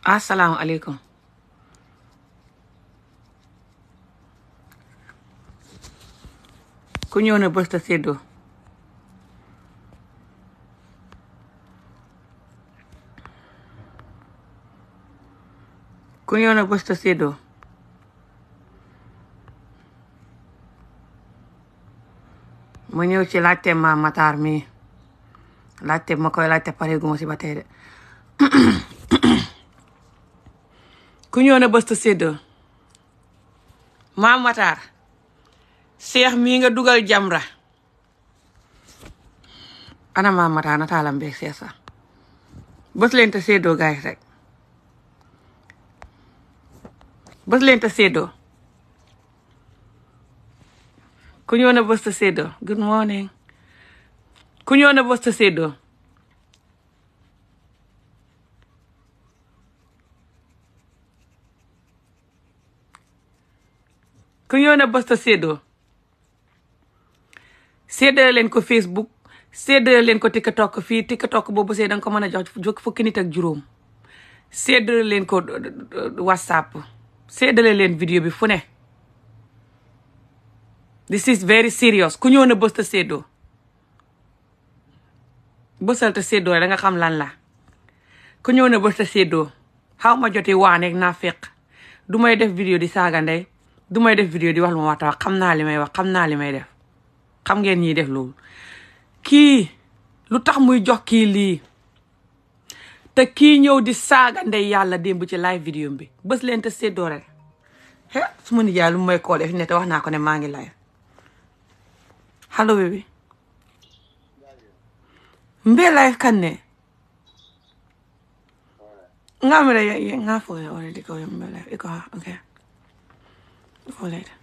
asalaamaaleykum. ku ñëw na bës ta séddoo. ku ñëw na bës ta séddoo. ma ñëw ci laajte ma Matar mi laajte ma koy laajte pare gu ma si ba tey de. ku ñëw na bës ta séddoo. ma Matar. Cheikh mii nga dugal Jamra. ana ma Matar nataalam beeg Cheikh sax. bës leen ta séddoo gaay rek. bës leen ta séddoo. ku ñëw na bës ta séddoo. good morning. ku ñëw na bës ta séddoo. ku ñëw na bës ta séddoo. séddale leen ko Facebook séddale leen ko TikTok fii TikTok boobu see danga ko mën a jox fukki nit ak juróom. séddale leen ko WhatsApp séddale leen vidéo bi fu ne. this is very serious. ku ñëw na bës ta séddoo. bësal ta séddoo da nga xam lan la. ku ñëw na bës ta séddoo. xaw ma joti waaneeg naa fekk du may def vidéo di saaga ndey du may def vidéo di wax lu ma wax xam naa li may wax xam naa li may def. xam ngeen ñiy def loolu. kii lu tax muy jox kii lii te kii ñëw di saaga ndey yàlla démb ci live vidéo bi bës leen te séddoo rek. su ma nijaay lu may koo def ne te wax naa ko ne maa ngi live. allo bébé. mbe live kan ne. nga mi la nga fo already ko mbe live iko okay. Fo later.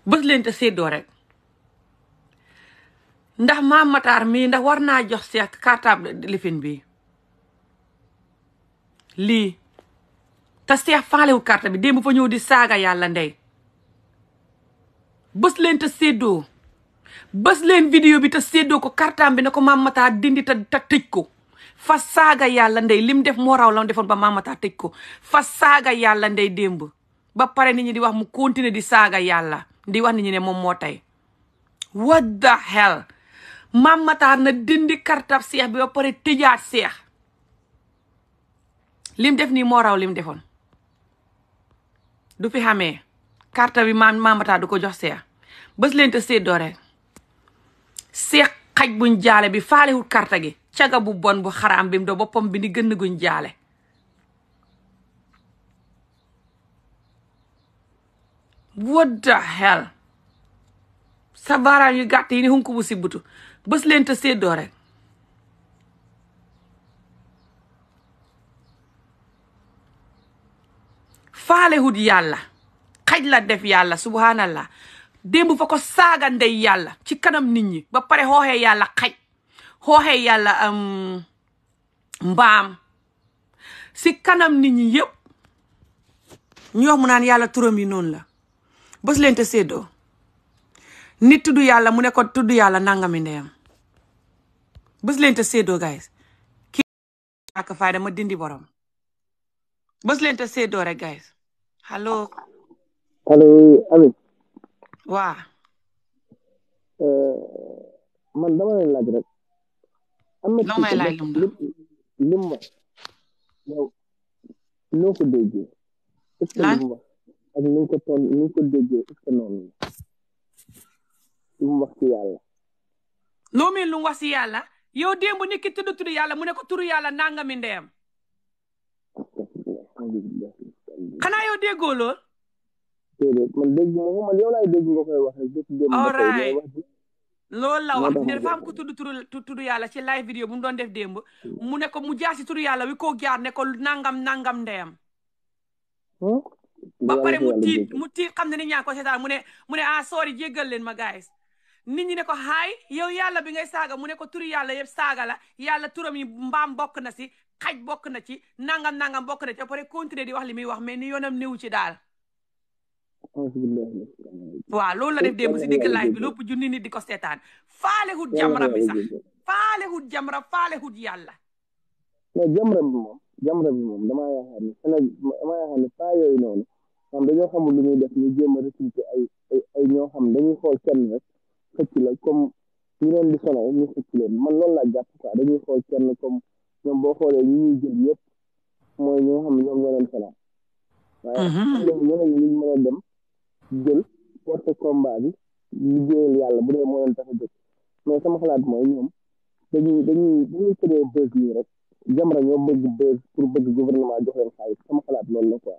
bës leen te séddoo rek. ndax maam Matar mii ndax war naa jox Seex cartable lifin bi lii te Seex faalewu carte bi démb fa ñëw di saaga yàlla ndey. bës leen te séddoo. bës leen vidéo bi te séddoo ko cartable bi ne ko maam Matar dindi te tëj ko. fa saaga yàlla ndey lim def moo raw la defoon ba maam Matar tëj ko. fa saaga yàlla ndey démb. ba pare nit ñi di wax mu continuer di saaga yàlla di wax nit ñi ne moom moo tey. what the hell. Maam Matar na dindi kartab Seex bi ba pare tëjaat Seex. lim def nii moo raw lim defoon. du fi xamee. karta bi Maam Matar du ko jox Seex. bës leen te séddoo rek. Seex xaj buñ jaale bi faalewul karta gi. caga bu bon bu xaraam bi mu do boppam bi ni gën guñ jaale. what the hell. sa baaraam yu gàtt yi ni xunku bu si butu bës leen te séddoo rek. faalewut yàlla xaj la def yàlla subhanallah. démb fa ko saaga ndey yàlla ci kanam nit ñi ba pare xooxee yàlla xaj xooxee yàlla mbaam si kanam nit ñi yëpp ñu wax mu naan yàlla turam yi noonu la. bës leen te séddoo. nit tudd yàlla mu ne ko tudd yàlla nangami ndeyam. bës leen te séddoo guys. kii ak fayda ma dindi borom. bës leen te séddoo rek guys. allo. allo Ami. waa. man dama leen laaj rek. am na loo may laaj lum la. lim wax yow noo ko déggee. lan. ak ni ko toon ni ko déggee est-ce que noonu la. lu mu wax ci yàlla. loo mel lu mu wax si yàlla. yow démb nit ki tudd yàlla mu ne ko turu yàlla nangami ndeyam. xanaa yow déggoo lool. déedéet man dégg man yow laay dégg nga koy wax rek. all right loolu la wax ne dafa am ku tudd yàlla ci live vidéo bu mu doon def démb. mu ne ko mu jaar si turu yàlla wi ko jaar ne ko nangam ndeyam. ba pare mu tiit xam ne nit ñaa ko seetaan mu ne sorry jéggal leen ma guys. nit ñi ne ko haay yow yàlla bi ngay saaga mu ne ko turu yàlla yëpp saaga la yàlla turam yi mbaam bokk na si xaj bokk na ci nangam bokk na ci ba pare continuer di wax li muy wax mais ni yoonam néew ci daal. waaw loolu la def démb si digg live bi lépp junni nit di ko seetaan. faalewut Jamra bi sax faalewut Jamra faalewut yàlla. mais Jamra bi moom damaa yaakaar ne damaa yaakaar ne saa yooyu noonu xam dañoo xamul lu ñuy def ñu jéem a recruter ay ñoo xam dañuy xool kenn rek xëcc la comme ñu leen di sonal ñu xëcc leen man loolu laa jàpp quoi dañuy xool kenn comme ñoom boo xoolee ñi ñuy jël yëpp mooy ñoo xam ne ñoom ñoo leen sonal waaye ñeneen ñi mën a dem jël porte combat bi liggéeyal yàlla bu dee moo leen tax a jóg mais sama xalaat mooy ñoom dañuy tëddee bës nii rek Jamra ñoo bëgg bës pour bëgg gouvernement jox leen xaalis sama xalaat loolu la quoi.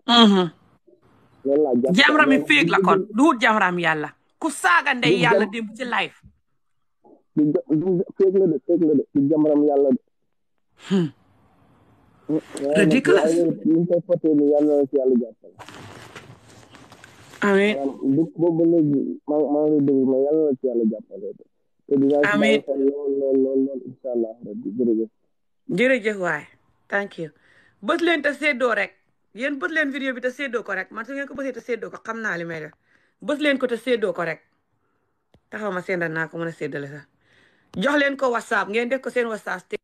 loolu laa jàpp Jamra mi féeg la kon du wut Jamraam yàlla ku saaga ndey yàlla démb ci live. du féeg la de du Jamraam yàlla de. ridiculous. ñu koy foté ni yàlla na ci yàlla jàppale. amiin boobu ba léegi maa ngi dégg mais yàlla na ci yàlla jàppale te dinaa ci bàyyi xel lool incha allah rabbi jërëjëf waay thank you bës leen te séddoo rek yéen bës leen vidéo bi te séddoo ko rek man su ngeen ko bësee te séddoo ko xam naa li may def bës leen ko te séddoo ko rek taxaw ma sendal naa ko mën a séddale sax jox leen ko whatsapp ngeen def ko seen whatsapp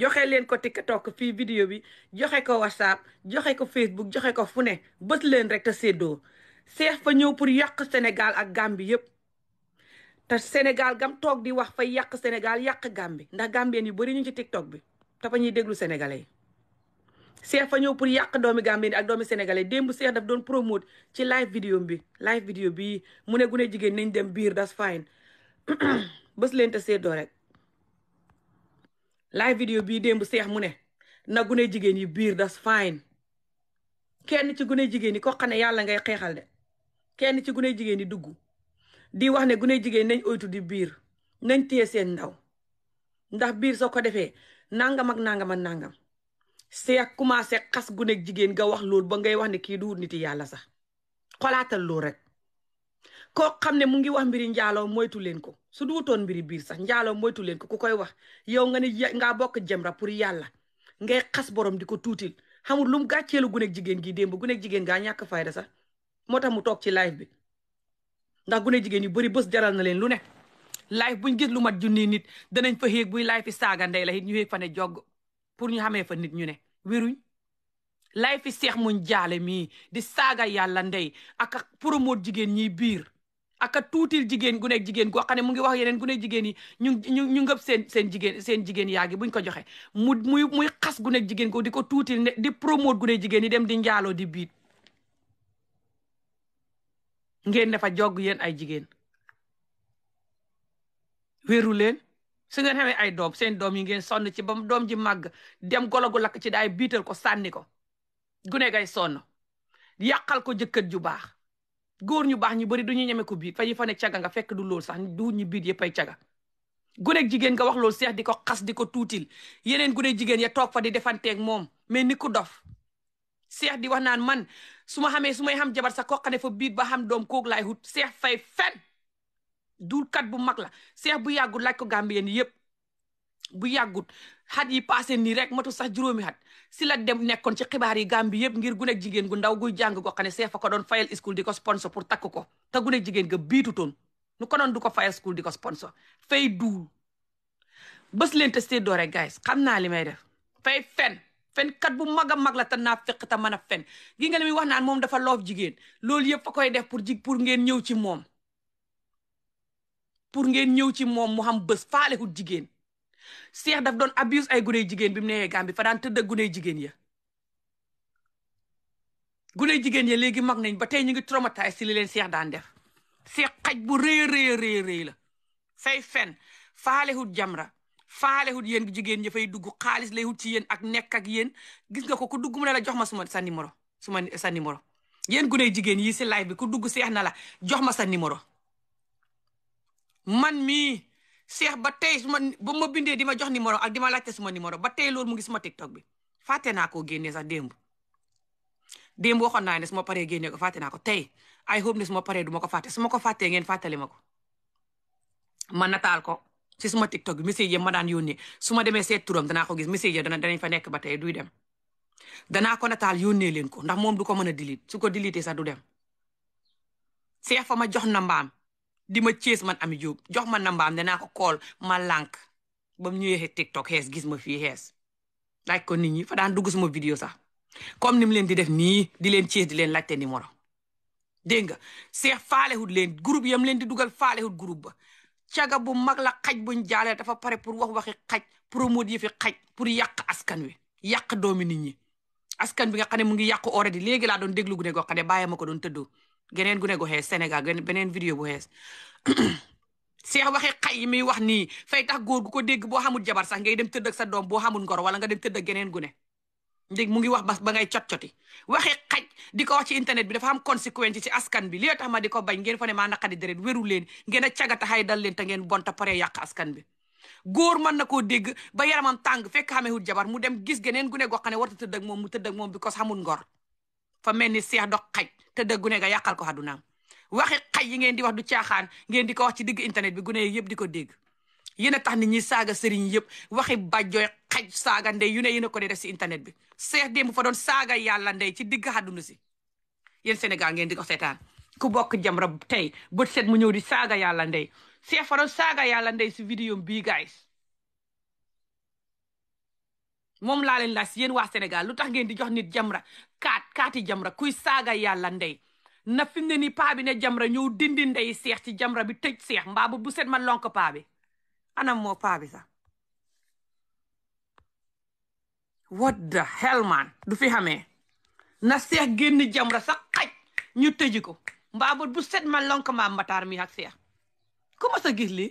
joxe leen ko TikTok fii vidéo bi joxe ko whatsapp joxe ko Facebook joxe ko fu ne bës leen rek te séddoo Seex fa ñëw pour yàq Sénégal ak Gambie yëpp te Sénégal gam toog di wax fa yàq Sénégal yàq Gambie ndax Gambien yu bari ñu ci TikTok bi te fa ñuy déglu sénégalais yi Seex fa ñëw pour yàq doomi Gambien ak doomi sénégalais démb Seex daf doon promote ci live vidéo bi mu ne gune jigéen nañ dem biir that's fine bës leen te séddoo rek live vidéo bii démb Seex mu ne na gune jigéen yi biir that's fine kenn ci gune jigéen yi ko xam ne yàlla ngay xeexal de kenn ci gune jigéen yi dugg di wax ne gune jigéen nañ oytu di biir nañ téye seen ndaw ndax biir soo ko defee nangam ak nangam ak nangam Seex commencé xas gune jigéen nga wax loolu ba ngay wax ne kii du wut niti yàlla sax xolaatal loolu rek koo xam ne mu ngi wax mbiri njaaloo moytu leen ko su duutoon mbiri biir sax njaaloo moytu leen ko ku koy wax yow nga ne ngaa bokk Jamra pour yàlla ngay xas borom di ko tuutil xamul lu mu gàcceelu gunek jigéen gi démb gunek jigéen gaa ñàkk fayda sax moo tax mu toog ci live bi ndax gune jigéen yu bari bés jaral na leen lu ne live buñ gis lu mat junni nit danañ fa xéeg buy live fi saaga ndey la it ñu xéeg fa ne jog pour ñu xamee fa nit ñu ne wéruñ live fi Seex muñ jaale mii di saaga yàlla ndey aka promote jigéen ñiy biir aka tuutil jigéen gunek jigéen goo xam ne mu ngi wax yeneen gunek jigéen yi ñu ngëp seen jigéen yaa gi buñ ko joxe muy xas gunek jigéen ko di ko tuutil ne di promote gunek jigéen yi dem di njaaloo di biit ngeen ne fa jog yéen ay jigéen wéeru leen su ngeen xamee ay doom seen doom yi ngeen sonn ci ba doom ji màgg dem golo gu lakk ci daay biital ko sànni ko gune gay sonn yàqal ko jëkkër ju baax góor ñu baax ñu bari du ñu ñeme ko biit fa ñu fa ne caga nga fekk du loolu sax du ñu biit yëpp ay caga guneeg jigéen nga wax loolu Seex di ko xas di ko tuutil yeneen guneeg jigéen ya toog fa di defanteeg moom mais ni ku dof Seex di wax naan man su ma xamee su may xam jabar sax koo xam ne fa biit ba xam doom koog laay hut Seex fay fen duulkat bu mag la Seex bu yàggut laaj ko Gambien yëpp bu yàggut xat yi passé nii rek matu sax juróomi xat si la dem nekkoon ci xibaar yi Gambie yëpp ngir guneeg jigéen gu ndaw guy jàng ko xam ne Seex fa ko doon fayal school di ko sponsor pour takk ko te guneeg jigéen ga biitutoon nu ko doon du ko fayal school di ko sponsor fay duul bés leen te séddoo rek guys xam naa li may def fay fen kat bu mag a mag la te naa fekk te mën a fen gi nga li muy wax naan moom dafa loof jigéen loolu yëpp fa koy def pour ngeen ñëw ci moom mu xam bés faalewut jigéen Seex daf doon abuse ay guney jigéen bi mu neexee Gambie fa daan tëdd ak guney jigéen ya léegi mag nañ ba tey ñu ngi traumatisé si li leen Seex daan def Seex xaj bu rëy la fay fen faalewut Jamra faalewut yéen jigéen ñi fay dugg xaalis lay wut ci yéen ak nekk ak yéen gis nga ko ku dugg mu ne la jox ma sa numéro yéen guney jigéen yi si live bi ku dugg Seex na la jox ma sa numéro man mii Seex ba tey ba ma bindee di ma jox numéro ak di ma laajte suma numéro ba tey loolu mu ngi suma TikTok bi fàtte naa koo génnee sax démb waxoon naa ne su ma paree génnee ko fàtte naa ko tey I hope ne su ma paree du ma ko fàtte su ma ko fàttee ngeen fàttali ma ko ma nataal ko ci suma TikTok bi message yi ma daan yónnee su ma demee seet turam danaa ko gis message yi danañ fa nekk ba tey duy dem danaa ko nataal yónnee leen ko ndax moom du ko mën a delete su ko delete sax du dem seex fa ma jox na mbaam di ma cees man Ami Jóob jox ma na mbaam danaa ko kool ma lànk ba mu ñëwee TikTok xees gis ma fii xees laaj ko nit ñi fa daan dugg suma vidéo sax comme ni mu leen di def nii di leen cees di leen laajte numéro dégg nga seex faalewut leen groupe yam leen di dugal faalewut groupe ba caga bu mag la xaj buñ jaale dafa pare pour wax waxi xaj promote yi fi xaj pour yàq askan wi yàq doomi nit ñi askan bi nga xam ne mu ngi yàqu already léegi laa doon déglu gune goo xam ne bàyyi ma ko doon tëddoo geneen gune go xees Sénégal beneen vidéo bu xees seex waxi xay yi muy wax nii fay tax góor gu ko dégg boo xamul jabar sax ngay dem tëdd ak sa doom boo xamul ngor wala nga dem tëdd ak geneen gune ndég mu ngi wax ba ngay cot-coti waxi xaj di ko wax ci internet bi dafa am conséquence ci askan bi li tax ma di ko bañ ngeen fa ne maa naqadi deret wéru leen ngeen a cagata xay dal leen te ngeen bon ta pare yàq askan bi góor mën na koo dégg ba yaramam tàng fekk xamewut jabar mu dem gis geneen gune goo xam ne warta tëdd ak moom mu tëdd ak moom because xamul ngor fa mel ni seex dox xaj tëdd ak gune ga yàqal ko xadunaam waxi xaj yi ngeen di wax du caaxaan ngeen di ko wax ci digg internet bi gune yëpp di ko dégg yéen a tax nit ñi saaga sëriñ yëpp waxi bàjjooy xaj saaga ndey yu ne yéen a ko dee def si internet bi seex démb fa doon saaga yàlla ndey ci digg àdduna si yéen Sénégal ngeen di ko seetaan ku bokk Jamra tey bët set mu ñëw di saaga yàlla ndey seex fa doon saaga yàlla ndey si vidéo bii guys moom laa leen laaj si yéen waa Sénégal lu tax ngeen di jox nit Jamra kaati Jamra kuy saaga yàlla ndey na fi mu ne nii paa bi ne Jamra ñëw dindi ndey seex ci Jamra bi tëj seex mbaa bu set ma lonk paa bi anam moo paa bi sax what the hell man du fi xamee na seex génn Jamra sax xaj ñu tëji ko mbaa bu set ma lonk maam mataar mi ak seex ku ma sa gis lii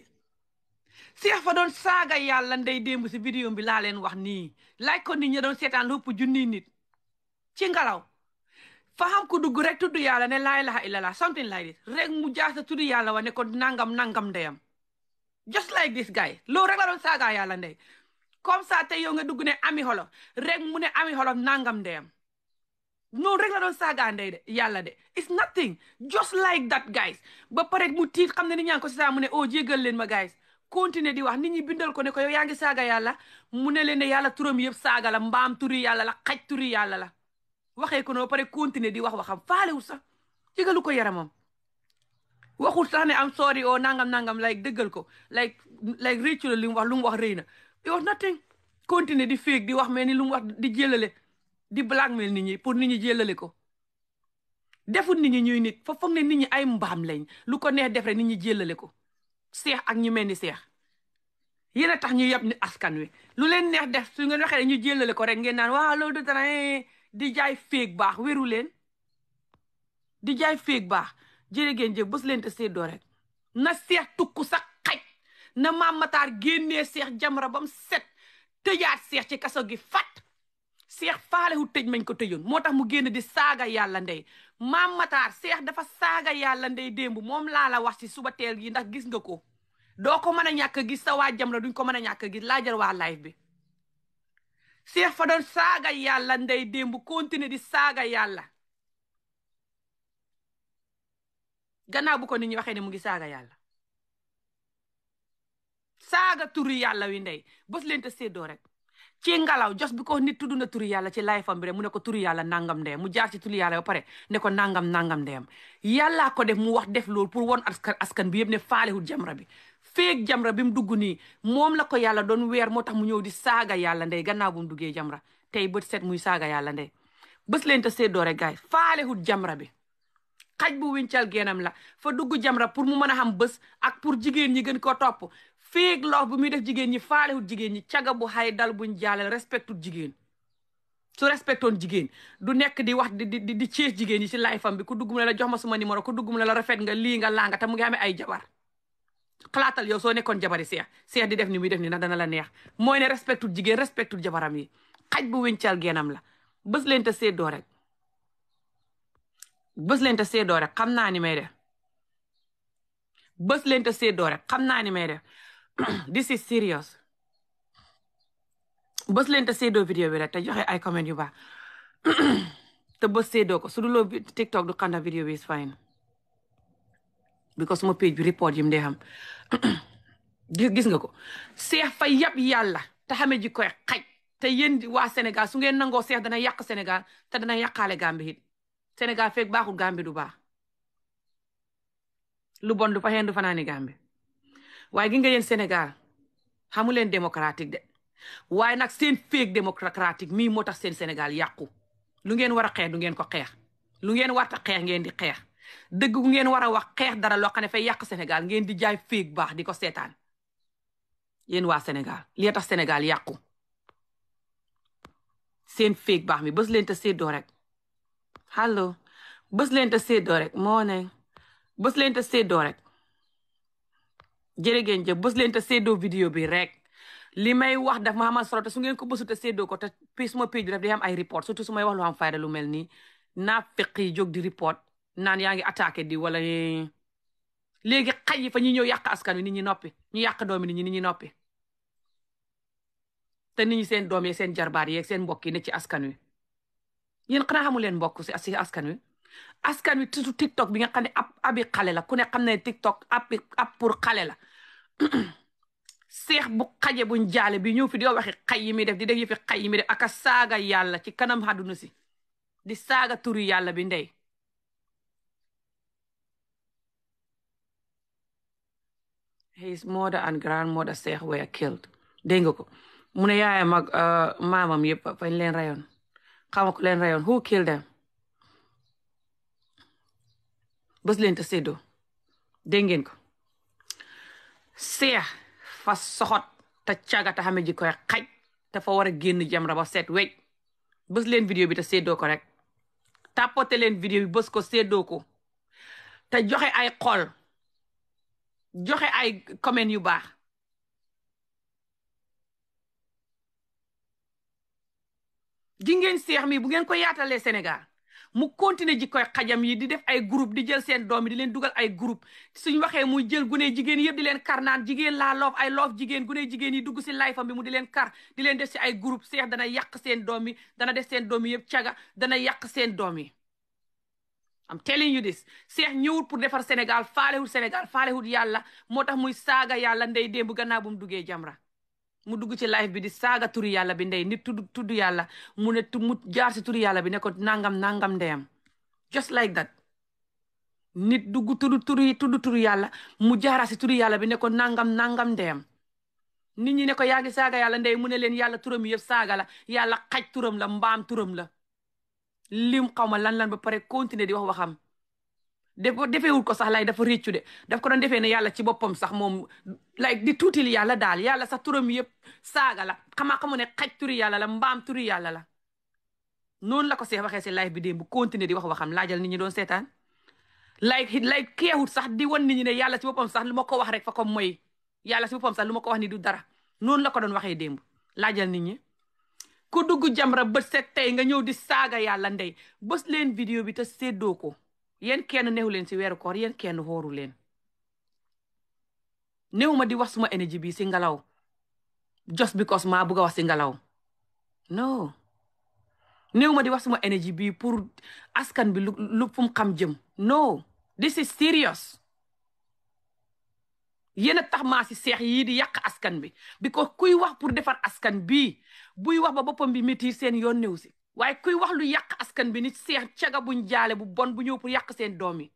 seex fa doon saaga yàlla ndey démb si vidéo bi laa leen wax nii laaj ko nit ñi doon seetaan lu ëpp junniy nit ci ngelaw fa xam ko dugg rek tudd yàlla ne laa ilaha illallah something like this rek mu jaasa tudd yàlla wa ne ko nangam ndeyam just like this guy loolu rek la doon saaga yàlla ndey comme ça te yow nga dugg ne Amieolof rek mu ne Amieolof nangam ndeyam noonu rek la doon saaga ndey de yàlla de it's nothing just like that guys ba pare mu tiit xam ne ni ñaan ko si saa mu ne oh jéggal leen ma guys continuer di wax nit ñi bindal ko ne ko yow yaa ngi saaga yàlla mu ne leen ne yàlla turam yëpp saaga la mbaam turi yàlla la xaj turi yàlla la waxee ko noonu ba pare continuer di wax waxam faalewul sax jégalu ko yaramam waxul sax ne am sorry o nangam like dëggal ko like réccu la li mu wax rëy na it was nothing continuer di féeg di wax mais ni lu mu wax di jëlale di blackmail nit ñi pour nit ñi jëlale ko deful nit ñi ñuy nit fa foog ne nit ñi ay mbaam lañ lu ko neex def rek nit ñi jëlale ko seex ak ñu mel ni seex yéen a tax ñu yab ni askan wi lu leen neex def su ngeen waxee ñu jëlale ko rek ngeen naan waaw loolu du dara di jaay féeg baax wéru leen di jaay féeg baax jërë ngeen jëf bës leen te séddoo rek na seex tukku sa xaj na maam mataar génnee seex Jamra bam set tëjaat seex ci kaso gi fat seex faalewu tëj mañ ko tëjoon moo tax mu génn di saaga yàlla ndey maam mataar seex dafa saaga yàlla ndey démb moom laa la wax ci suba teel gi ndax gis nga ko doo ko mën a ñàkk gis sa waa Jamra duñ ko mën a ñàkk gis laajal waa live bi seex fa doon saaga yàlla ndey démb continuer di saaga yàlla gannaaw bu ko nit ñi waxee ne mu ngi saaga yàlla saaga turi yàlla wi ndey bës leen te séddoo rek ci ngalaw jos bi ko nit tudd na turi yàlla ci live fam bi rek mu ne ko turi yàlla nangam ndeyam mu jaar ci turi yàlla ba pare ne ko nangam ndeyam yàllaa ko def mu wax def loolu pour won askan bi yëpp ne faalewul Jamra bi feeg Jamra bi mu dugg nii moom la ko yàlla doon weer moo tax mu ñëw di saaga yàlla ndey gannaaw bu mu duggee Jamra tey bët set muy saaga yàlla ndey bës leen te séddoo rek gaay faalewul Jamra bi xaj bu wincal geenam la fa dugg Jamra pour mu mën a xam bés ak pour jigéen ñi gën ko topp féeg lox bu muy def jigéen ñi faalewut jigéen ñi caga bu xay dal buñ jaaleel respectut jigéen su respectoon jigéen du nekk di wax di cees jigéen ñi ci live fam bi ku dugg mu ne la jox ma suma numéro ku dugg mu ne la rafet nga lii nga laa nga te mu ngi amee ay jabar xalaatal yow soo nekkoon jabari seex di def ni muy def ni ndax dana la neex mooy ne respectut jigéen respectut jabaram yi xaj bu wincal geenam la bés leen te séddoo rek bës leen te séddoo rek xam naa ni may def bës leen te séddoo rek xam naa ni may def this is serious bës leen te séddoo vidéo bi rek te joxe ay comment yu baax te bës séddoo ko su duloo TikTok du xanda vidéo bi is fine because suma page bi report yi mu dee xam gis nga ko seex fa yab yàlla te xame ji koy xaj te yéen waa Sénégal su ngeen nangoo seex dana yàq Sénégal te dana yàqaale Gambie it Sénégal feeg baaxul Gambie du baax lu bon du fa xeen du fanaani Gambie waaye gi nga yéen Sénégal xamu leen démocratique de waaye nag seen féeg démocratique mii moo tax seen Sénégal yàqu lu ngeen war a xeex du ngeen ko xeex lu ngeen warta xeex ngeen di xeex dëgg gu ngeen war a wax xeex dara loo xam ne fay yàq Sénégal ngeen di jaay féeg baax di ko seetaan yéen waa Sénégal li tax Sénégal yàqu seen féeg baax mi bës leen te séddoo rek allo bës leen te séddoo rek moo ne bës leen te séddoo rek jërë ngeen jëf bës leen te séddoo vidéo bi rek li may wax daf ma xamal solo te su ngeen ko bësu te séddoo ko te suma page bi daf di am ay report surtout su may wax lu am fayda lu mel nii naa fekk yi jóg di report naan yaa ngi attaqué di wala léegi xaj yi fa ñuy ñëw yàq askan wi nit ñi noppi ñu yàq doomi nit ñi noppi te nit ñi seen doom yeeg seen jarbaat yeeg seen mbokk yi ne ci askan wi yéen xanaa xamu leen mbokk si askan wi askan wi surtout TikTok bi nga xam ne abi xale la ku ne xam ne TikTok ab pour xale la seex bu xaje buñ jaale bi ñëw fi di waxi xay yi mi def di def yëfi xay yi mi def aka saaga yàlla ci kanam àdduna si di saaga turi yàlla bi ndey his mother and grandmother seex were killed dégg nga ko mu ne yaayam ak maamam yëpp fañ leen rayoon xama ko leen rayoon who killed them bës leen te séddoo dégg ngeen ko seex fa soxot te caga te xame ji koy xaj te fa war a génn Jamra ba set wecc bës leen vidéo bi te séddoo ko rek tapote leen vidéo bi bës ko séddoo ko te joxe ay xol joxe ay comment yu baax ji ngeen seex mi bu ngeen ko yaatalee Sénégal mu continuer ji koy xajam yi di def ay groupe di jël seen doom yi di leen dugal ay groupe suñ waxee muy jël gune jigéen yëpp di leen kar naan jigéen laa loof ay loof jigéen gune jigéen yi dugg si life am bi mu di leen kar di leen def si ay groupe seex dana yàq seen doom yi dana def seen doom yi yëpp caga dana yàq seen doom yi am telling you this seex ñëwul pour defar Sénégal faalewul yàlla moo tax muy saaga yàlla ndey démb gannaaw bu mu duggee Jamra mu dugg ci live bi di saaga turi yàlla bi ndey nit tudd yàlla mu ne mu jaar si turi yàlla bi ne ko nangam ndeyam just like that nit dugg tudd turi yàlla mu jaara si turi yàlla bi ne ko nangam ndeyam nit ñi ne ko yaa ngi saaga yàlla ndey mu ne leen yàlla turam yëpp saaga la yàlla xaj turam la mbaam turam la lim xaw ma lan ba pare continuer di wax waxam defeewul ko sax lay dafa réccu de daf ko doon defee ne yàlla ci boppam sax moom like di tuutil yàlla daal yàlla sax turam yëpp saaga la xamu ne xaj turi yàlla la mbaam turi yàlla la noonu la ko seex waxee si live bi démb bu continuer di wax waxam laajal nit ñi doon seetaan like keexut sax di wan nit ñi ne yàlla ci boppam sax lu ma ko wax rek fa ko mooy yàlla ci boppam sax lu ma ko wax ni du dara noonu la ko doon waxee démb laajal nit ñi ku dugg Jamra bët set tey nga ñëw di saaga yàlla ndey bës leen vidéo bi te séddoo ko yéen kenn neexu leen si weeru koor yéen kenn xooru leen néew ma di wax suma énergie bi si ngelaw just because maa bugg a wax si ngelaw no néew ma di wax suma énergie bi pour askan bi lu fu mu xam jëm no this is serious yéen a tax maa si seex yii di yàq askan bi because kuy wax pour defar askan bi buy wax ba boppam bi métti seen yoon néew si waaye kuy wax lu yàq askan bi nit seex caga buñ jaale bu bon bu ñëw pour yàq seen doom yi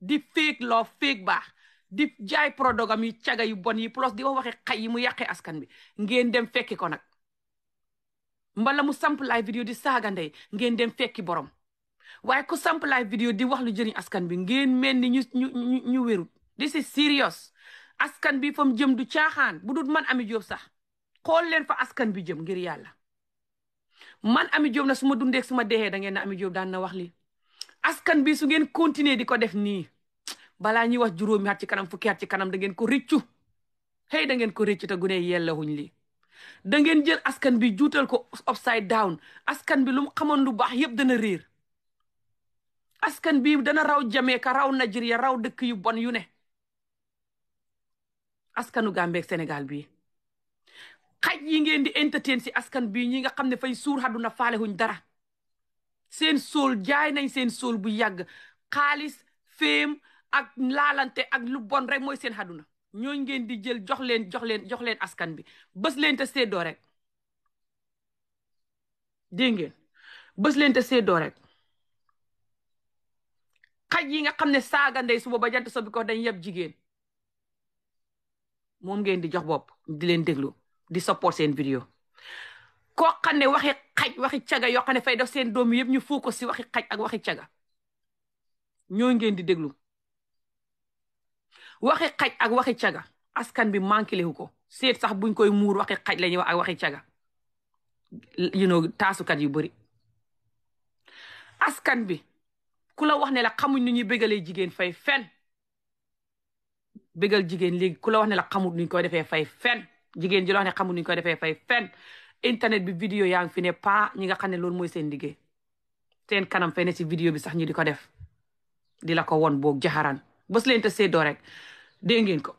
di féeg loo féeg baax di jaay prodogam yi caga yu bon yi plus di wax waxe xay yi mu yàqee askan bi ngeen dem fekki ko nag mbala mu samp live vidéo di saaga ndey ngeen dem fekki borom waaye ku samp live vidéo di wax lu jëriñ askan bi ngeen mel ni ñu wérut this is serious askan bi fam jëm du caaxaan bu dul man Ami Jóob sax xool leen fa askan bi jëm ngir yàlla man Ami Jóob na su ma dundee su ma deexee da ngeen na Ami Jóob daan na wax li askan bi su ngeen continuer di ko def nii balaa ñuy wax juróomi at ci kanam fukki at ci kanam da ngeen ko rëccu hey da ngeen ko rëccu te gune yella huñ lii da ngeen jël askan bi juutal ko upside down askan bi lu mu xamoon lu baax yëpp dana réer askan bi dana raw Jamaica raw Nigeria raw dëkk yu bon yu ne askanu Gambie ak Sénégal bii xaj yi ngeen di entertain si askan bii ñi nga xam ne fay suur àdduna faale huñ dara seen sool jaay nañ seen sool bu yàgg xaalis féem ak laalante ak lu bon rek mooy seen àdduna ñooñ ngeen di jël jox leen askan bi bës leen te séddoo rek dégg ngeen bës leen te séddoo rek xaj yi nga xam ne saaga ndey suba ba jant so bi ko dañ yeb jigéen moom ngeen di jox bopp di leen déglu di support seen vidéo koo xam ne waxi xaj waxi caga yoo xam ne fay def seen doom yëpp ñu focus si waxi xaj ak waxi caga ñoo ngeen di déglu waxi xaj ak waxi caga askan bi manqué lewu ko seet sax buñ koy muur waxi xaj la ñuy wax ak waxi caga taasukat yu bari askan bi ku la wax ne la xamuñ nu ñuy bégalee jigéen fay fen bégal jigéen léegi ku la wax ne la xamut nuñ koy defee fay fen jigéen ji la wax ne xamut nuñ koy defee fay fen internet bi vidéo yaa ngi fi ne pas ñi nga xam ne loolu mooy seen liggéey seen kanam fay ne si vidéo bi sax ñu di ko def di la ko won boog jaxaran bés leen te seddoo rek dégg ngeen ko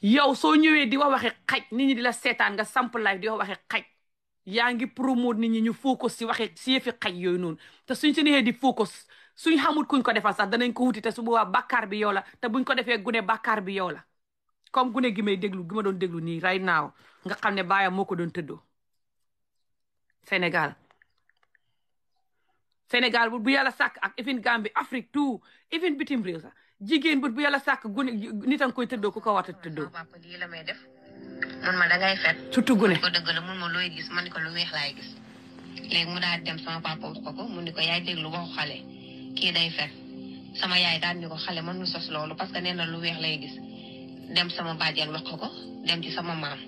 yow soo ñëwee di wax waxi xaj nit ñi di la seetaan nga samp live di wax waxi xaj yaa ngi promote nit ñi ñu focus si waxi si yëfi xaj yooyu noonu te suñ si neexee di focus suñ xamut kuñ ko defal sax danañ ko wuti te su boobaa bàkkaar bi yow la te buñ ko defee gune bàkkaar bi yow la comme gune gi may déglu gi ma doon déglu nii right now nga xam ne baayam moo ko doon tëddoo Sénégal bu yàlla sàkk ak even Gambie Afrique tout even bitim réew sax jigéen bu yàlla sàkk gune nit a nga koy tëddoo ku ko war a tëddoo. papa lii la may def mun ma dangay fet surtout gune ko dëgg la mun ma looy gis man ni ko lu weex laay gis léegi mu daal dem sama papa wax ko mu ni ko yaay déglu waxu xale kii day fet sama yaay daal ni ko xale mënul sos loolu parce que nee na lu weex lay gis dem sama bàjjen wax ko dem ci sama maam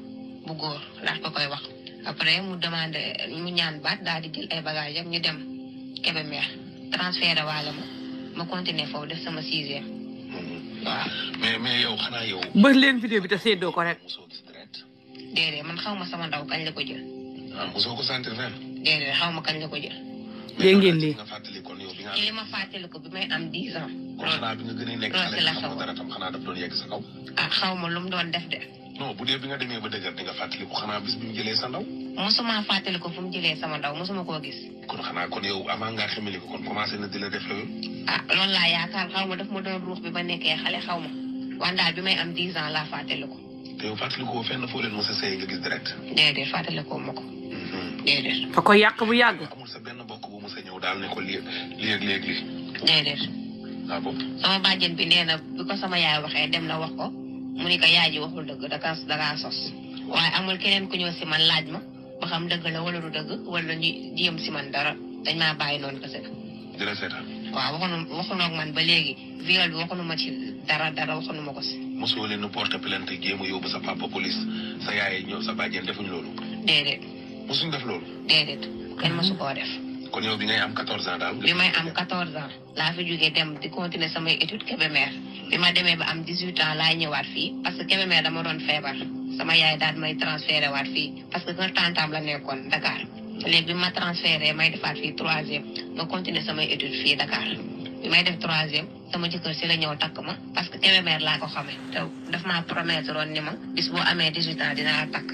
bu góor daal ko koy wax après mu demandé mu ñaan baat daal di jël ay bagages am ñu dem Kébémer transféré waale ma continuer foofu def sama 6e. waaw mais yow xanaa yow. ba leen vidéo bi te séddoo ko rek. déedéet man xaw ma sama ndaw kañ la ko jël. ah mosoo ko sentir fenn. déedéet xaw ma kañ la ko jël. dégg ngeen lii. nga fàttali kon yow bi nga. ci li ma fàttali ko bi may am 10 ans. kon xanaa bi nga gën a nekk xale nga xamoo dara tam xanaa daf doon yegg sa kaw. ah xaw ma lu mu doon def de. non bu dee bi nga demee ba dëgër di nga fàttali ko xanaa bis bi mu jëlee sa ndaw. mosuma fàttali ko fu mu jëlee sama ndaw mosuma koo gis. kon xanaa kon yow avant ngaa xamali ko kon commencé na di la def loolu. ah loolu laa yaakaar xaw ma daf ma doon ruux bi ba nekkee xale xaw ma wan daal bi may am 10 ans laa fàttali ko. te yow fàttali ko fenn foo leen mos a sëy nga gis direct. déedéet fàttali ko ma ko. déedéet. fa ko yàq bu yàgg. amul sa benn bokk bu mos a ñëw daal ne ko léeg-léeg. déedéet. ah bon. sama bàjjen bi nee na bi ko sama yaay waxee dem na wax ko mu ni ko yaay ji waxul dëgg dakaa sos waaye amul keneen ku ñëw si man laaj ma ba xam dëgg la wala du dëgg wala ñu jéem si man dara dañ maa bàyyi noonu kese. dina seetaan. waaw waxuñu ak man ba léegi viol bi waxuñu ma ci dara waxuñu ma ko si. mosoo leen porter plainte jéem a yóbbu sa papa police sa yaay ñëw sa bàjjen defuñu loolu. déedéet. mosuñ def loolu. déedéet kenn mosu koo def. kon yow bi ngay am 14 ans daal. bi may am 14 ans laa fi jógee dem di continuer samay études Kébémer bi ma demee ba am 18 ans laay ñëwaat fii parce que Kébémer dama doon feebar sama yaay daal may transféré waat fii parce que kër tantam la nekkoon Dakar léegi bi ma transféré may defaat fii 3e ma continuer samay études fii Dakar bi may def 3e sama jëkkër si la ñëw takk ma parce que Kébémer laa ko xamee te daf maa promettre woon ni ma bis boo amee 18 ans dinaa takk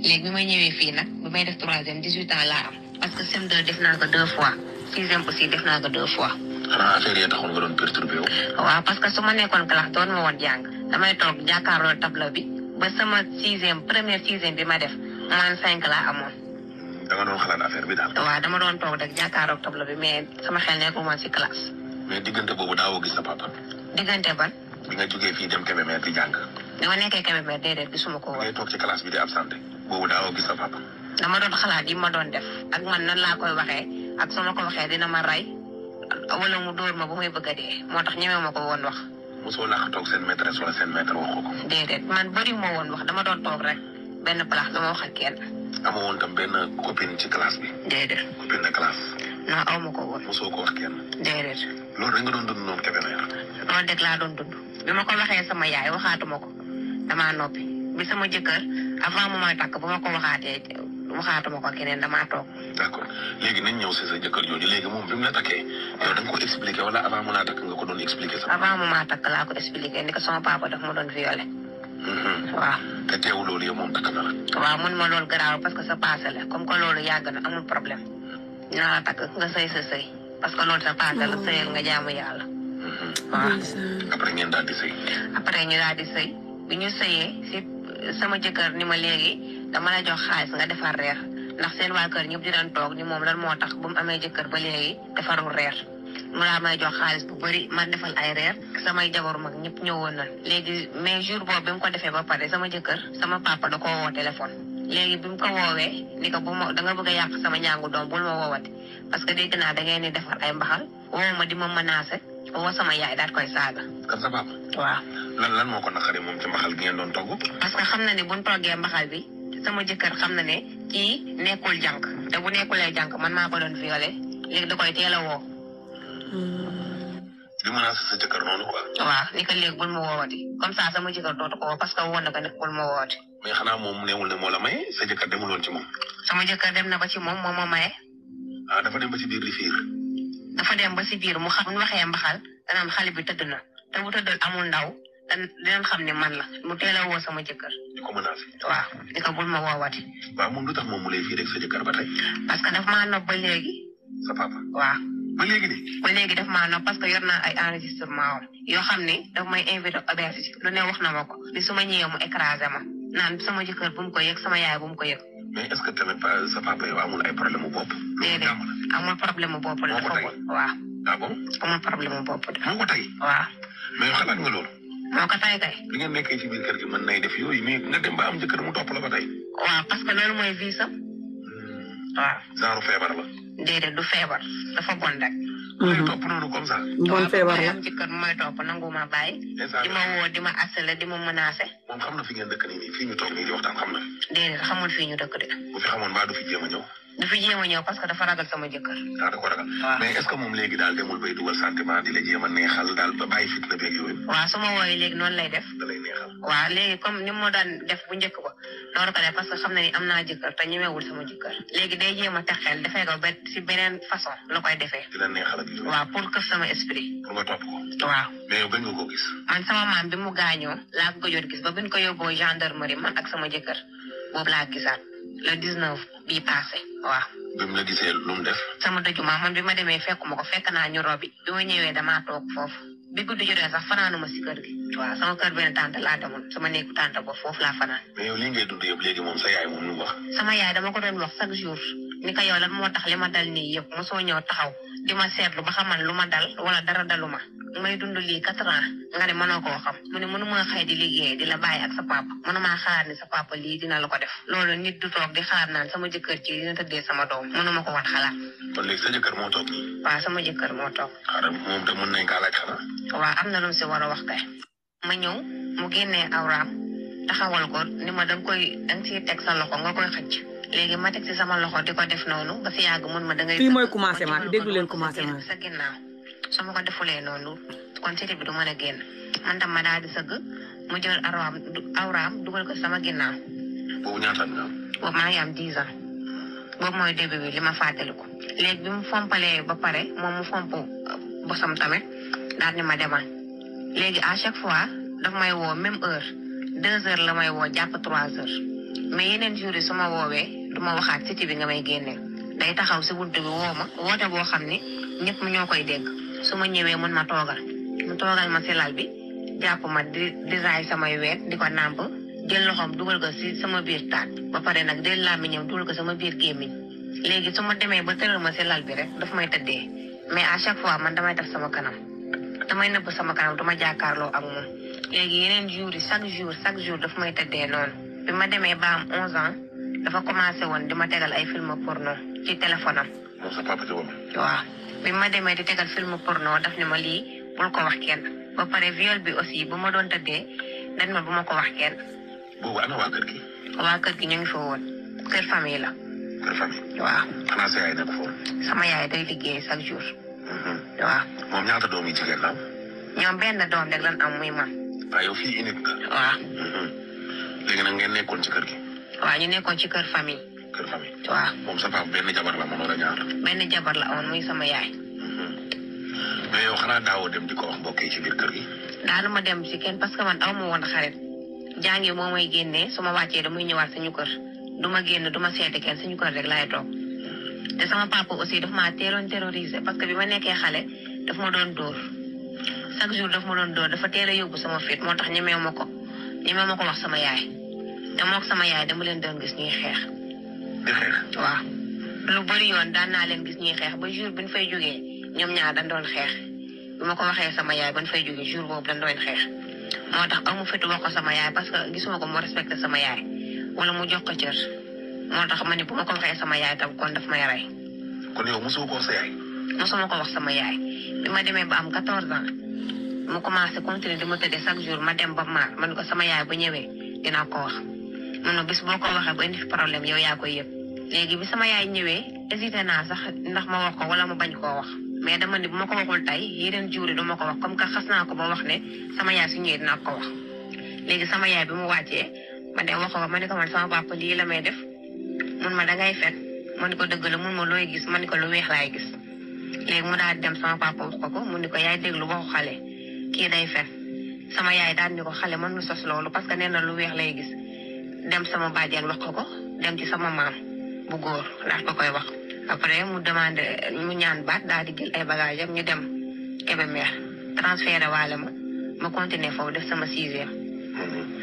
léegi bi may ñëwee fii nag bi may def 3e 18 ans laa am. parce que CM2 def naa ko 2 fois 6e aussi def naa ko 2 fois. xanaa affaire yi taxoon nga doon perturbé wu. waaw parce que su ma nekkoon classe doon ma woon jàng damay toog jàkkaarloo tableau bi ba sama 6e première 6e bi ma def man 5 laa amoon. da nga doon xalaat affaire bi daal. waaw dama doon toog rek jàkkaarloo tableau bi mais sama xel nekkul woon si classe. mais diggante boobu daawoo gis sa papa. diggante ban. bi nga jógee fii dem Kébémer di jàng. bi ma nekkee Kébémer déedéet gisuma ko woon. ngay toog ci classe bi di absenté. boobu daawoo gis sa papa. dama doon xalaat yi ma doon def ak man nan laa koy waxee ak su ma ko waxee dina ma rey wala mu dóor ma ba muy bëgg a dee moo tax ñemee ma ko woon wax. mosoo laax toog seen maîtresse wala seen maître wax ko. déedéet man bëri ma woon wax dama doon toog rek benn place dama wax ak kenn. amoo woon tam benn copine ci classe bi. déedéet. copine de classe. non aw ma ko woon. mosoo ko wax kenn. déedéet. loolu rek nga doon dund noonu Kébémer. loolu dëgg laa doon dund bi ma ko waxee sama yaay waxaatuma ko damaa noppi bi sama jëkkër avant mu may takk bu ma ko waxaatuma ko keneen damaa toog. d'accord léegi nañ ñëw si sa jëkkër jooju léegi moom bi mu la takkee yow da nga ko expliqué wala avant mu laa takk nga ko doon expliqué sa. avant mu maa takk laa ko expliqué ni ko sama papa daf ma doon violé. waaw. te teewu loolu yow moom takk na la. waaw mun ma loolu garaaw parce que sa passé la comme que loolu yàgg na amul problème dinaa la takk nga sëy sa sëy parce que loolu sa passé la sëyal nga jaamu yàlla. waaw. après ngeen daal di sëy. après ñu daal di sëy bi ñu sëyee si sama jëkkër ni ma léegi dama la jox xaalis nga defar reer ndax seen waa kër ñëpp di doon toog ni moom lan moo tax bu mu amee jëkkër ba léegi defarul reer mu laa may jox xaalis bu bëri ma defal ay reer samay jabaru mag ñëpp ñëwoon na léegi mais jour boobu bi mu ko defee ba pare sama jëkkër sama papa da koo woo téléphone léegi bi mu ko woowee ni ko bu ma da nga bëgg a yàq sama ñaangu doom bul ma woowati parce que dégg naa da ngeen di defar ay mbaxal woo ma di ma menacé woo sama yaay daal koy saaga. kan sa papa. waaw. lan moo ko naqari moom ci mbaxal gi ngeen doon togg. parce que xam na ne buñ toggee mbaxal bi sama jëkkër xam na ne kii nekkul jànk te bu nekkulee jànk man maa ko doon violé léegi da koy teel a woo. di menacé sa jëkkër noonu quoi. waaw ni ko léegi bul ma woowati comme ça sama jëkkër dootu ko woo parce que woon na ko ne bul ma woowati. mais xanaa moom neewul ne moo la may sa jëkkër demuloon ci moom. sama jëkkër dem na ba ci moom moo ma maye. ah dafa dem ba ci biir di fiir. dafa dem ba si biir mu xam waxee mbaxal danaan xale bi tëdd na te bu tëddal amul ndaw dinañ xam ne man la mu teel a woo sama jëkkër. di ko menacé. waaw di ko bul ma woowati. waaw moom lu tax moom mu lay fii rek sa jëkkër ba tey. parce que daf maa nopp ba léegi. sa papa. waaw. ba léegi nii. ba léegi daf maa nopp parce que yor naa ay enregistrement am yoo xam ne daf may invité auberge lu ne wax na ma ko li su ma ñëwee mu écrasé ma naan sama jëkkër bu mu ko yëg sama yaay bu mu ko yëg. mais est-ce que tamit sa papa yow amul ay problème mu bopp. déedéet amul problème mu bopp de. moo ko tey waaw. ah bon. amul problème mu bopp de. moo ko tey. waaw. mais yow xalaat nga loolu. moo ko tey kay. li ngeen nekkee ci biir kër gi mën nay def yooyu mais nga dem ba am jëkkër mu topp la ba tey. waaw parce que loolu mooy vie sam. waaw. genre feebar la. déedéet du feebar dafa bon rek. lay topp noonu comme ça. bon feebar la am jëkkër mooy topp nangu ma bàyyi. di ma woo di ma asale di ma menacé. moom xam na fi ngeen dëkk nii fii ñu toog nii di waxtaan xam na. déedéet xamul fii ñu dëkk de. bu fi xamoon mbaa du fi jéem a ñëw. du fi jéem a ñëw parce que dafa ragal sama jëkkër. ah da ko ragal. mais est-ce que moom léegi daal demul bay dugal sentiment di la jéem a neexal daal ba bàyyi fitna beeg yooyu. waaw su ma wooyee léegi noonu lay def. da lay neexal. waaw léegi comme ni mu daan def bu njëkk ba loolu ko def parce que xam na ni am naa jëkkër te ñemewul sama jëkkër. léegi day jéem a texeel dafay ko ba si beneen façon la koy defee. di la neexal ak yooyu. waaw pour këf sama esprit. pour nga topp ko. waaw. mais yow bañ nga koo gis. man sama maam bi mu gaañoo laa ko gëjoon gis ba biñ ko yóbboo gendarmerie man ak sama jëkkër boobu laa gisaat le 19 bii passé waaw. bi mu la gisee lu mu def. sama dëjuma man bi ma demee fekkuma ko fekk naa ñu robi bi ma ñëwee damaa toog foofu bi guddi jotee sax fanaanuma si kër gi. waaw sama kër benn tante laa demoon sama néegu tante ba foofu laa fanaan. mais yow lii ngay dund yëpp léegi moom sa yaay moom lu mu wax. sama yaay dama ko doon wax chaque jour ni ko yow lan moo tax li ma dal nii yëpp mosoo ñëw taxaw di ma seetlu ba xamal lu ma dal wala dara daluma may dund lii 4 ans nga ne mënoo koo xam mu ne mënuma xëy di liggéey di la bàyyi ak sa papa mënuma xaar ni sa papa lii dina la ko def loolu nit du toog di xaar naan sama jëkkër ci dina tëddee sama doom mënuma ko wat xalaat. kon léegi sa jëkkër moo toog nii. waaw sama jëkkër moo toog. xaaral moom te mën nañ kaa laaj xanaa. waaw am na lu mu si war a wax kay. ma ñëw mu génnee awraam taxawal ko ni ma danga siy teg sa loxo nga koy xëcc léegi ma teg si sama loxo di ko def noonu ba si yàgg mun ma dangay. fii mooy commencement bi déglu leen commencement sa ginnaaw su ma ko defulee noonu kon siti bi du mën a génn man tam ma daal di sëgg mu jël awraam dugal ko sama ginnaaw. boobu ñaata nga am. boobu maa ngi am 10 ans boobu mooy début bi li ma fàttaliku. léegi bi mu fompalee ba pare moom mu fomp bosam tamit daal ni ma demal léegi à chaque fois daf may woo même heure 2 heures la may woo jàpp 3 heures mais yeneen jours yi su ma woowee du ma waxaat siti bi nga may génneel day taxaw si buntu bi woo ma woote boo xam ni ñëpp ñoo koy dégg su ma ñëwee mën ma toogal mu toogal ma si lal bi jàpp ma di raay samay ween di ko nàmp jël loxoom dugal ko si sama biir taat ba pare nag del làmmiñam dugal ko sama biir gémmiñ léegi su ma demee ba tëral ma si lal bi rek daf may tëddee mais à chaque fois man damay def sama kanam damay nëbb sama kanam dama jàkkaarloo ak moom léegi yeneen jours yi chaque jour daf may tëddee noonu bi ma demee ba am 11 ans dafa commencé woon di ma tegal ay film porno ci téléphone am. moom sa papa ci woon. waaw bi ma demee di tegal film porno daf ni ma lii bul ko wax kenn ba pare viol bi aussi bu ma doon tëddee dañ ma bu ma ko wax kenn. boobu ana waa kër gi. waa kër gi ñu ngi fa woon kër famille la. kër famille. waaw. xanaa sa yaay nekk foofu. sama yaay day liggéey chaque jour. waaw. moom ñaata doom yi jigéen la am. ñoom benn doom rek lan am muy man. waaw yow fii unité nga. waaw. léegi nag ngeen nekkoon ci kër gi. waaw ñu nekkoon ci kër famille. kër famille. waaw. moom sa papa benn jabar la moom wala ñaar. benn jabar la amoon muy sama yaay. mais yow xanaa daawoo dem di ko wax mbokk yi ci biir kër gi. daanu ma dem ci kenn parce que man aw ma woon xarit jàngi moo may génnee su ma wàccee damay ñëwaat suñu kër du ma génn du ma seeti kenn suñu kër rek laay toog te sama papa aussi daf maa teeloon terrorisé parce que bi ma nekkee xale daf ma doon dóor chaque jour daf ma doon dóor dafa teel a yóbbu sama fit moo tax ñemeew ma ko wax sama yaay te mook sama yaay dama leen doon gis ñuy xeex. di xeex. waaw lu bëri yoon daan naa leen gis ñuy xeex ba jour bi ñu fay jógee ñoom ñaar dañ doon xeex bi ma ko waxee sama yaay ban fay jóge jour boobu dañ doon xeex moo tax amu fitu wax ko sama yaay parce que gisuma ko mu respecté sama yaay wala mu jox ko cër moo tax ma ne bu ma ko waxee sama yaay tam kon daf may rey. kon yow mosoo ko wax sa yaay. mosuma ko wax sama yaay bi ma demee ba am 14 ans mu commencé continuer di ma tëddee chaque jour ma dem ba man ko sama yaay bu ñëwee dinaa ko wax mun na bis boo ko waxee ba indi fi problème yow yaa koy yëg léegi bi sama yaay ñëwee hésité naa sax ndax ma wax ko wala ma bañ koo wax mais dama ne bu ma ko waxul tey yeneen jour yi du ma ko wax comme que xas naa ko ba wax ne sama yaay su ñëwee dinaa ko wax léegi sama yaay bi mu wàccee ma dem wax ko ma ne ko man sama papa lii la may def mun ma dangay fen ma ne ko dëgg la mun ma looy gis ma ne ko lu weex laay gis léegi mu daal di dem sama papa wax ko mu ne ko yaay déglu waxu xale kii day fen sama yaay daal ni ko xale mën nu sos loolu parce que nee na lu weex lay gis dem sama bàjjen wax ko dem ci sama maam bu góor daal ko koy wax après mu demandé mu ñaan baat daal di jël ay bagages am ñu dem Kébémer transféré waale ma continuer foofu def sama 6e.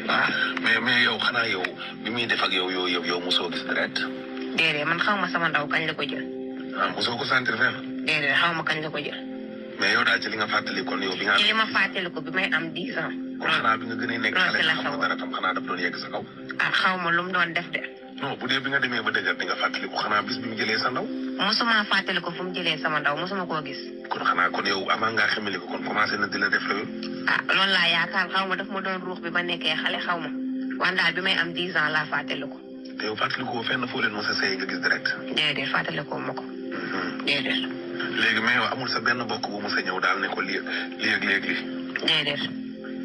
waaw mais yow xanaa yow bi muy def ak yow mosoo gis deret. déedéet man xaw ma sama ndaw kañ la ko jël. mosoo ko sentir fenn. déedéet xaw ma kañ la ko jël. mais yow daal ci li nga fàttali kon yow bi nga. ci li ma fàttali ko bi may am 10 ans. kon xanaa bi nga gën a nekk xale xam nga dara tam xanaa daf doon yegg sa kaw. xaw ma lu mu doon def de. non bu dee bi nga demee ba dëgër di nga fàttali ko xanaa bis bi mu jëlee sa ndaw. mosuma fàttali ko fu mu jëlee sama ndaw mosuma koo gis. kon xanaa kon yow avant ngaa xamali ko kon commencé na di la def loolu. loolu laa yaakaar xaw ma daf ma doon ruux bi ba nekkee xale xaw ma wan daal bi may am 10 ans laa fàttali ko. te yow fàttali ko fenn foo leen mos a sëy nga gis direct. déedéet fàttali ko ma ko. déedéet. léegi mais yow amul sa benn bokk bu mos a ñëw daal ne ko lii ak léegi lii. déedéet.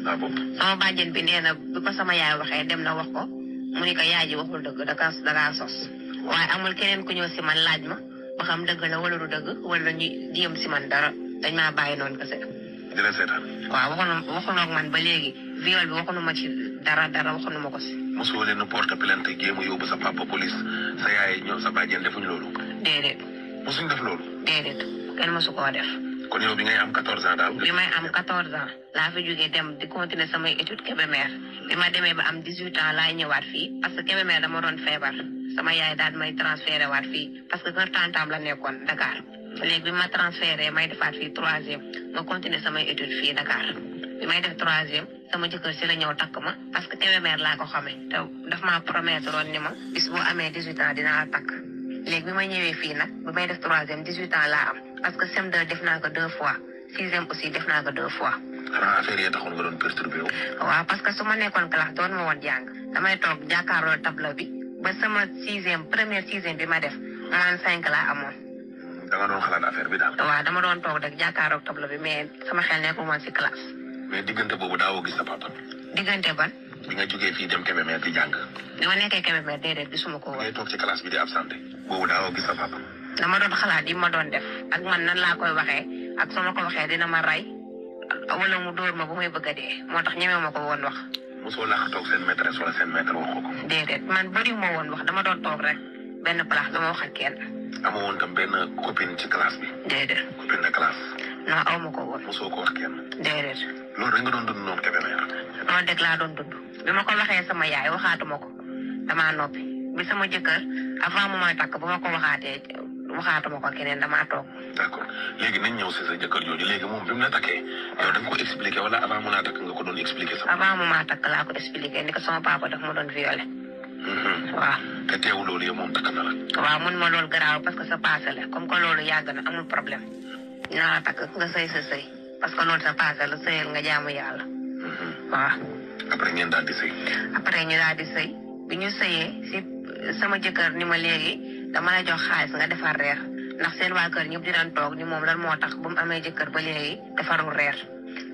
waaw boobu. sama bàjjen bi nee na bi ko sama yaay waxee dem na wax ko mu ni ko yaay ji waxul dëgg da sos waaye amul keneen ku ñëw si man laaj ma ba xam dëgg la wala du dëgg wala ñu jéem si man dara dañ maa bàyyi noonu kese. di la seetaan. waaw waxuñu ak man ba léegi viol bi waxuñu ma ci dara waxuñu ma ko si. mosoo leen a porte plainte jéem a yóbbu sa papa police sa yaay ñëw sa bàjjen defuñu loolu. déedéet. mosuñ def loolu. déedéet kenn mosu koo def. kon yow bi ngay am 14 ans daal. bi may am 14 ans laa fi jógee dem di continuer samay études Kébémer bi ma demee ba am 18 ans laay ñëwaat fii parce que Kébémer dama doon feebar sama yaay daal may transféré waat fii parce que kër tantam la nekkoon Dakar léegi bi ma transféré may defaat fii 3e ma continuer samay études fii Dakar bi may def 3e sama jëkkër si la ñëw takk ma parce que Kébémer laa ko xamee te daf maa promettre woon ni ma bis boo amee 18 ans dinaa la takk léegi bi ma ñëwee fii nag bi may def 3e 18 ans laa am parce que CM2 def naa ko 2 fois 6e aussi def naa ko 2 fois. xanaa affaire yi taxoon nga doon perturbé wu. waaw parce que su ma nekkoon classe doon ma woon jàng damay toog jàkkaarloo tableau bi ba sama 6e première 6e bi ma def man 5 laa amoon. da nga doon xalaat affaire bi daal. waaw dama doon toog rek jàkkaarloo tableau bi mais sama xel nekkul woon si classe. mais diggante boobu daawoo gis sa papa. diggante ban. bi nga jógee fii dem Kébémer di jàng. bi ma nekkee Kébémer déedéet gisuma ko woon. ngay toog ci classe bi di absenté. boobu daawoo gis sa papa. dama doon xalaat yi ma doon def ak man nan laa koy waxee ak soo ma ko waxee dina ma rey wala mu dóor ma bu may bëgg a dee moo tax ñemee ma ko woon wax. mosoo laax toog seen maîtresse wala seen maître waxoo ko. déedéet man bëriwu ma woon wax dama doon toog rek benn place dama wax ak kenn. amoo woon tam benn copine ci classe bi. déedéet. copine de classe. non aw ma ko woon. mosoo ko wax kenn. déedéet. loolu rek nga doon dund noonu Kébémer. noonu dëgg laa doon dund bi ma ko waxee sama yaay waxaatuma ko damaa noppi bi sama jëkkër avant mu may takk bu ma ko waxaatuma ko keneen damaa toog. d'accord léegi nañ ñëw si sa jëkkër jooju léegi moom bi mu la takkee yow da nga ko expliqué wala avant mu laa takk nga ko doon expliqué sama. avant mu maa takk laa ko expliqué ni ko sama papa daf ma doon violé. waaw. te teewul loolu yow moom takk na la. waaw mun ma loolu garaaw parce que sa passé la comme que loolu yàgg na amul problème naa la takk nga sëy sa sëy parce que loolu sa passé la sëyal nga jaamu yàlla. waaw. après ngeen daal di sëy. après ñu daal di sëy bi ñu sëyee si sama jëkkër ni ma léegi dama la jox xaalis nga defar reer ndax seen waa kër ñëpp dinañ toog ni moom lan moo tax bu mu amee jëkkër ba léegi defarul reer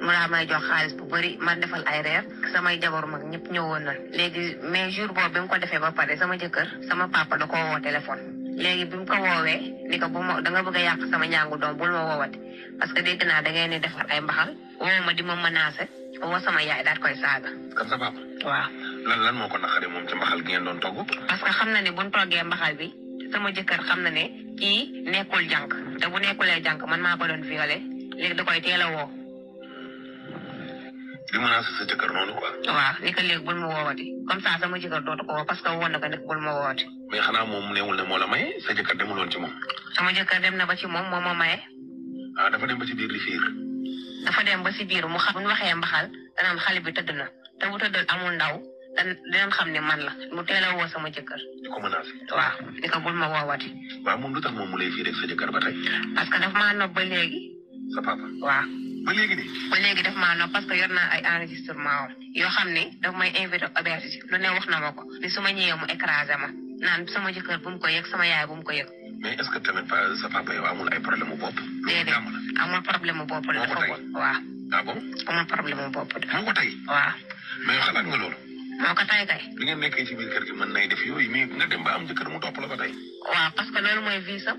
mu laa may jox xaalis bu bëri ma defal ay reer samay jabaru mag ñëpp ñëwoon na léegi mais jour boobu bi mu ko defee ba pare sama jëkkër sama papa da ko woo téléphone léegi bi mu ko woowee ni ko bu ma da nga bëgg a yàq sama ñaangu doom bul ma woowati parce que dégg naa da ngeen di defar ay mbaxal woo ma di ma menacé woo sama yaay daal koy saaga. kan sa papa. waaw. lan moo ko naqaree moom ci mbaxal gi ngeen doon togg. parce que xam na ne buñ toggee mbaxal bi sama jëkkër xam na ne kii nekkul jànk te bu nekkulee jànk man maa ko doon violé léegi da koy teel a woo. di menacé sa jëkkër noonu quoi. waaw ni ko léegi bul ma woowati comme ça sama jëkkër dootu ko woo parce que woon na ko nekk bul ma woowati. mais xanaa moom neewul ne moo la maye sa jëkkër demuloon ci moom. sama jëkkër dem na ba ci moom moo ma maye. ah dafa dem ba ci biir di fiir. dafa dem ba si biir mu xam bu ñu waxee mbaxal danaan xale bi tëdd na te bu tëddal amul ndaw dinañ xam ne man la mu teel a woo sama jëkkër. di ko menacé. waaw di ko bul ma woowati. waaw moom lu tax moom mu lay fii rek sa jëkkër ba tey. parce que daf maa nopp ba léegi. sa papa. waaw. ba léegi nii. ba léegi daf maa nopp parce que yor naa ay enregistrement yoo xam ne daf may invité auberge lu ne wax na ma ko ni su ma ñëwee mu écrasé ma naan sama jëkkër bu mu ko yëg sama yaay bu mu ko yëg. mais est-ce que tamit sa papa yow amul ay problème mu bopp. déedéet amul problème mu bopp la. dafa bon waaw. ah bon. amul problème mu bopp de. moo ko tey. waaw. mais yow xalaat nga loolu. moo ko tay kay. li ngeen nekkee ci biir kër gi mën nay def yooyu mais nga dem ba am jëkkër mu topp la ba tey. waaw parce que loolu mooy vie sam.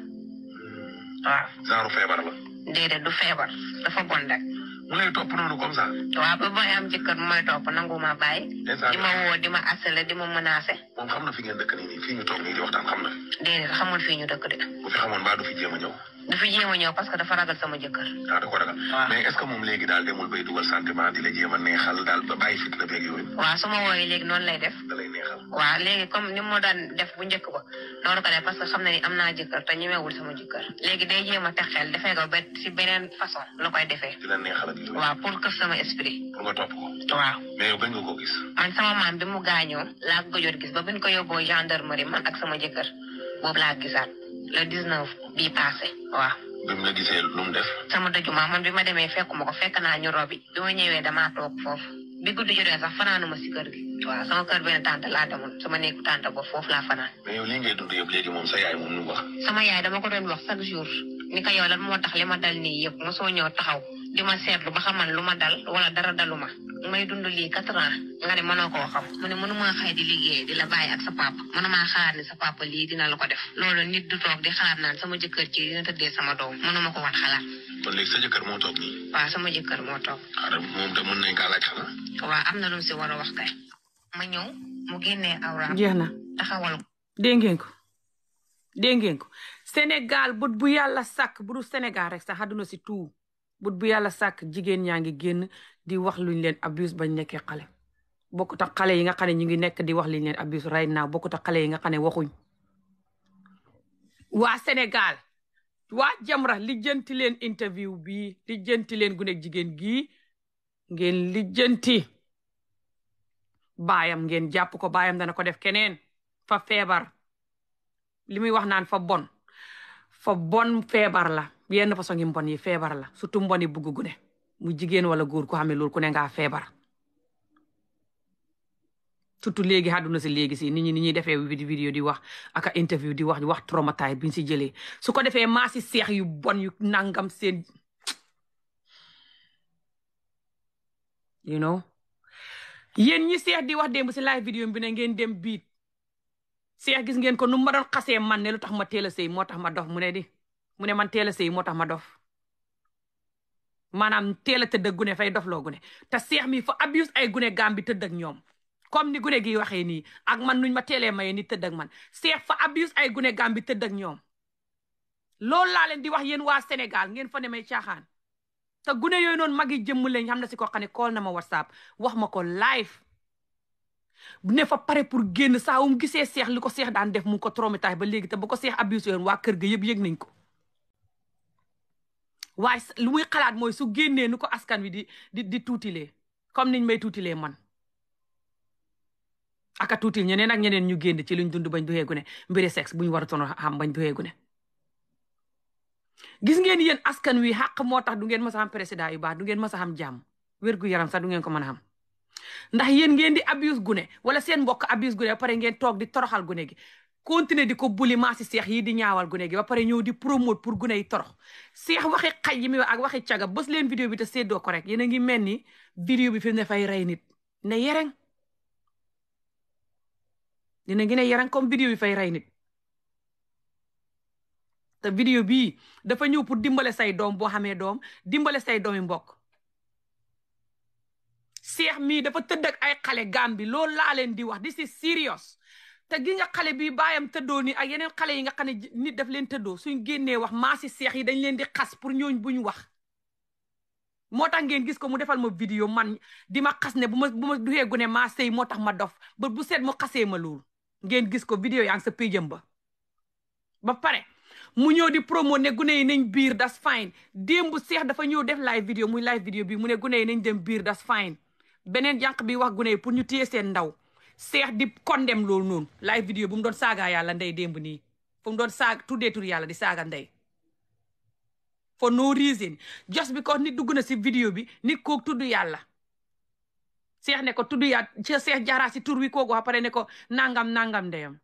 waaw. genre feebar la. déedéet du feebar dafa bon rek. mu lay topp noonu comme ça. waaw ba may am jëkkër mu may topp nangu ma bàyyi. di ma woo di ma asale di ma menacé. moom xam na fi ngeen dëkk nii fii ñu toog nii di waxtaan xam na fi. déedéet xamul fii ñu dëkk de. bu fi xamoon ba du fi jéem a ñëw. du fi jéem a ñëw parce que dafa ragal sama jëkkër. ah da ko ragal. mais est-ce que moom léegi daal demul bay dugal sentiment di la jéem a neexal daal ba bàyyi fitna beeg yooyu. waaw su ma wooyee léegi noonu lay def. da lay neexal. waaw léegi comme ni mu daan def bu njëkk ba noonu ko def parce que xam na ni am naa jëkkër te ñemewul sama jëkkër. léegi day jéem a teg xel defee ko ba si beneen façon la koy defee. di la neexal ak yooyu. waaw pour këf sama esprit. pour nga topp ko. waaw. mais yow bañ nga koo gis. man sama maam bi mu gaañoo laa ko gëjoon gis ba biñ ko yóbboo gendarmerie man ak sama jëkkër boobu laa gisaat le 19 bii passé waaw. bi mu la gisee lu mu def. sama dëjuma man bi ma demee fekkuma ko fekk naa ñu robi bi ma ñëwee damaa toog foofu bi guddi jotee sax fanaanuma si kër gi. waaw sama kër benn tante laa demoon sama néegu tante boobu foofu laa fanaan. mais yow lii ngay dund yëpp léegi moom sa yaay moom nu mu wax. sama yaay dama ko doon wax chaque jour ni ko yow lan moo tax li ma dal nii yëpp mosoo ñëw taxaw di ma seetlu ba xamal lu ma dal wala dara daluma may dund lii 4 ans nga ne mënoo koo xam mu ne mënuma xëy di liggéey di la bàyyi ak sa papa mënuma xalaat ni sa papa lii dina la ko def loolu nit du toog di xalaat naan sama jëkkër ci dina tëddee sama doom mënuma ko wan xalaat. kon léegi sa jëkkër moo toog nii. waaw sama jëkkër moo toog. xaaral moom tam mën nañ kaa laaj xanaa. waaw am na lu mu si war a wax kay. ma ñëw mu génnee awraam. jeex na taxawal ko. dégg ngeen ko Sénégal but bu yàlla sàkk bu du Sénégal rek sax àdduna si tout but bu yàlla sàkk jigéen ñaa ngi génn di wax luñ leen abuse bañ nekkee xale bokkut ak xale yi nga xam ne ñu ngi nekk di wax liñ leen abuse right now bokkut ak xale yi nga xam ne waxuñ. waa Sénégal waa Jamra lijjanti leen interview bi lijjanti leen gune jigéen gii ngeen lijjanti baayam ngeen jàpp ko baayam dana ko def keneen fa feebar li muy wax naan fa bon feebar la yenn façon ngi mbon yi feebar la surtout mbon yi bugg gune mu jigéen wala góor ku xam ne loolu ku ne ngaa feebar surtout léegi àdduna si léegi si nit ñi ni ñuy defee vidéo di wax aka interview di wax traumatisé biñ si jëlee su ko defee maa si seex yu bon yu nangam seen you know yéen ñi seex di wax démb si live vidéo bi ne ngeen dem biit seex gis ngeen ko nu ma doon xasee man ne lu tax ma teel a sëy moo tax ma dof mu ne man teel a sëy moo tax ma dof maanaam teel a tëdd ak gune fay dof loo gune te seex mi fa abuse ay gune gaam bi tëdd ak ñoom comme ni gune gi waxee nii ak man nuñ ma teelee maye ni tëdd ak man seex fa abuse ay gune gaam bi tëdd ak ñoom loolu laa leen di wax yéen waa Sénégal ngeen fa demee caaxaan te gune yooyu noonu mag yi jëmm lañ xam na si ko xam ne call na ma WhatsApp wax ma ko live bu ne fa pare pour génn saa wu mu gisee seex li ko seex daan def mu ko traumatisé ba léegi te ba ko seex abuse yoon waa kër ga yëpp yëg nañ ko waaye lu muy xalaat mooy su génnee nu ko askan wi di tuutilee comme niñ may tuutilee man aka tuutil ñeneen ak ñeneen ñu génn ci luñ dund bañ duxee gune mbiri sexe buñ war a toon xam bañ duxee gune gis ngeen yéen askan wi xàq moo tax du ngeen mës a xam président yu baax du ngeen mës a xam jàmm wér gu yaram sax du ngeen ko mën a xam ndax yéen ngeen di abuse gune wala seen mbokk abuse gune ba pare ngeen toog di toroxal gune gi continuer di ko buli maa si seex yi di ñaawal gune gi ba pare ñëw di promote pour gune yi torox seex waxi xaj yi mi wax ak waxi caga bës leen vidéo bi te séddoo ko rek yéen a ngi mel ni vidéo bi fi mu ne fay rey nit ne yereng dina ngi ne yereng comme vidéo bi fay rey nit te vidéo bii dafa ñëw pour dimbale say doom boo xamee doom dimbale say doomi mbokk seex mii dafa tëdd ak ay xale Gàmbi loolu laa leen di wax di si serious te gi nga xale bi baayam tëddoo ni ak yeneen xale yi nga xam ne nit daf leen tëddoo suñ génnee wax maa si seex yi dañ leen di xas pour ñooñ buñ wax moo tax ngeen gis ko mu defal ma vidéo man di ma xas ne bu ma duxee gune maa sëy moo tax ma dof ba bu seet mu xasee ma loolu ngeen gis ko vidéo yaa ngi sa péjam ba pare mu ñëw di promo ne gune yi nañ biir that's fine. démb seex dafa ñëw def live vidéo muy live vidéo bi mu ne gune yi nañ dem biir that's fine. beneen jànq bi wax gune yi pour ñu téye seen ndaw seex di condemn loolu noonu live vidéo bu mu doon saagaa yàlla ndey démb nii fu mu doon saag tuddee tur yàlla di saaga ndey for no reason just because nit dugg na si vidéo bi nit koog tudd yàlla seex ne ko tudd yàlla ci seex jaraa si tur wi kooku après ne ko nangam ndeyam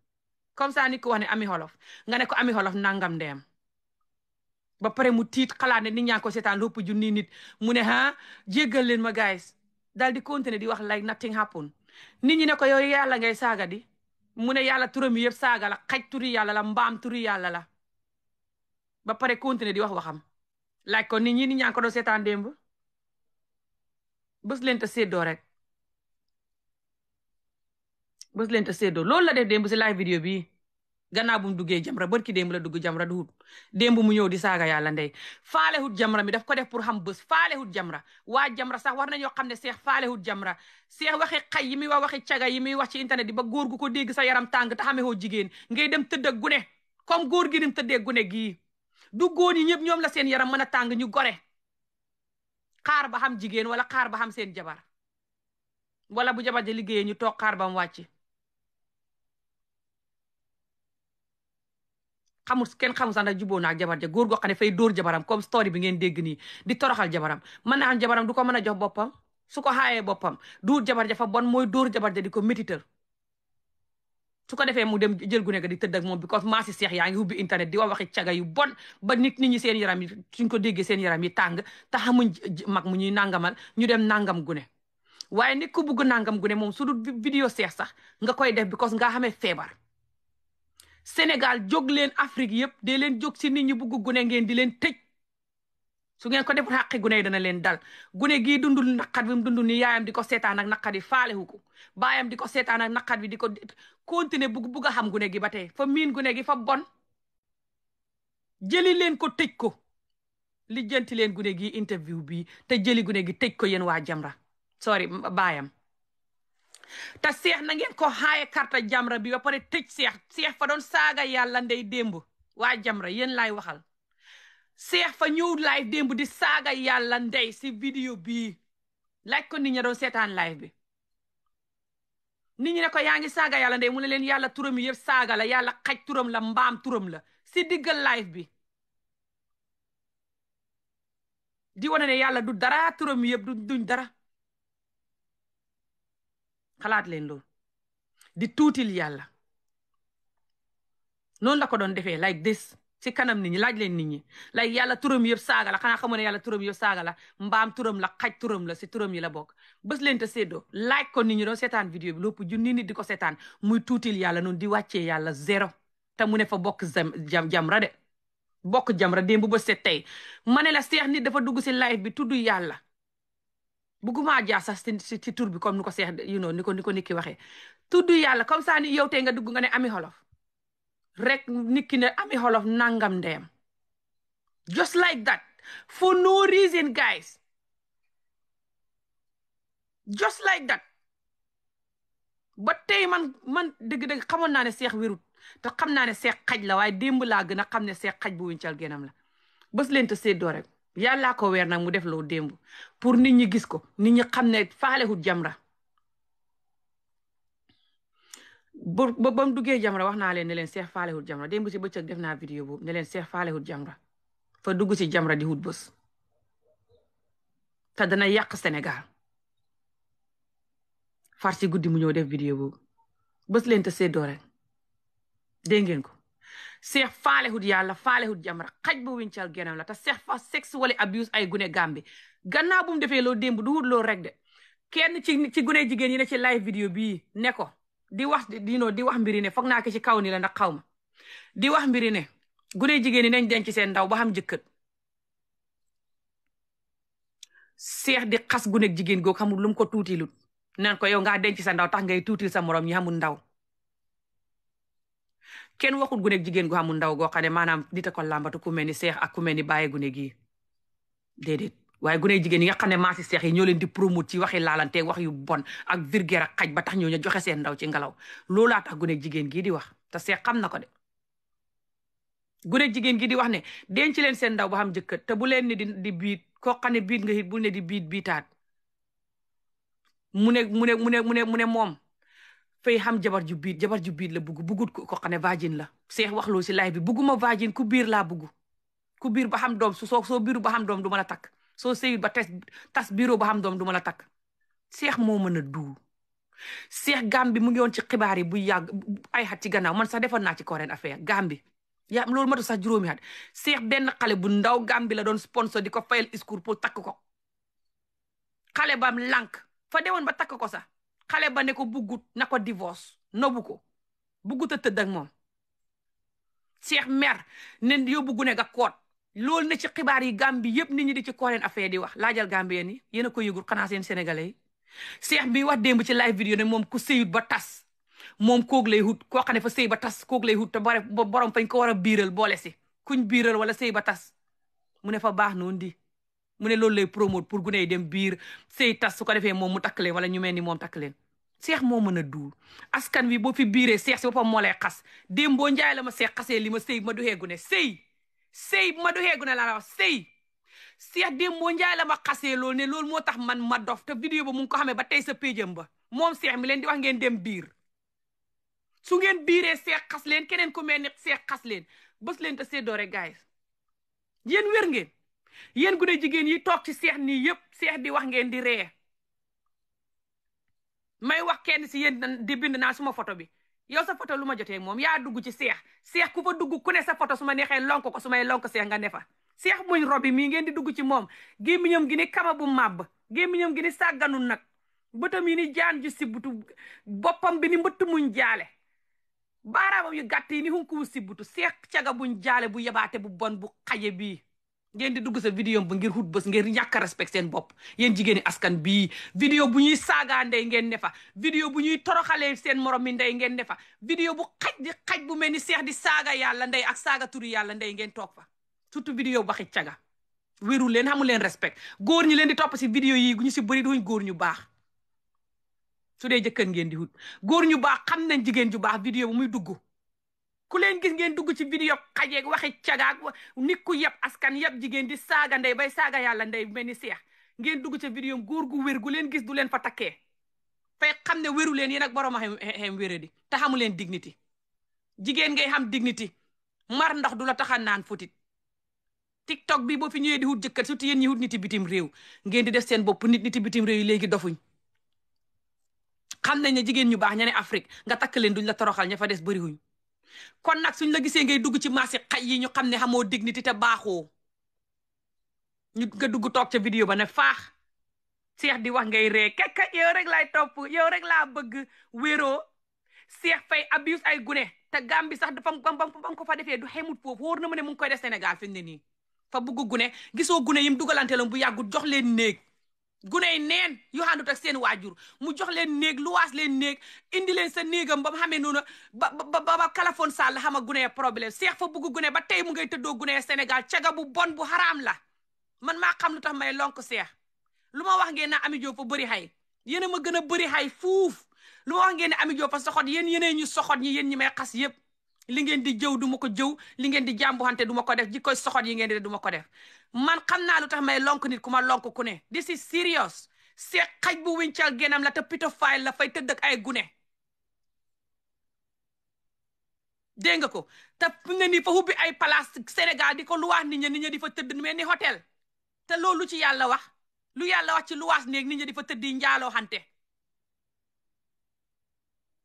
comme ça nit ko wax ne Amieolof nga ne ko Amieolof nangam ndeyam ba pare mu tiit xalaat ne nit ñaa ko seetaan lépp junni nit mu ne jéggal leen ma guys daal di continuer di wax like nothing happen nit ñi ne ko yow yàlla ngay saaga di mu ne yàlla turam yëpp saaga la xaj turi yàlla la mbaam turi yàlla la ba pare continuer di wax waxam laaj ko nit ñaa ko doon seetaan démb bés leen te séddoo rek bés leen te séddoo loolu la def démb si live vidéo bi gannaaw bu mu duggee Jamra barki démb la dugg Jamra du hut démb mu ñëw di saaga yàlla ndey faale hut Jamra mi daf ko def pour xam bés faale hut Jamra waa Jamra sax war nañoo xam ne seex faale hut Jamra seex waxi xay yi muy wax waxi caga yi muy wax ci internet bi ba góor gu ko dégg sa yaram tàng te xamee hoo jigéen ngay dem tëdd ak gune comme góor gi nim tëddee gune gii du góor ñi ñëpp ñoom la seen yaram mën a tàng ñu gore xaar ba xam jigéen wala xaar ba xam seen jabar wala bu jabar ja liggéeyee ñu toog xaar ba mu wàcc kenn xamul sax ndax jubóo na ak jabar ja góor goo xam ne fay dóor jabaram comme story bi ngeen dégg nii di toroxal jabaram mën na am jabaram du ko mën a jox boppam su ko xaayee boppam du jabar ja fa bon mooy dóor jabar ja di ko métital su ko defee mu dem jël gune ga di tëdd ak moom because maasi seex yaa ngi ubbi internet di wax waxi caga yu bon ba nit ñi seen yaram yi suñ ko déggee seen yaram yi tàng te xamuñ mag mu ñuy nangamal ñu dem nangam gune waaye nit ku bugg nangam gune moom su dul vidéo seex sax nga koy def because nga xamee feebar Sénégal jóg leen Afrique yëpp dee leen jóg si nit ñi bugg gune ngeen di leen tëj su ngeen ko defut xàqi gune yi dana leen dal gune gii dundul naqat bi mu dundul ni yaayam di ko seetaan ak naqat yi faalewu ko baayam di ko seetaan ak naqat bi di ko continuer bugg a xam gune gi ba tey fa miin gune gi fa bon jëli leen ko tëj ko lijjanti leen gune gi interview bi te jëli gune gi tëj ko yéen waa Jamra sorry baayam te seex na ngeen ko xaaye karta Jamra bi ba pare tëj seex fa doon saaga yàlla ndey démb waa Jamra yéen laay waxal seex fa ñëw live démb di saaga yàlla ndey si vidéo bii laaj ko nit ñi doon seetaan live bi nit ñi ne ko yaa ngi saaga yàlla ndey mu ne leen yàlla turam yëpp saaga la yàlla xaj turam la mbaam turam la si diggal live bi di wane ne yàlla du dara turam yëpp duñ dara xalaat leen loolu di tuutil yàlla noonu la ko doon defee like this si kanam nit ñi laaj leen nit ñi like yàlla turam yëpp saaga la xanaa xamoo ne yàlla turam yëpp saaga la mbaam turam la xaj turam la si turam yi la bokk bés leen te séddoo laaj ko nit ñi doon seetaan vidéo bi lépp junni nit di ko seetaan muy tuutil yàlla noonu di wàccee yàlla zéro te mu ne fa bokk Jamra de bokk Jamra démb ba set tey ma ne la seex nit dafa dugg si live bi tudd yàlla bugguma jaar sax si tur bi comme ni ko seex ni ko nit ki waxee tudd yàlla comme ça ni yow tey nga dugg nga ne Amieolof rek nit ki ne Amieolof nangam ndeyam just like that for no reason guys just like that ba tey man dëgg-dëgg xamoon naa ne seex wérut te xam naa ne seex xaj la waaye démb laa gën a xam ne seex xaj bu wincal génam la bés leen te séddoo rek yàllaa ko weer nag mu def loo démb pour nit ñi gis ko nit ñi xam ne faalewut Jamra ba mu duggee Jamra wax naa leen ne leen seex faalewut Jamra démb si bëccëg def naa vidéo boobu ne leen seex faalewut Jamra fa dugg si Jamra di wut bés te dana yàq Sénégal far si guddi mu ñëw def vidéo boobu bés leen te séddoo rek dégg ngeen ko seex faalewut yàlla faalewut Jamra xaj bu wincal genam la te seex fa sexually abuse ay gune Gambi gannaaw bu mu defee loo démb du wut loolu rek de kenn ci gune jigéen yi ne ci live vidéo bii ne ko di wax di wax mbiri ne foog naa ko ci kaw ni la ndax xaw ma di wax mbiri ne gune jigéen yi nañ denc seen ndaw ba xam jëkkët seex di xas gune jigéen googu xamul lu mu ko tuutilut naan ko yow ngaa denc sa ndaw tax ngay tuutil sa morom ñi xamul ndaw kenn waxul gune jigéen gu xamul ndaw goo xam ne maanaam dita ko làmbatu ku mel ni seex ak ku mel ni bàyyi gune gii déedéet waaye gune jigéen yi nga xam ne maasi seex yi ñoo leen di promote ci waxi laalante wax yu bon ak virgère ak xaj ba tax ñoo ñu joxe seen ndaw ci ngelaw loolaa tax gune jigéen gii di wax te seex xam na ko de gune jigéen gi di wax ne denc leen seen ndaw ba xam jëkkër te bu leen ne di biit koo xam ne biit nga it bu ne di biitaat mu ne moom fay xam jabar ju biit la bugut ko xam ne vagin la seex wax loo si live bi bugguma vagin ku biir laa bugg ku biir ba xam doom soo biiru ba xam doom du ma la takk soo sëyut ba tas biiroo ba xam doom du ma la takk seex moo mën a duul seex Gàmbi mu ngi woon ci xibaar yi bu yàgg ay xat ci gannaaw man sax defoon naa ci Current Affaires Gàmbi yaa loolu matu sax juróomi at seex benn xale bu ndaw Gàmbi la doon sponsor di ko fayal discours pour takk ko xale bam lànk fa dewoon ba takk ko sax xale ba ne ko buggut na ko divorce nobu ko buggut a tëdd ak moom seex mer ne yóbbu gune ga koot loolu ne ci xibaar yi Gàmbi yëpp nit ñi di ci Current Affaires di wax laajal Gambien yi yéen a ko yëgul xanaa seen sénégalais yi seex bi wax démb ci live vidéo ne moom ku sëyut ba tas moom koog lay hut koo xam ne fa sëy ba tas koog lay hut te borom fañ ko war a biiral boole si kuñ biiral wala sëy ba tas mu ne fa baax noonu di mu ne loolu lay promote pour gune yi dem biir sëy tas su ko defee moom mu takk leen wala ñu mel ni moom takk leen seex moo mën a duul askan wi boo fi biiree seex si boppam moo lay xas démb boo njaay la ma seex xasee li ma sëy ma doxee gune sëy bu ma doxee gune laa la wax sëy seex démb boo njaay la ma xasee loolu ne loolu moo tax man ma dof te vidéo ba mu ngi ko xamee ba tey sa péjam ba moom seex mi leen di wax ngeen dem biir su ngeen biiree seex xas leen keneen ku mel ni seex xas leen bës leen te séddoo rek guys yéen wér ngeen yéen gune jigéen yi toog ci seex nii yëpp seex di wax ngeen di ree may wax kenn si yéen di bind naa suma photo bi yow sa photo lu ma jotee moom yaa dugg ci seex ku fa dugg ku ne sa photo su ma neexee lonk ko su may lonk seex nga ne fa seex muñ robi mii ngeen di dugg ci moom gémmiñam gi ni kama bu màbb gémmiñam gi ni sàgganul nag bëtam yi ni jaan ju sibbutu boppam bi ni mbëtt muñ jaale baaraamam yu gàtt yi ni hunkuwu sibbutu seex caga buñ jaale bu yebaate bu bon bu xaje bii ngeen di dugg sa vidéo ba ngir hut bës ngir ñàkk a respect seen bopp yéen jigéeni askan bii vidéo bu ñuy saagaa ndey ngeen ne fa vidéo bu ñuy toroxalee seen morom mi ndey ngeen ne fa vidéo bu xaj bu mel ni seex di saaga yàlla ndey ak saaga turi yàlla ndey ngeen toog fa surtout vidéo ba xij caga wéru leen xamu leen respect góor ñi leen di topp si vidéo yi ñu si bëri duñ góor ñu baax su dee jëkkër ngeen di hut góor ñu baax xam nañ jigéen ju baax vidéo bu muy dugg ku leen gis ngeen dugg ci vidéo xajeeg waxi cagaag nit ku yeb askan yeb jigéen di saaga ndey bay saaga yàlla ndey mel ni seex ngeen dugg ca vidéo góor gu wér gu leen gis du leen fa takkee fay xam ne wéru leen yéen ak borom a xem wéradi te xamu leen dignity jigéen ngay xam dignity mar ndox du la taxa naan futit TikTok bi boo fi ñëwee di hut jëkkër surtout yéen ñi hut niti bitim réew ngeen di def seen bopp niti bitim réew yi léegi dofuñ xam nañ ne jigéen ñu baax ña ne Afrique nga takk leen duñ la toroxal ña fa des bëriwuñ kon nag suñ la gisee ngay dugg ci marché xaj yi ñu xam ne xamoo dignité te baaxoo ñu nga dugg toog ca vidéo ba ne faax seex di wax ngay ree kekka yow rek laay topp yow rek laa bëgg wéroo seex fay abuse ay gune te Gàmbi sax dafa bam ko fa defee du xemut foofu wóor na ma ne mu ngi koy def Sénégal fi mu ne nii fa bëgg gune gisoo gune yim dugalante la bu yàggut jox leen néeg gune yi neen yu àndut ak seen waajur mu jox leen néeg luwaas leen néeg indi leen sa néegam ba mu xamee noonu ba kalafon sall xama gune problème seex fa bëgg gune ba tey mu ngay tëddoo gune Sénégal caga bu bon bu xaraam la man maa xam lu tax may lonk seex lu ma wax ngeen ne Ami Jóob fa bëri xay yéen a ma gën a bëri xay fuuf lu ma wax ngeen ne Ami Jóob fa soxot yéen ñu soxot ñi yéen ñi may xas yëpp li ngeen di jëw du ma ko jëw li ngeen di jàmbuxante du ma ko def jikkoy soxot yi ngeen di def du ma ko def man xam naa lu tax may lonk nit ku ma lonk ku ne this is serious seex xaj bu wincal genam la te pédophile la fay tëdd ak ay gune dégg nga ko te fu ne nii fa hubbi ay place Sénégal di ko luwaas nit ñi di fa tëdd mel ni hôtel te loolu ci yàlla wax lu yàlla wax ci luwaas néeg nit ñi di fa tëddi njaaloo xante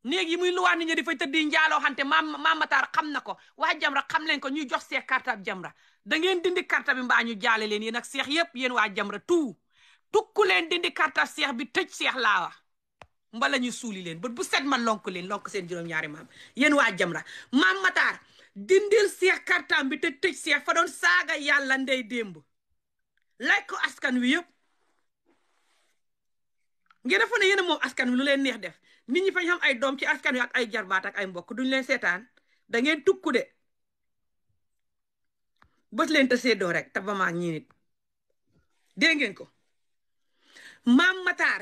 néeg yi muy luwaas nit ñi di fa tëddi njaaloo xante maam Matar xam na ko waa Jamra xam leen ko ñuy jox seex carte ab Jamra da ngeen dindi carte bi mbaa ñu jaale leen yéen ak seex yëpp yéen waa Jamra tukku leen dindi carte ab seex bi tëj seex laa wax mbala ñu suuli leen bët bu set man lonk leen lonk seen juróom-ñaari maam yéen waa Jamra maam Matar dindil seex kartaam bi te tëj seex fa doon saaga yàlla ndey démb lay ko askan wi yëpp ngeen defoon ne yéen moom askan wi lu leen neex def nit ñi fañ xam ay doom ci askan wi ak ay jarbaat ak ay mbokk duñ leen seetaan da ngeen tukku de bës leen te seddoo rek te ba maa ñii nit dégg ngeen ko maam Matar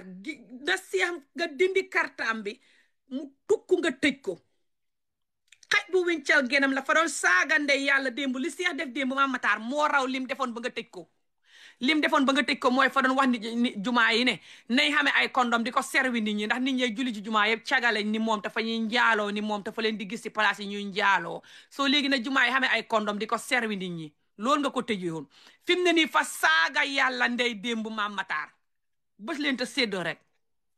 da seex nga dindi kartaam bi mu tukku nga tëj ko xaj bu wincal genam la fa doon saaga ndey yàlla démb li seex def démb Mame Matar moo raw lim defoon ba nga tëj ko lim defoon ba nga tëj ko mooy fa doon wax ni jumaa yi ne nañ xamee ay kondom di ko servi nit ñi ndax nit ñi julli ci jumaa yëpp cagaleñ ni moom te fa ñuy njaaloo ni moom te fa leen di gis ci place yi ñuy njaaloo soo léegi na jumaa yi xamee ay kondom di ko servi nit ñi loolu nga ko tëjee woon fi mu ne nii fa saaga yàlla ndey démb Mame Matar bés leen te séddoo rek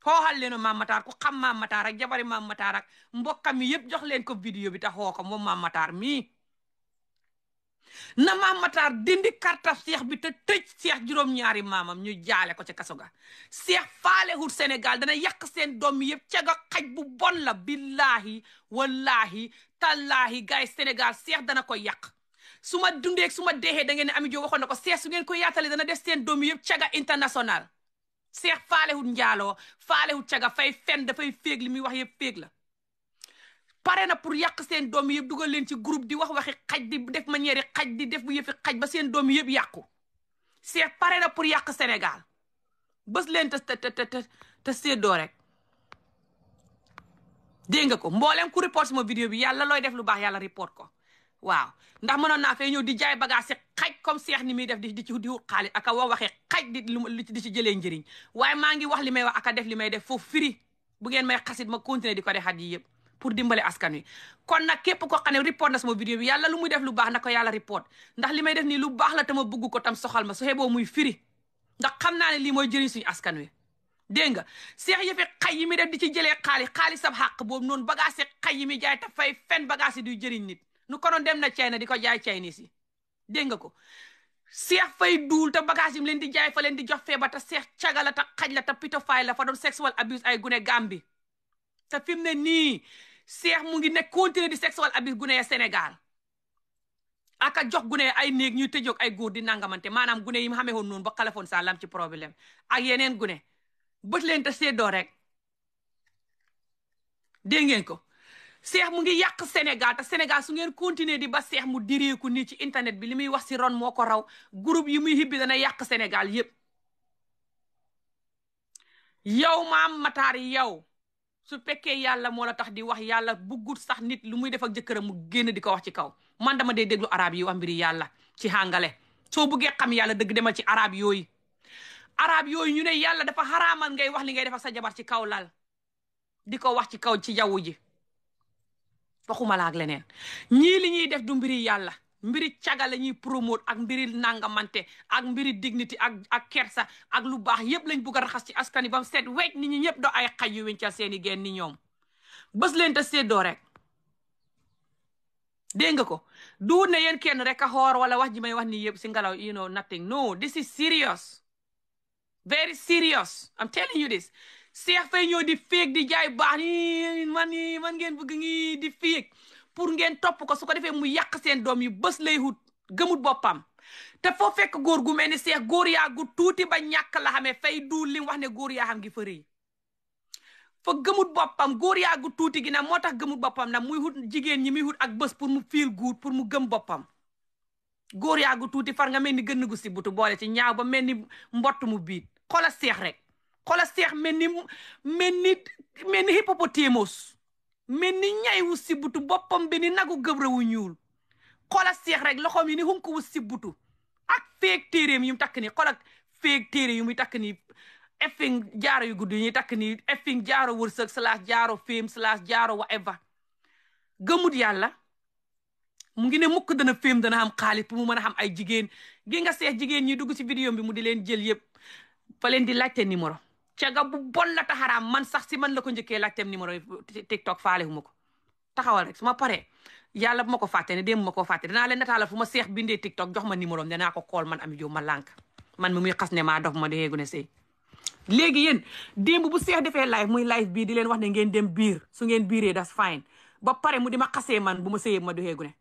xooxal leen Mame Matar ku xam Mame Matar ak jabari Mame Matar ak mbokkam yi yëpp jox leen ko vidéo bi te xoo ko moom Mame Matar mii na Mame Matar dindi karta seex bi te tëj seex juróom-ñaari maamam ñu jaale ko ca kaso ga seex faalewul Sénégal dana yàq seen doom yëpp ca ga xaj bu bon la billahi wallahi tallahi gaay Sénégal seex dana ko yàq su ma dundee su ma deexee da ngeen ne Ami Jo waxoon na ko seex su ngeen ko yaatale dana def seen doom yëpp caga international seex faalewul njaaloo faalewul caga fay fen dafay féeg li muy wax yëpp féeg la pare na pour yàq seen doom yëpp dugal leen ci groupe di wax waxi xaj di def manière xaj di def bu yëfi xaj ba seen doom yëpp yàqu seex pare na pour yàq Sénégal bés leen te séddoo rek dégg nga ko mboolem ku report sama vidéo bi yàlla looy def lu baax yàlla report ko waaw ndax mënoon naa fee ñëw di jaay bagage si xaj comme seex ni muy def di wut xaalis aka wax waxee xaj di ci jëlee njëriñ waaye maa ngi wax li may wax aka def li may def foofu firi bu ngeen may xasit ma continuer di ko def at yi yëpp pour dimbale askan wi kon nag képp koo xam ne report na sama vidéo bi yàlla lu muy def lu baax na ko yàlla report ndax li may def nii lu baax la te ma bugg ko tam soxal ma su xeboo muy firi ndax xam naa ne lii mooy jëriñ suñu askan wi dégg nga seex yëfi xay yi muy def di ci jëlee xaalisam xàq boobu noonu bagage yi xay yi muy jaay te fay fen bagage yi duy jëriñ nit nu konoon dem na China di ko jaay Chinese yi dégg nga ko seex fay duul te bagage yi mu leen di jaay fa leen di jox feebar te seex caga la te xaj la te pédophile la fa doon sexual abuse ay gune Gambie te fi mu ne nii seex mu ngi nekk continuer di sexual abuse gune ya Sénégal aka jox gune ay néeg ñuy tëjoog ay góor di nangamante maanaam gune yi mu xamee woon noonu ba xalafoon sa lam ci problème ak yeneen gune bët leen te séddoo rek dégg ngeen ko seex mu ngi yàq Sénégal te Sénégal su ngeen continuer di ba seex mu direeku nii ci internet bi li muy wax si ron moo ko raw groupe yi muy hibbi dana yàq Sénégal yépp yow Mame Matar yow su fekkee yàlla moo la tax di wax yàlla buggut sax nit lu muy def ak jëkkëram mu génn di ko wax ci kaw man dama dee déglu arab yi wax mbiri yàlla ci hàngale soo buggee xam yàlla dëgg demal ci arab yooyu ñu ne yàlla dafa xaraamal ngay wax li ngay def ak sa jabar ci kaw lal di ko wax ci kaw ci jaww ji waxuma la ak leneen ñii li ñuy def du mbiri yàlla mbiri caga la ñuy promote ak mbiri nangamante ak mbiri dignity ak kersa ak lu baax yëpp lañ bugg a raxas ci askan wi ba mu seet wecc nit ñi ñëpp doo ay xaj yu wincal seeni geen ni ñoom bés leen te séddoo rek dégg nga ko du ne yéen kenn rek a xoor wala wax ji may wax ni yëpp si ngelaw you know nothing no this is serious very serious I'm telling you this seex fay ñëw di féeg di jaay baax ni man ngeen bëgg ngi di féeg pour ngeen topp ko su ko defee mu yàq seen doom yi bés lay hut gëmut boppam te foo fekk góor gu mel ni seex góor yaa gu tuuti ba ñàkk la xamee fay duul li mu wax ne góor yaa xam gi fa rëy fa gëmut boppam góor yaa gu tuuti gi nag moo tax gëmut boppam nag muy hut jigéen ñi muy hut ak bés pour mu feel good pour mu gëm boppam góor yaa gu tuuti far nga mel ni gën gu si butu boole ci ñaaw ba mel ni mbott mu biit xola seex rek xola seex mel ni hippopotamos mel ni ñay wu sibbutu boppam bi ni nagu gëbra wu ñuul xola seex rek loxoom yi ni xunk wu sibbutu ak feeg téeréem yu mu takk nii xolak feeg téere yu muy takk nii effing jaaro yu gudd yi ñuy takk nii effing jaaro wërsëg slash jaaro féem slash jaaro whatever gëmut yàlla mu ngi ne mukk dana féem dana xam xaalis pour mu mën a xam ay jigéen gi nga seex jigéen ñi dugg ci vidéo bi mu di leen jël yëpp fa leen di laajte numéro caga bu bon la taxaraam man sax si man la ko njëkkee laajteem numéro TikTok faale hu ma ko taxawal rek su ma paree yàlla bu ma ko fàtte ne démb ma ko fàtte dinaa leen nataalal fu ma seex bindee TikTok jox ma numéro am danaa ko kool man Ami Jo ma lànk man mi muy xas ne maa dof ma di xeegu ne sëy léegi yéen démb bu seex defee live muy live bii di leen wax ne ngeen dem biir su ngeen biiree das fine ba pare mu di ma xasee man bu ma sëyee ma di xeegu ne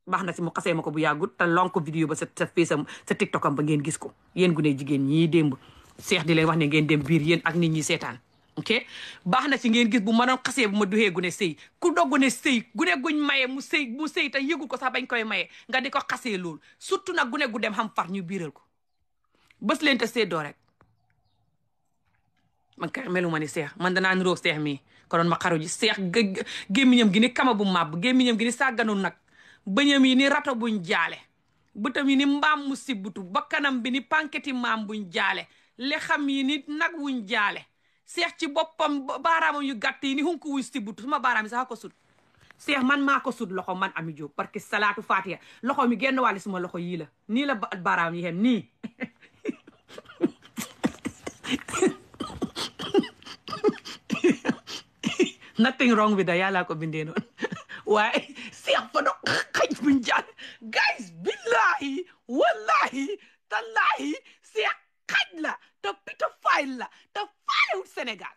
baax na si mu xasee ma ko bu yàggut te lon ko vidéo ba sa feesam sa TikTok am ba ngeen gis ko yéen gune jigéen ñii démb seex di leen wax ne ngeen dem biir yéen ak nit ñi seetaan ok baax na ci ngeen gis bu ma doon xasee bu ma duxee gune sëy ku doggu ne sëy gune guñ maye mu sëy te yëgul ko sax bañ koy maye nga di ko xasee loolu surtout nag gune gu dem xam far ñu biiral ko bés leen te séddoo rek man kay melu ma ni seex man danaa niroog seex mii konoon ma xaru ji seex gémmiñam gi ni kama bu màbb gémmiñam gi ni sàgganu nag bëñam yi ni rato buñ jaale bëtam yi ni mbaam mu sibbutu bakkanam bi ni panketi maam buñ jaale le xam yi ni nag wuñ jaale seex ci boppam baaraamam yu gàtt yi ni hunku wuñ sibbutu suma baaraam yi sax ko sut seex man maa ko sut loxo man Ami Jóob parce que salaatu fatiha loxo mi genn wàlli suma loxo yii la nii la baaraam yi xem nii nothing wrong with that yàlla ko bindee noonu waaye seex fa do xaj buñ jàll guys billahi wallahi tallahi seex xaj la te pita fayl la te faalewut Sénégal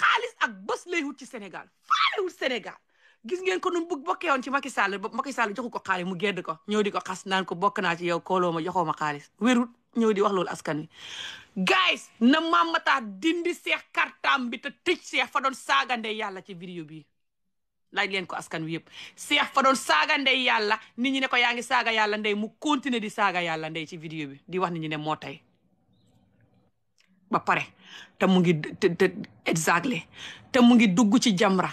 xaalis ak bés lay wut ci Sénégal faalewut Sénégal gis ngeen ko nu bokkee woon ci Macky Sall joxu ko xaalis mu gedd ko ñëw di ko xas naan ko bokk naa ci yow kooloo ma joxoo ma xaalis wérut ñëw di wax loolu askan wi guys na mamata dindi seex kartam bi te tëj seex fa doon saaga ndey yàlla ci vidéo bi laaj leen ko askan wi yëpp seex fa doon saaga ndey yàlla nit ñi ne ko yaa ngi saaga yàlla ndey mu continuer di saaga yàlla ndey ci vidéo bi di wax nit ñi ne moo tey ba pare te mu ngi exactly te mu ngi dugg ci Jamra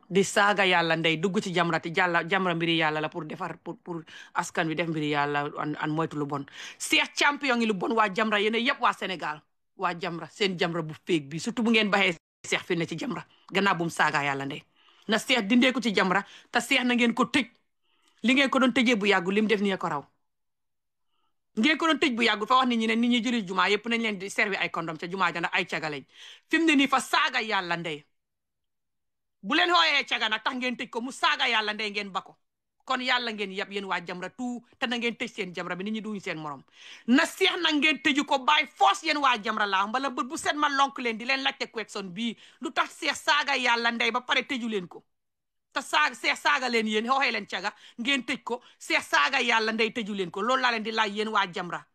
di saaga yàlla ndey dugg ci Jamra te Jamra mbiri yàlla la pour defar pour askan wi def mbiri yàlla an moytu lu bon seex champion yi lu bon waa Jamra yéen yëpp waa Sénégal waa Jamra seen Jamra bu féeg bi surtout bu ngeen baxee seex fi ne ci Jamra gannaaw bu mu saaga yàlla ndey na seex dindee ko ci Jamra te seex na ngeen ko tëj li ngeen ko doon tëjee bu yàggu lim def nii ko raw ngeen ko doon tëj bu yàggu fa wax nit ñi ne nit ñi julli jumaa yëpp nañ leen di servi ay condom ca jumaa ja ndax ay cagalañ fi mu ne nii fa saaga yàlla ndey bu leen xooyee caga nag tax ngeen tëj ko mu saaga yàlla ndey ngeen ba ko kon yàlla ngeen yab yéen waa Jamra tout te na ngeen tëj seen Jamra bi nit ñi duñu seen morom na seex na ngeen tëju ko bàyyi force yéen waa Jamra laa mbala bët bu set ma lonk leen di leen laajte question bii lu tax seex saaga yàlla ndey ba pare tëju leen ko te seex saaga leen yéen xooxee leen caga ngeen tëj ko seex saaga yàlla ndey tëju leen ko loolu laa leen di laaj yéen waa Jamra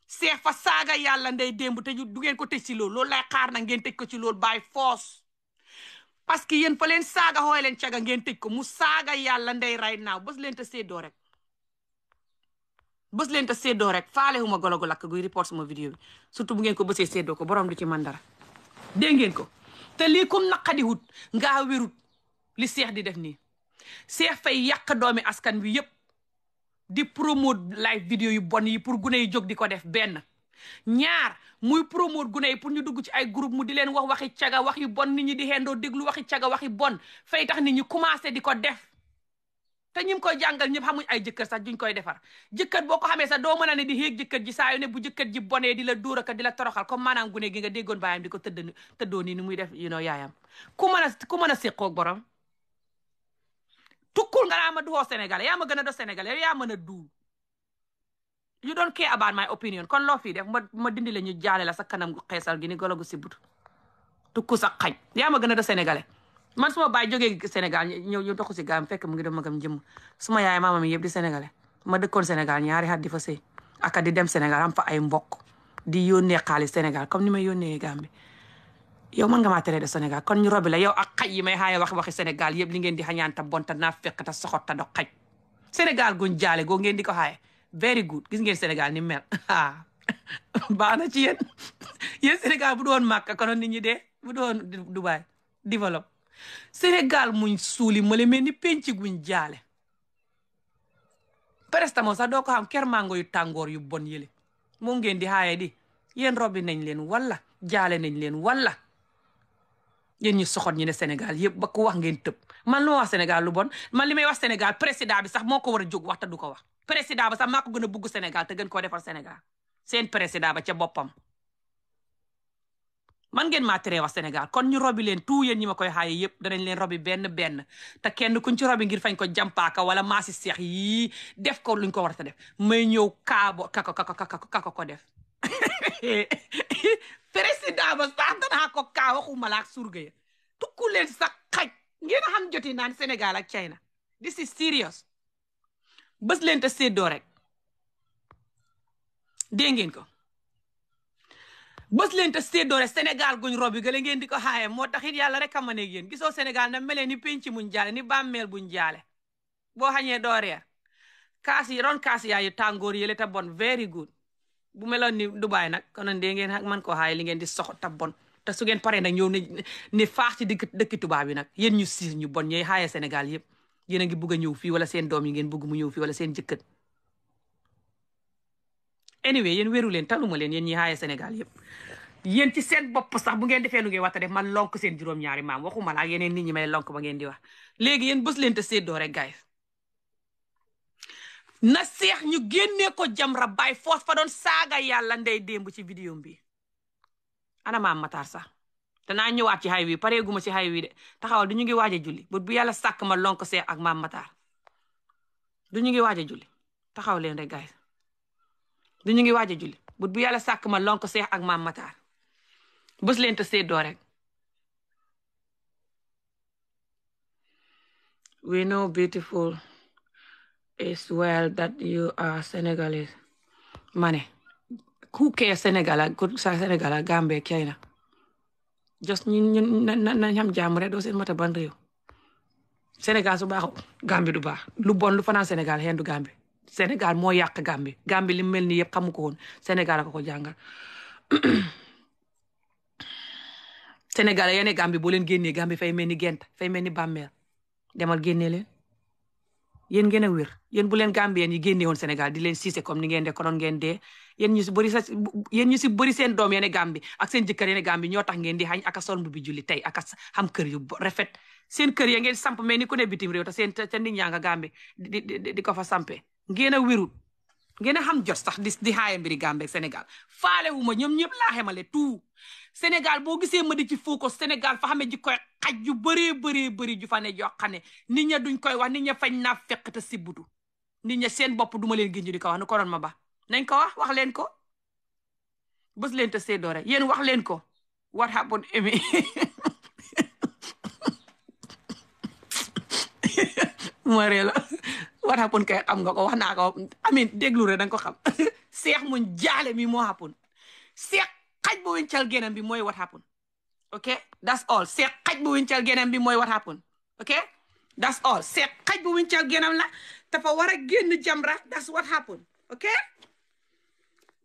seex fa saaga yàlla ndey démb tëju du ngeen ko tëj si loolu lay xaar na ngeen tëj ko ci loolu bàyyi force parce que yéen fa leen saaga xooxee leen caga ngeen tëj ko mu saaga yàlla ndey right now bés leen te séddoo rek faale huma golo gu lakk guy report sama vidéo bi surtout bu ngeen ko bësee séddoo ko borom du ci man dara dégg ngeen ko te lii kum naqadi wut ngaa wérut li seex di def nii seex fay yàq doomi askan wi yëpp di promote live vidéo yu bon yi pour gune yi jóg di ko def benn ñaar muy promote gune yi pour ñu dugg ci ay groupe mu di leen wax waxi caga wax yu bon nit ñi di xendoo déglu waxi caga waxi bon fay tax nit ñi commencé di ko def te ñi koy jàngal ñëpp xamuñ ay jëkkër sax duñ koy defar jëkkër boo ko xamee sax doo mën a ne di xéeg jëkkër ji saa yu ne bu jëkkër ji bonee di la dóor ak di la toroxal comme maanaam gune gi nga déggoon baayam di ko tëddoo nii ni muy def yaayam ku mën a séqoog borom tukkul nga naa ma duxoo Sénégal yaa ma gën a do Sénégal yaa mën a duul you don't care about my opinion kon loo fii def ma dindi la ñu jaale la sa kanam gu xeesal gi ni golo gu sibbutu tukku sa xañ yaa ma gën a do sénégalais man suma baay jógee Sénégal ñëw doxu si gaam fekk mu ngi doon magam jëmm suma yaay maamam yëpp di sénégalais ma dëkkoon Sénégal ñaari at di fa sëy aka di dem Sénégal am fa ay mbokk di yónnee xaalis Sénégal comme ni may yónnee Gambie yow man nga maa tere de Sénégal kon ñu robi la yow ak xaj yi may xaaye waxi Sénégal yëpp li ngeen di xañaan ta bon ta naa fekk ta soxot ta do xaj Sénégal guñ jaale goo ngeen di ko xaaye very good gis ngeen Sénégal ni mel baax na ci yéen Sénégal bu doon Màkka konoon nit ñi dee bu doon Dubaï développe Sénégal muñ suuli male mel ni penc guñ jaale presque moom sax doo ko xam ker mango yu tàngoor yu bon yële moom ngeen di xaaye di yéen robi nañ leen wala jaale nañ leen wala yéen ñu soxot ñi ne Sénégal yëpp ba ko wax ngeen tëb man lu ma wax Sénégal lu bon man li may wax Sénégal président bi sax moo ko war a jóg wax te du ko wax président ba sax maa ko gën a bugg Sénégal te gën koo defar Sénégal seen président ba ca boppam man ngeen maa teree wax Sénégal kon ñu robi leen tout yéen ñi ma koy xaaye yëpp danañ leen robi benn te kenn kuñ ci robi ngir fañ ko jàmpaaka wala maasi seex yii def ko luñ ko war a def may ñëw kaabo kako ko def président ba sax danaa ko kaa waxuma la ak surga ya tukku leen sax xaj ngeen a xam joti naan Sénégal ak China this is serious bés leen te séddoo rek dégg ngeen ko bés leen te séddoo rek Sénégal guñ robi gale ngeen di ko xaaye moo tax it yàlla rek a mën a yéen gisoo Sénégal na melee ni penc muñ jaale ni bàmmeel buñ jaale boo xañee doo reer kaas yi ron kaas yaayu tàngoor yële te bon very good bu meloon ni Dubaay nag konoon dee ngeen man ko xaaye li ngeen di soxo ta bon te su ngeen paree nag ñëw ne faax ci dëkki tubaab yi nag yéen ñu siis ñu bon ñooy xaaye Sénégal yëpp yéen a ngi bugg a ñëw fii wala seen doom yi ngeen bugg mu ñëw fii wala seen jëkkët anyway yéen wéru leen taluma leen yéen ñi xaaye Sénégal yëpp yéen ci seen bopp sax bu ngeen defee lu ngeen waxta def man lonk seen juróom-ñaari maam waxuma la ak yeneen nit ñi may lonk ba ngeen di wax léegi yéen bës leen te séddoo rek guys na seex ñu génnee ko Jamra bay foos fa doon saaga yàlla ndey démb ci vidéo bi ana maam Matar sax danaa ñëwaat ci highway pareeguma ci highway de taxawal du ñu ngi waaj a julli bu yàlla sàkk ma lonk seex ak maam Matar du ñu ngi waaj a julli taxaw leen rek guys du ñu ngi waaj a julli bu yàlla sàkk ma lonk seex ak maam Matar bës leen te séddoo rek we know beautiful is well that you are Senegalese mane who cares Sénégal ak Sénégal ak Gambie Kenya just ñun na xam jàmm rek doo seen mata ban réew Sénégal su baaxul Gambie du baax lu bon lu fanaan Sénégal xeen du Gambie Sénégal moo yàq Gambie Gambie li mel ni yëpp xamu ko woon Sénégal ak ko jàngal Sénégal yene Gambie boo leen génnee Gambie fay mel ni gent fay mel ni bàmmeel demal génnee leen yéen ngeen a wér yéen bu leen Gambien yi génne woon Sénégal di leen siise comme ni ngeen de konoon ngeen dee yéen ñu si bëri sa yéen ñu si bëri seen doom yene Gambie ak seen jëkkër yene Gambie ñoo tax ngeen di xañ ak a sol bi julli tey ak a xam kër yu rafet seen kër ya ngeen samp mais ni ku ne bitim réew te seen te nit ñaa nga Gambie di ko fa sampe ngeen a wérul ngeen a xam jot sax di xaaye mbiri Gambie ak Sénégal faale wu ma ñoom ñëpp laa xemale tout Sénégal boo gisee ma di ci focus Sénégal fa xamee ji koy xaj yu bëri ju fa ne joo xam ne nit ña duñ koy wax nit ña fañ naa fekk te sibbutu nit ña seen bopp duma leen génju di ko wax nu ko doon ma ba nañ ko wax leen ko bës leen te séddoo rek yéen wax leen ko what happened Amy maree la what happened kay xam nga ko wax naa ko amin déglu rek danga ko xam seex muñ jaale mi moo happen seex xaj bu wincal genam bi mooy what happen ok that's all seex xaj bu wincal genam bi mooy what happen ok that's all seex xaj bu wincal genam la dafa war a génn Jamra that's what happen ok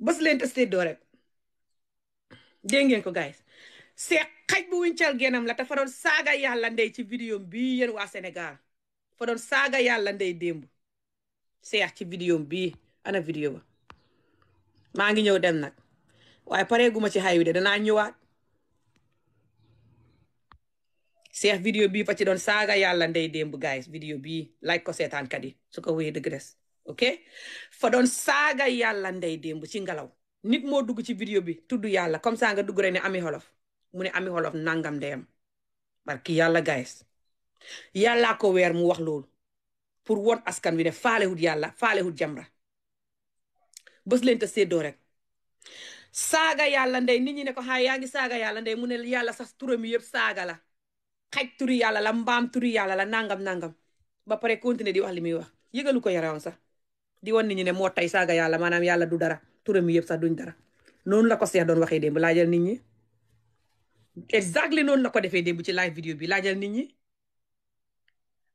bës leen te séddoo rek dégg ngeen ko guys seex xaj bu wincal genam la dafa doon saaga yàlla ndey ci vidéo bi yéen waa Sénégal fa doon saaga yàlla ndey démb seex ci vidéo bi ana vidéo ba maa ngi ñëw dem nag waaye pareeguma ci xay wi de danaa ñëwaat seex vidéo bii fa ci doon saaga yàlla ndey démb guys vidéo bii like ko seetaankat yi su ko wéyee dëgg des ok fa doon saaga yàlla ndey démb ci ngelaw nit moo dugg ci vidéo bi tudd yàlla comme ça nga dugg rek ne Amieolof mu ne Amieolof nangam ndeyam barki yàlla guys yàllaa ko weer mu wax loolu pour won askan wi ne faalewut yàlla faalewut Jamra bës leen te séddoo rek saaga yàlla ndey nit ñi ne ko xaay yaa ngi saaga yàlla ndey mu ne yàlla sax turam yëpp saaga la xaj turi yàlla la mbaam turi yàlla la nangam ba pare continuer di wax li muy wax yëgalu ko yaram sax di won nit ñi ne moo tay saaga yàlla maanaam yàlla du dara turam yëpp sax duñ dara noonu la ko seex doon waxee démb laajal nit ñi exactly noonu la ko defee démb ci live vidéo bi laajal nit ñi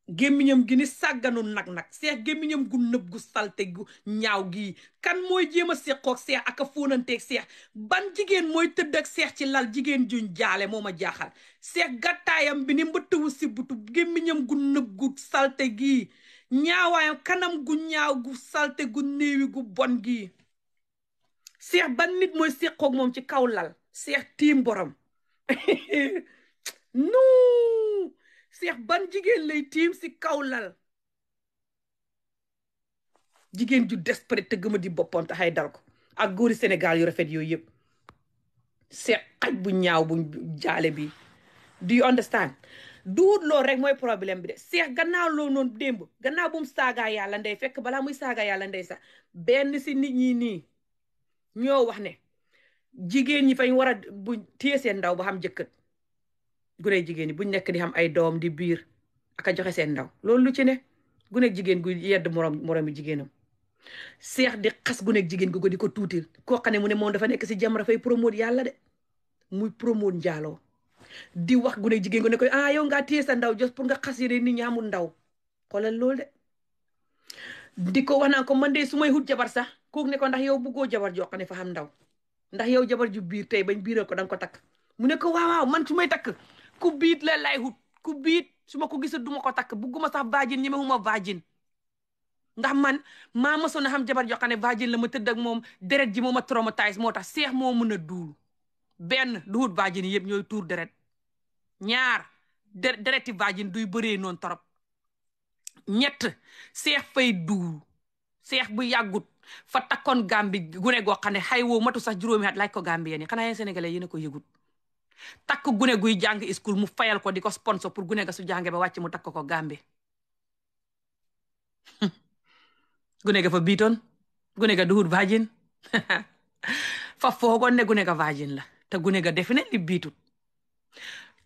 gémmiñam gi ni sàgganoon nag seex gémmiñam gu nëb gu salte gu ñaaw gii kan mooy jéem a seqoog seex ak a fóonanteeg seex ban jigéen mooy tëdd ak seex ci lal jigéen juñ jaale moo ma jaaxal seex gàttaayam bi ni mbëttwu si butu gémmiñam gu nëb gu salte gii ñaawaayam kanam gu ñaaw gu salte gu néewi gu bon gii seex ban nit mooy seqoog moom ci kaw lal seex tiim borom non seex ban jigéen lay tiim si kaw lal jigéen ju desperate te gëma di boppam te xay dal ko ak góori Sénégal yu rafet yooyu yëpp seex xaj bu ñaaw bu jaale bi do you understand duut loolu rek mooy problème bi de seex gannaaw loolu noonu démb gannaaw bu mu saagaa yàlla ndey fekk balaa muy saagaa yàlla ndey sax benn si nit ñi nii ñoo wax ne jigéen ñi fañ war a bu téye seen ndaw ba xam jëkkët gune jigéen ñi buñ nekk di xam ay doom di biir ak a joxe seen ndaw loolu lu ci ne gune jigéen gu yedd moromi jigéenam seex di xas gune jigéen gu ko di ko tuutil koo xam ne mu ne moom dafa nekk si Jamra fay promote yàlla de muy promote njaaloo di wax gune jigéen gu ne koy yow ngaa téye sa ndaw just pour nga xas yéene nit ñi amul ndaw xoolal loolu de di ko wax naan ko man de su may hut jabar sax kooku ne ko ndax yow bëggoo jabar joo xam ne fa xam ndaw ndax yow jabar ju biir tey bañ biiral ko danga ko takk mu ne ko waaw man su may takk ku biit la lay hut ku biit su ma ko gisat duma ko takk bugguma sax vagin ñemewuma vagin ndax man maa mosoon a xam jabar joo xam ne vagin la ma tëdd ak moom deret ji moo ma traumatise moo tax seex moo mën a duul benn du hut vagin yi yëpp ñooy tuur deret ñaar dereti vagin duy bëree noonu torop ñett seex fay duul seex bu yàggut fa takkoon gambi gune goo xam ne xay woo matu sax juróomi at laaj ko gambi yéen xanaa yéen sénégalais yéen a ko yëgut takk gune guy jàng school mu fayal ko di ko sponsor pour gune ga su jànge ba wàcc mu takk ko gambi gune ga fa biitoon gune ga duhut vagin fa foogoon ne gune ga vagin la te gune ga definitely biitut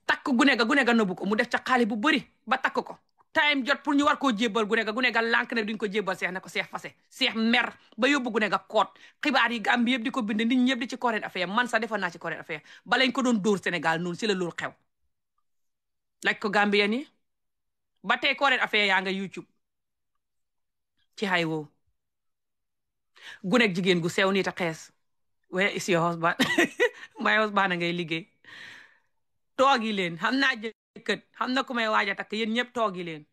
takk gune ga nëbbu ko mu def ca xaalis bu bëri ba takk ko time jot pour ñu war koo jébbal gune ga lànk ne duñ ko jébbal seex ne ko seex fase seex mer ba yóbbu gune ga koot xibaar yi Gambie yëpp di ko bind nit ñëpp di ci current affaire man sax defoon naa ci current affaire ba lañ ko doon dóor Sénégal noonu si la loolu xew laaj ko Gambien yi ba tey current affaire yaa nga YouTube ci xay woowu gune jigéen gu sew nii te xees where is your husband my husband a ngay liggéey toogi leen xam naa jëkkët xam na ku may waaj a takk yéen ñëpp toogi leen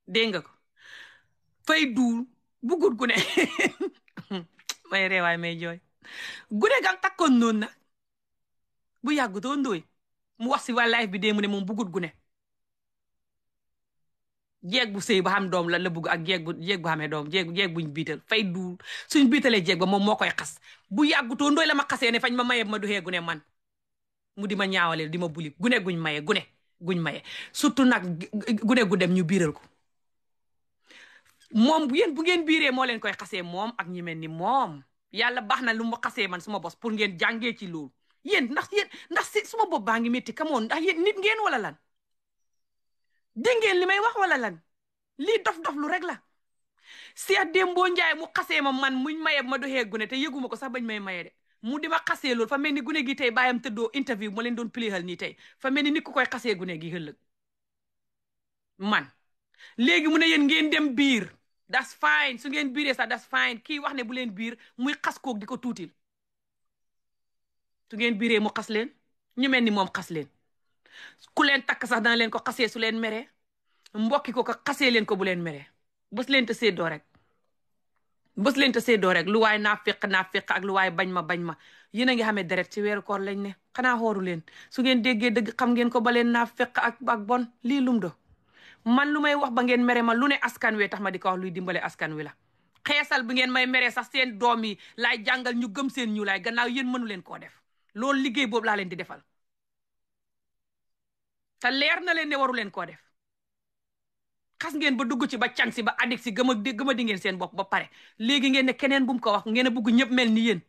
dégg nga ko fay duul bugut gune may reewaay may jooy gune gam takkoon noonu na bu yàggutoo ndooy mu wax si waa live bi dee mu ne moom bugut gune jeeg bu sëy ba xam doom la bugg ak jeeg bu xamee doom jeeg buñ biital fay duul suñ biitalee jeeg ba moom moo koy xas bu yàggutoo ndooy la ma xasee ne fañ ma maye ma duxee gune man mu di ma ñaawale di ma buli gune guñ maye surtout nag gune gu dem ñu biiral ko moom bu ngeen biiree moo leen koy xasee moom ak ñi mel ni moom yàlla baax na lu ma xasee man suma bos pour ngeen jàngee ci loolu ndax si suma bopp baa ngi métti kamoon ndax yéen nit ngeen wala lan dégg ngeen li may wax wala lan lii dof lu rek la Seex Dembo Njaay mu xasee ma man muñ maye ma doxee gune te yëguma ko sax bañ may maye de mu di ma xasee loolu fa mel ni gune gi tey bàyyam tëddoo interview ma leen doon pléxal nii tey fa mel ni nit ku koy xasee gune gi ëllëg man léegi mu ne yéen ngeen dem biir that's fine su ngeen biiree sax that's fine kii wax ne bu leen biir muy xas koog di ko tuutil su ngeen biiree mu xas leen ñu mel ni moom xas leen ku leen takk sax dana leen ko xasee su leen meree mbokki ko xasee leen ko bu leen meree bës leen te séddoo rek lu waay naa fekk ak lu waay bañ ma yéen a ngi xamee deret ci weeru koor lañ ne xanaa xooru leen su ngeen déggee dëgg xam ngeen ko ba leen naa fekk ak bon lii lum do man lu may wax ba ngeen mere ma lu ne askan wi tax ma di ko wax luy dimbale askan wi la xeesal bi ngeen may meree sax seen doom yi laay jàngal ñu gëm seen ñu laay gannaaw yéen mënu leen koo def loolu liggéey boobu laa leen di defal te leer na leen ne waru leen koo def xas ngeen ba dugg ci ba can si ba addik si gëma di ngeen seen bopp ba pare léegi ngeen ne keneen bu mu ko wax ngeen a bugg ñëpp mel ni yéen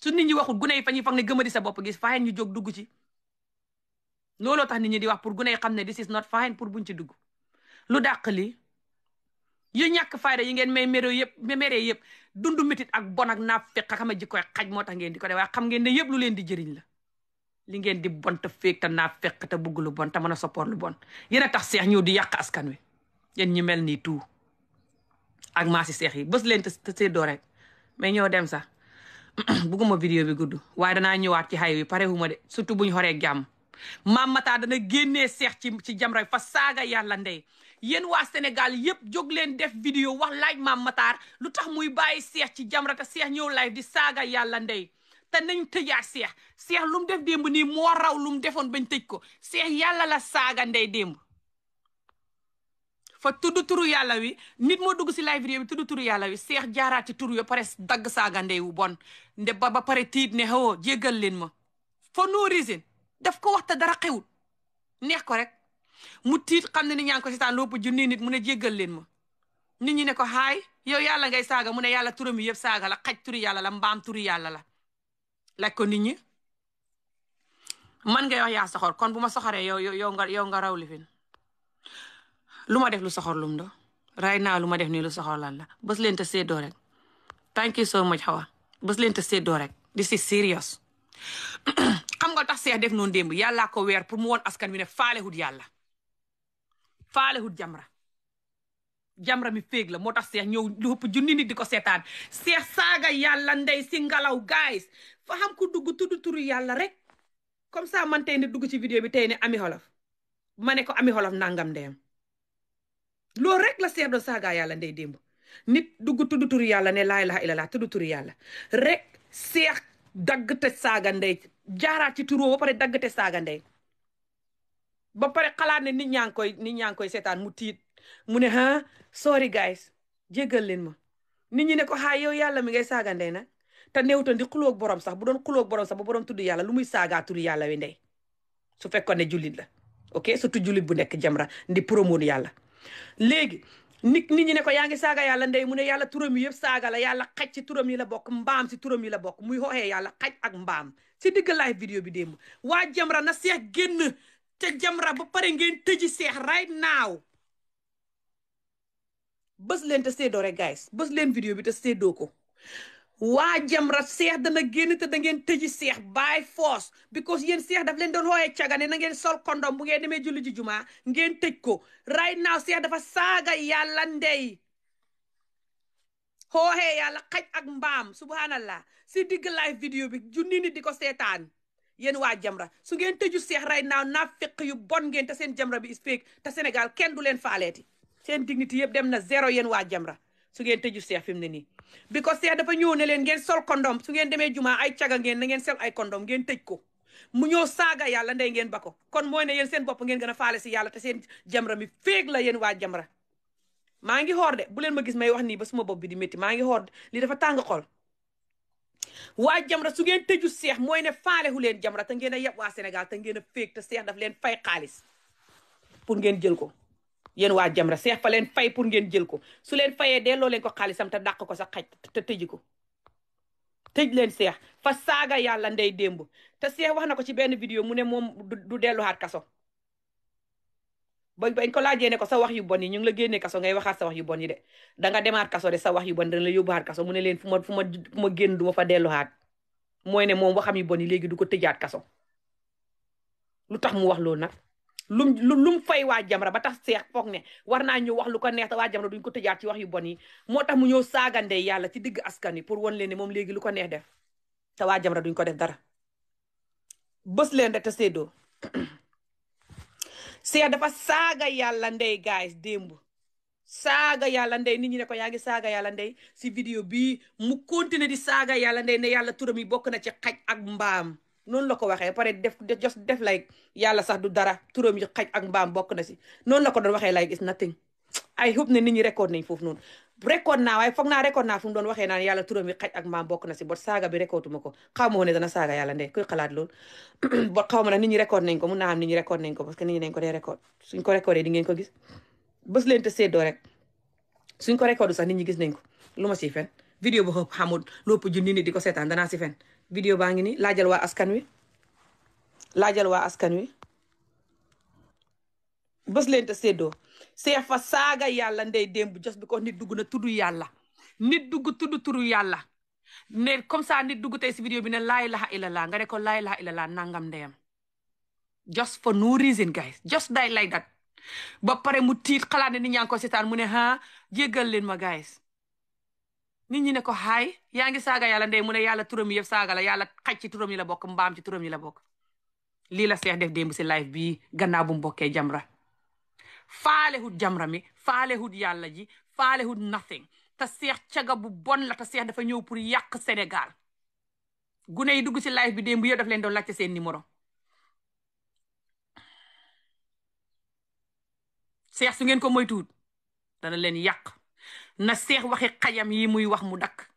su nit ñi waxul gune yi fa ñuy fag ne gëma di sa bopp gis fine ñu jóg dugg ci looloo tax nit ñi di wax pour gune yi xam ne this is not fine pour buñ ci dugg lu dàq lii yu ñàkk fayda yi ngeen may meree yëpp dundu métit ak bon ak naa fekk xama ji koy xaj moo tax ngeen di ko def waaye xam ngeen ne yëpp lu leen di jëriñ la li ngeen di bon te féeg te naa fekk te bugg lu bon te mën a soppoor lu bon yéen a tax seex ñëw di yàq askan wi yéen ñi mel nii tout ak maasi seex yi bës leen te séddoo rek mais ñëw dem sax bugguma vidéo bi gudd waaye danaa ñëwaat ci xay wi pare huma de surtout buñ xoree jàmm maam Marta dana génnee seex ci Jamra fa saaga yàlla ndey yéen waa Sénégal yëpp jóg leen def vidéo wax laaj maam Marta lu tax muy bàyyi seex ci Jamra te seex ñëw live di saaga yàlla ndey te nañ tëjaat seex lu mu def démb nii moo raw lu mu defoon bañ tëj ko seex yàlla la saaga ndey démb fa tudd turu yàlla wi nit moo dugg si live vidéo bi tudd turu yàlla wi seex jaaraat ci turu yo pare dagg saaga ndey wu bon nde ba pare tiit ne xawoo jéggal leen ma for no reason daf ko waxta dara xewul neex ko rek mu tiit xam ne ni ñaa ngi ko seetaan lopp junni nit mu ne jéggal leen ma nit ñi ne ko haay yow yàlla ngay saaga mu ne yàlla turam yi yëpp saaga la xaj turu yàlla la mbaam turu yàlla la laaj ko nit ñi man ngay wax yaa soxor kon bu ma soxoree yow nga raw li fin lu ma def lu soxor lum do right now lu ma def nii lu soxor lan la bës leen te séddoo rek thank you so much Hawa bës leen te séddoo rek this is serious xam nga tax seex def noonu démb yàllaa ko weer pour mu woon askan wi ne faalehut yàlla faalehut Jamra Jamra mi féeg la moo tax seex ñëw lu ëpp junni nit di ko seetaan seex saaga yàlla ndey si ngalaw guys fa xam ku dugg tudd turu yàlla rek comme ça man tey ni dugg ci vidéo bi tey ne Amieolof ma ne ko Amieolof nangam ndeyam loolu rek la seex doon saaga yàlla ndey démb nit dugg tudd turu yàlla ne laa ilaha illallah tudd turu yàlla rek seex daggte saaga ndey jaaraat ci turu ba pare daggte saaga ndey ba pare xalaat ne nit ñaa ngi koy seetaan mu tiit mu ne sorry guys jéggal leen ma nit ñi ne ko yow yàlla mi ngay saaga ndey nag te néewtoon di xulóog borom sax bu doon xulóog borom sax ba borom tudd yàlla lu muy saagaa turu yàlla wi ndey su fekkoon ne jullit la ok surtout jullit bu nekk Jamra ndi promoon yàlla léegi nit ñi ne ko yaa ngi saaga yàlla ndey mu ne yàlla turam yi yëpp saaga la yàlla xaj ci turam yi la bokk mbaam si turam yi la bokk muy xooxee yàlla xaj ak mbaam si digg live vidéo bi démb waa Jamra na seex génn te Jamra ba pare ngeen tëji seex right now bës leen te séddoo rek guys bës leen vidéo bi te séddoo ko waa Jamra seex dana génn te da ngeen tëji seex by force because yéen seex daf leen doon xooyee cagane na ngeen sol kondom bu ngeen demee julli ji jumaa ngeen tëj ko right now seex dafa saaga yàlla ndey xooxee yàlla xaj ak mbaam subhanallah si digg live vidéo bi junni nit di ko seetaan yéen waa Jamra su ngeen tëju seex right now naa fekk yu bon ngeen te seen Jamra bi is fake te Sénégal kenn du leen faaleeti seen dignité yëpp dem na zéro yéen waa Jamra su ngeen tëju seex fi mu ne nii because seex dafa ñëw ne leen ngeen sol kondom su ngeen demee jumaa ay caga ngeen na ngeen sol ay kondom ngeen tëj ko mu ñëw saaga yàlla ndey ngeen ba ko kon mooy ne yéen seen bopp ngeen gën a faale si yàlla te seen Jamra mi féeg la yéen waa Jamra maa ngi xoor de bu leen ma gis may wax nii ba suma bopp bi di métti maa ngi xoor de lii dafa tàng xol waa Jamra su ngeen tëju seex mooy ne faalehu leen Jamra te ngeen a yeb waa Sénégal te ngeen a féeg te seex daf leen fay xaalis pour ngeen jël ko yéen waa Jamra seex fa leen fay pour ngeen jël ko su leen fayee delloo leen ko xaalisam te dàq ko sa xaj te tëji ko tëj leen seex fa saaga yàlla ndey démb te seex wax na ko ci benn vidéo mu ne moom du delluwaat kaso bañ ko laajee ne ko sa wax yu bon yi ñu ngi la génnee kaso ngay waxaat sa wax yu bon yi de danga demaat kaso de sa wax yu bon dana la yóbbuwaat kaso mu ne leen fu ma génn du ma fa delluwaat mooy ne moom waxam yu bon yi léegi du ko tëjaat kaso lu tax mu wax loolu nag lum fay waa Jamra ba tax seex foog ne war naa ñëw wax lu ko neex te waa Jamra duñ ko tëjaat ci wax yu bon yi moo tax mu ñëw saagandey yàlla ci digg askan wi pour won leen ne moom léegi lu ko neex def te waa Jamra duñ ko def dara bës leen rek te séddoo seex dafa saaga yàlla ndey guys démb saaga yàlla ndey nit ñi ne ko yaa ngi saaga yàlla ndey si vidéo bii mu continuer di saaga yàlla ndey ne yàlla turam yi bokk na ci xaj ak mbaam noonu la ko waxee pare def like yàlla sax du dara turam yi xaj ak mbaam bokk na si noonu la ko doon waxee like is nothing I hope ne nit ñi record nañ foofu noonu record naa waaye foog naa record naa fu mu doon waxee naan yàlla turam yi xaj ak mbaam bokk na si bot saaga bi recorduma ko xaw ma woon ne dana saaga yàlla ndey kuy xalaat loolu bot xaw ma nag nit ñi record nañ ko mun naa xam nit ñi record nañ ko parce que nit ñi nañ ko dee record suñ ko recordé di ngeen ko gis bës leen te séddoo rek suñ ko record sax nit ñi gis nañ ko lu ma si fen vidéo bu xamul lopp junni nit di ko seetaan danaa si fen vidéo baa ngi ni laajal waa askan wi bës leen te séddoo seex fa saaga yàlla ndey démb jos bi ko nit dugg na tudd yàlla nit dugg tudd turu yàlla ne comme ça nit dugg tey si vidéo bi ne laa ilaha illallah nga ne ko laa ilaha illallah nangam ndeyam just for no reason guys just die like that ba pare mu tiit xalaat ne nit ñaa ngi ko seetaan mu ne jéggal leen ma guys nit ñi ne ko yaa ngi saaga yàlla ndey mu ne yàlla turam yi yëpp saaga la yàlla xaj ci turam yi la bokk mbaam ci turam yi la bokk lii la seex def démb si live bii gannaaw bu mu bokkee Jamra faalehut Jamra mi faalehut yàlla ji faalehut nothing te seex caga bu bon la te seex dafa ñëw pour yàq Sénégal gune yi dugg si live bi démb yëpp daf leen doon laajte seen numéro seex su ngeen ko moytuwut dana leen yàq na seex waxi xajam yi muy wax mu dakk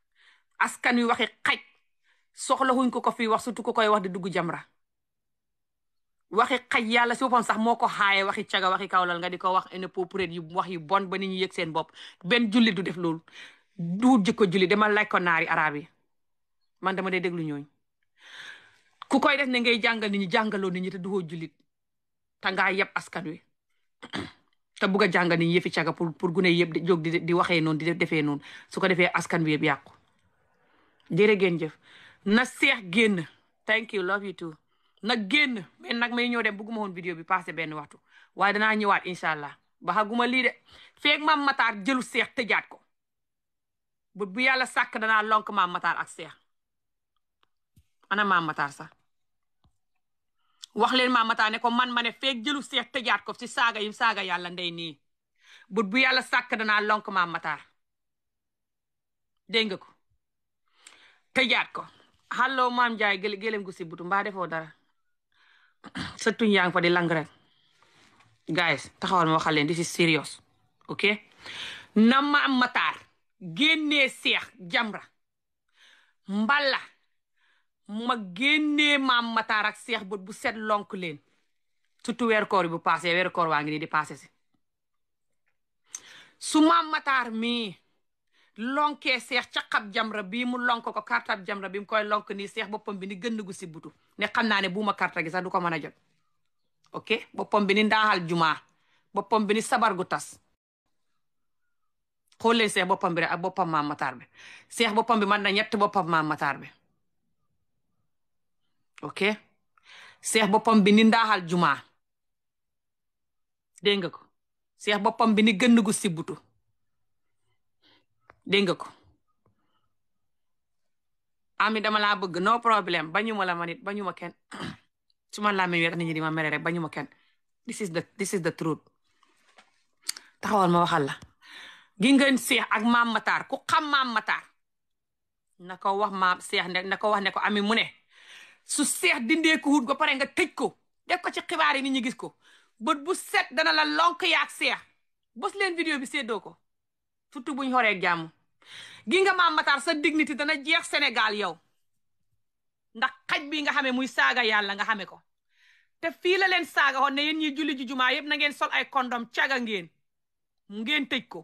askan wi waxi xaj soxlawuñ ko fi wax surtout ko koy wax di dugg Jamra waxi xaj yàlla si boppam sax moo ko xaaye waxi caga waxi kawlal nga di ko wax inappropriate yu wax yu bon ba nit ñi yëg seen bopp benn jullit du def loolu du jikko jullit dama laaj ko naari arab yi man dama dee déglu ñooñ ku koy def ne ngay jàngal nit ñi jàngaloo nit ñi te duhoo jullit te ngaa yeb askan wi te bugg a jàngal nit ñi yëfi caga pour gune yëpp di jóg di waxee noonu di defee noonu su ko defee askan wi yëpp yàqu jërë ngeen jëf na seex génn thank you love you too nag génn mais nag may ñëw dem bugguma woon vidéo bi passé benn waxtu waaye danaa ñëwaat incha allah baxaguma lii de feeg maam Matar jëlu seex tëjaat ko bu yàlla sàkk danaa lonk maam Matar ak seex. ana maam Matar sax wax leen maam Matar ne ko man ma ne feeg jëlu seex tëjaat ko ci saaga yim saaga yàlla ndey nii bu yàlla sàkk danaa lonk maam Matar. dégg nga ko tëjaat ko. allo maam Njaay gélém gu si butu mbaa defoo dara sa tuñ yaa ngi fa di lang rek. guys taxawal ma waxal leen this is serious ok. na maam Matar génnee seex Jamra mbala ma génnee maam Matar ak seex bët bu set lonk leen surtout weeru koor yi bu passé weeru koor waa ngi nii di passé si. su maam Matar mii lonkee seex caqab Jamra bii mu lonk ko kartab Jamra bi mu koy lonk nii seex boppam bi ni gënn gu si butu ne xam naa ne buuma karta gi sax du ko mën a jot. ok boppam bi ni ndaaxal jumaa boppam bi ni sabar gu tas. xool leen seex boppam bi rek ak boppam maam Matar bi seex boppam bi mën na ñett boppam maam Matar bi. ok seex boppam bi ni ndaaxal jumaa dégg nga ko seex boppam bi ni gënn gu si butu dégg nga ko. ami dama laa bëgg no problème bañuma la ma nit bañuma kenn su ma làmmiñ wi nit ñi di ma mere rek bañuma kenn this is the truth. taxawal ma waxal la gi ngeen seex ak maam Matar ku xam maam Matar na ko wax maam seex ne na ko wax ne ko ami mu ne su seex dindee ko wut ba pare nga tëj ko def ko ci xibaar yi nit ñi gis ko bët bu set dana la lonk yaak seex bos leen vidéo bi séddoo ko surtout buñ xoree jàmm. gi nga maam Matar sa dignité dana jeex Sénégal yow ndax xaj bi nga xamee muy saaga yàlla nga xame ko te fii la leen saaga xoon ne yéen ñi julli ji jumaa yëpp na ngeen sol ay kondom caga ngeen tëj ko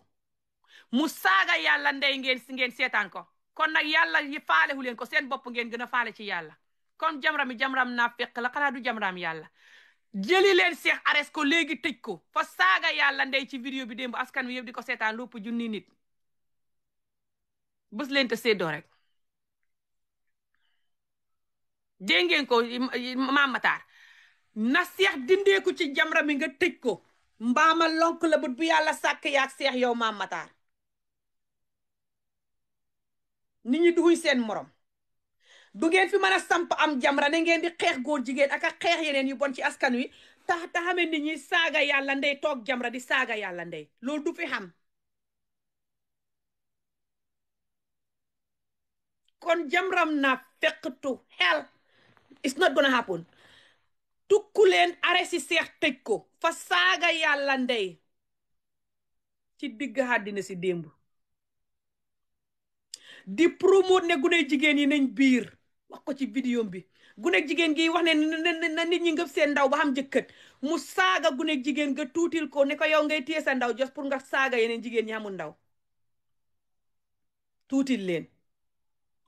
mu saaga yàlla ndey ngeen seetaan ko. kon nag yàlla yi faalehu leen ko seen bopp ngeen gën a faale ci yàlla. kon Jamra mi Jamram naa fekk la xanaa du Jamram yàlla jëli leen seex ares ko léegi tëj ko fa saaga yàlla ndey ci vidéo bi démb askan wi yëpp di ko seetaan lu ëpp junni nit. bés leen te séddoo rek dégg ngeen ko maam Matar na seex dindeeku ci Jamra mi nga tëj ko mbaama lonk la bët bu yàlla sàkk yaak seex yow maam Matar. nit ñi duhuy seen morom du ngeen fi mën a samp am Jamra ne ngeen di xeex góor jigéen ak a xeex yeneen yu bon ci askan wi taxame nit ñi saaga yàlla ndey toog Jamra di saaga yàlla ndey loolu du fi xam. kon Jamram na fekk hell it's not gonna happen. tukku leen arrêté seex tëj ko fa saaga yàlla ndey ci digg àddina si démb di promote ne gune jigéen yi nañ biir wax ko ci vidéo bi gune jigéen gi wax ne na nit ñi ngëp seen ndaw ba xam jëkkët mu saaga gune jigéen nga tuutil ko ne ko yow ngay téye sa ndaw jos pour nga saaga yeneen jigéen ñi xamul ndaw tuutil leen.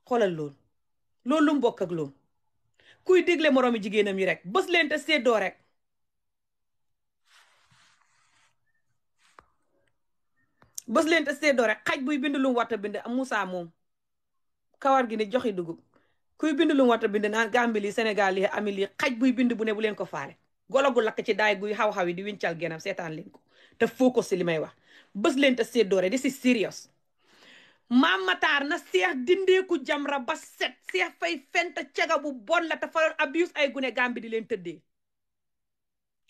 xoolal loolu lu mu bokk ak loolu kuy dégle moroomi jigéenam yi rek bës leen te séddoo rek. bës leen te séddoo rek xaj buy bind lu mu war a bind am Moussa moom kawar gi ni joxi dugub kuy bind lu mu war a bind naan Gambie lii Sénégal lii ami lii xaj buy bind bu ne bu leen ko faale. golo gu lakk ci daay guy xaw-xaw yi di wincal genam seetaan leen ko te focus si li may wax bës leen te séddoo rek this is serious. maam Matar na seex dindeeku Jamra ba set seex fay fenta caga bu bon la te fa abuse ay gune Gambie di leen tëddee.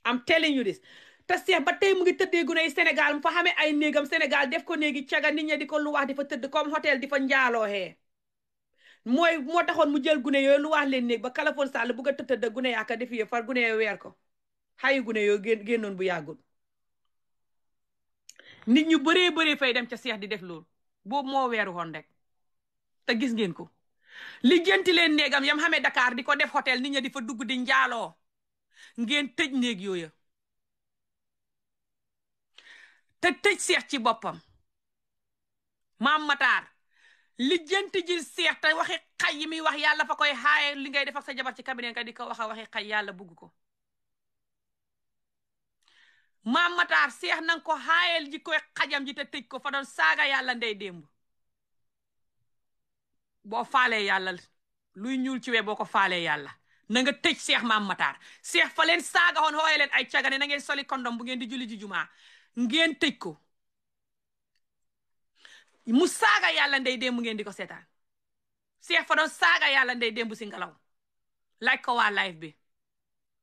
I'm telling you this te seex ba tey mu ngi tëddee gune yi Sénégal mu fa xamee ay néegam Sénégal def ko néegi caga nit ñi di ko lu wax di fa tëdd comme hôtel di fa njaalooxee moo taxoon mu jël gune yooyu lu wax leen néeg ba Kaliphone Sall bugg a tëdd gune yaaka defi far gune yoo weer ko xayi gune yoo génnoon bu yàggul. nit ñu bëree fay dem ca seex di def loolu boobu moo weeru woon rek te gis ngeen ko li jënti leen néegam yam xamee Dakar di ko def hôtel nit ñi di fa dugg di njaaloo ngeen tëj néeg yooya te tëj seex ci boppam. maam Matar li jënti ji seex te waxi xay yi muy wax yàlla fa koy xaaye li ngay def ak sa jabar ci cabinet ka di ko wax a waxi xay yàlla bugg ko. maam Matar seex nanga ko xaayel ji koy xajam ji te tëj ko fa doon saaga yàlla ndey démb boo faalee yàlla luy ñuul ci wee boo ko faalee yàlla na nga tëj seex maam Matar seex fa leen saaga woon xooye leen ay cagane na ngeen soli kondom bu ngeen di julli ji jumaa ngeen tëj ko mu saaga yàlla ndey démb ngeen di ko seetaan Cheikh fa doon saaga yàlla ndey démb si ngelaw laaj ko waa live bi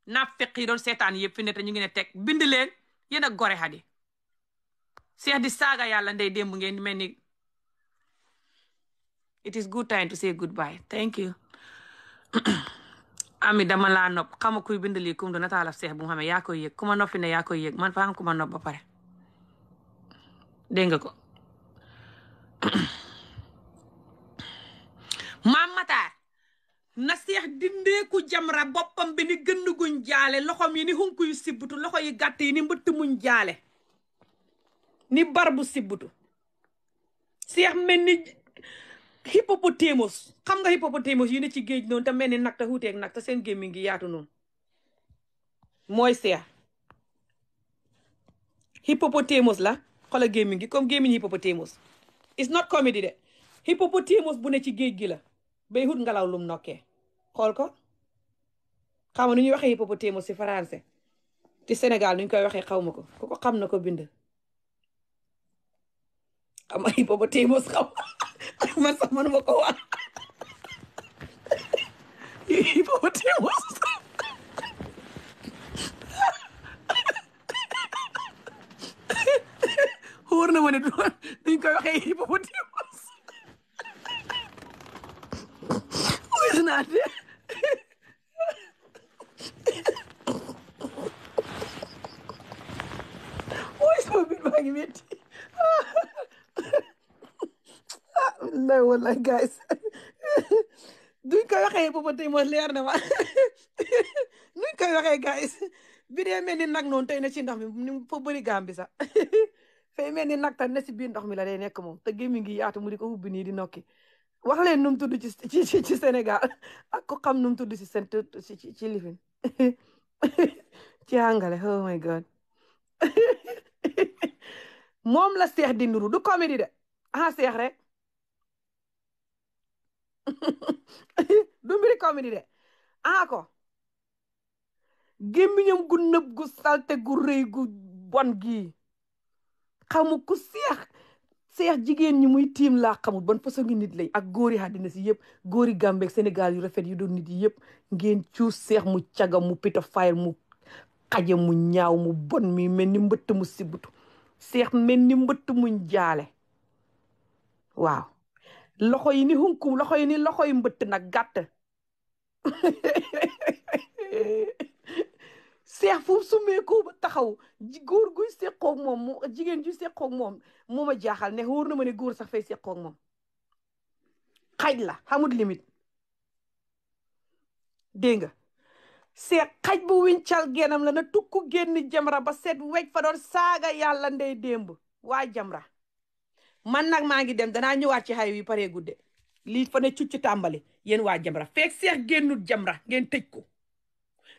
naa fekk yi doon seetaan yëpp fi ne te ñu ngi ne teg bind leen yéen a gore xadi Cheikh di saaga yàlla ndey démb ngeen mel ni it is good time to say goodbye thank you ami dama laa nopp xama kuy bind lii kum du nataalaf Cheikh bu mu xamee yaa koy yëg ku ma noppi ne yaa koy yëg man fa xam ku ma nopp ba pare dégg nga ko maam Matar na Cheikh dindeeku Jamra boppam bi ni gënn guñ jaale loxom yi ni xunku yu sibbutu loxo yi gàtt yi ni mbëtt muñ jaale ni bar bu sibbutu Cheikh mel ni hippopotamos xam nga hippopotamos yi ne ci géej noonu te mel ni nag te xuuteeg nag te seen gémmiñ ngi yaatu noonu mooy Cheikh hippopotamos la xoolal gémmiñ gi comme gémmiñ hippopotamos it's not comedy de hippopotamos bu ne ci géej gi la bay xut ngelaw lum nokkee xool ko xam nga nu ñuy waxee hippopotamos ci français ci Sénégal nuñ koy waxee xaw ma ko ku ko xam na ko bind xam nga hippopotamos xaw man sax manuma ko wax hippopotamos wóor na ma ne duñ koy waxee hippopotamos wér naa de mooy sama biir baa ngi métti wallahi guys duñ koy waxee hippopotamos leer na ma duñ koy waxee guys bi dee mel ni nag noonu tey na ci ndox mi ni fa bëri gaam bi sax fay mel ni nag tan ne ci biir ndox mi la day nekk moom te gémmi ngi yaatu mu di ko ubbi nii di nokki wax leen nu mu tudd ci Sénégal ak ko xam nu mu tudd ci seen ci lifin ci àngale oh my god moom la Cheikh di nuru du comédie de Cheikh rek du mbiri comédie de ko gémmiñam gu nëb gu salte gu rëy gu bon gii xamu ku Cheikh jigéen ñi muy tiim laa xamul ban façon ngi nit lañ ak góori àddina si yëpp góori Gambie Sénégal yu rafet yu doon nit yi yëpp ngeen cuus Cheikh mu caga mu pito fayal mu xaje mu ñaaw mu bon mi mel ni mbëtt mu sibutu Cheikh mel ni mbëtt muñ jaale waaw loxo yi ni hunkum loxo yi ni loxo yi mbëtt nag gàtt Cheikh fu sumee ko ba taxaw góor guy seqoog moom jigéen ju seqoog moom moo ma jaaxal ne wóor na ma ne góor sax fay seqoog moom xaj la xamul limite dégg nga Cheikh xaj bu wincal genam la na tukku génn Jamra ba seet wej fa doon saaga yàlla ndey démb waa Jamra man nag maa ngi dem danaa ñëwaat ci xay wi paree gudde lii fa ne cucc tàmbali yéen waa Jamra feek Cheikh génnul Jamra ngeen tëj ko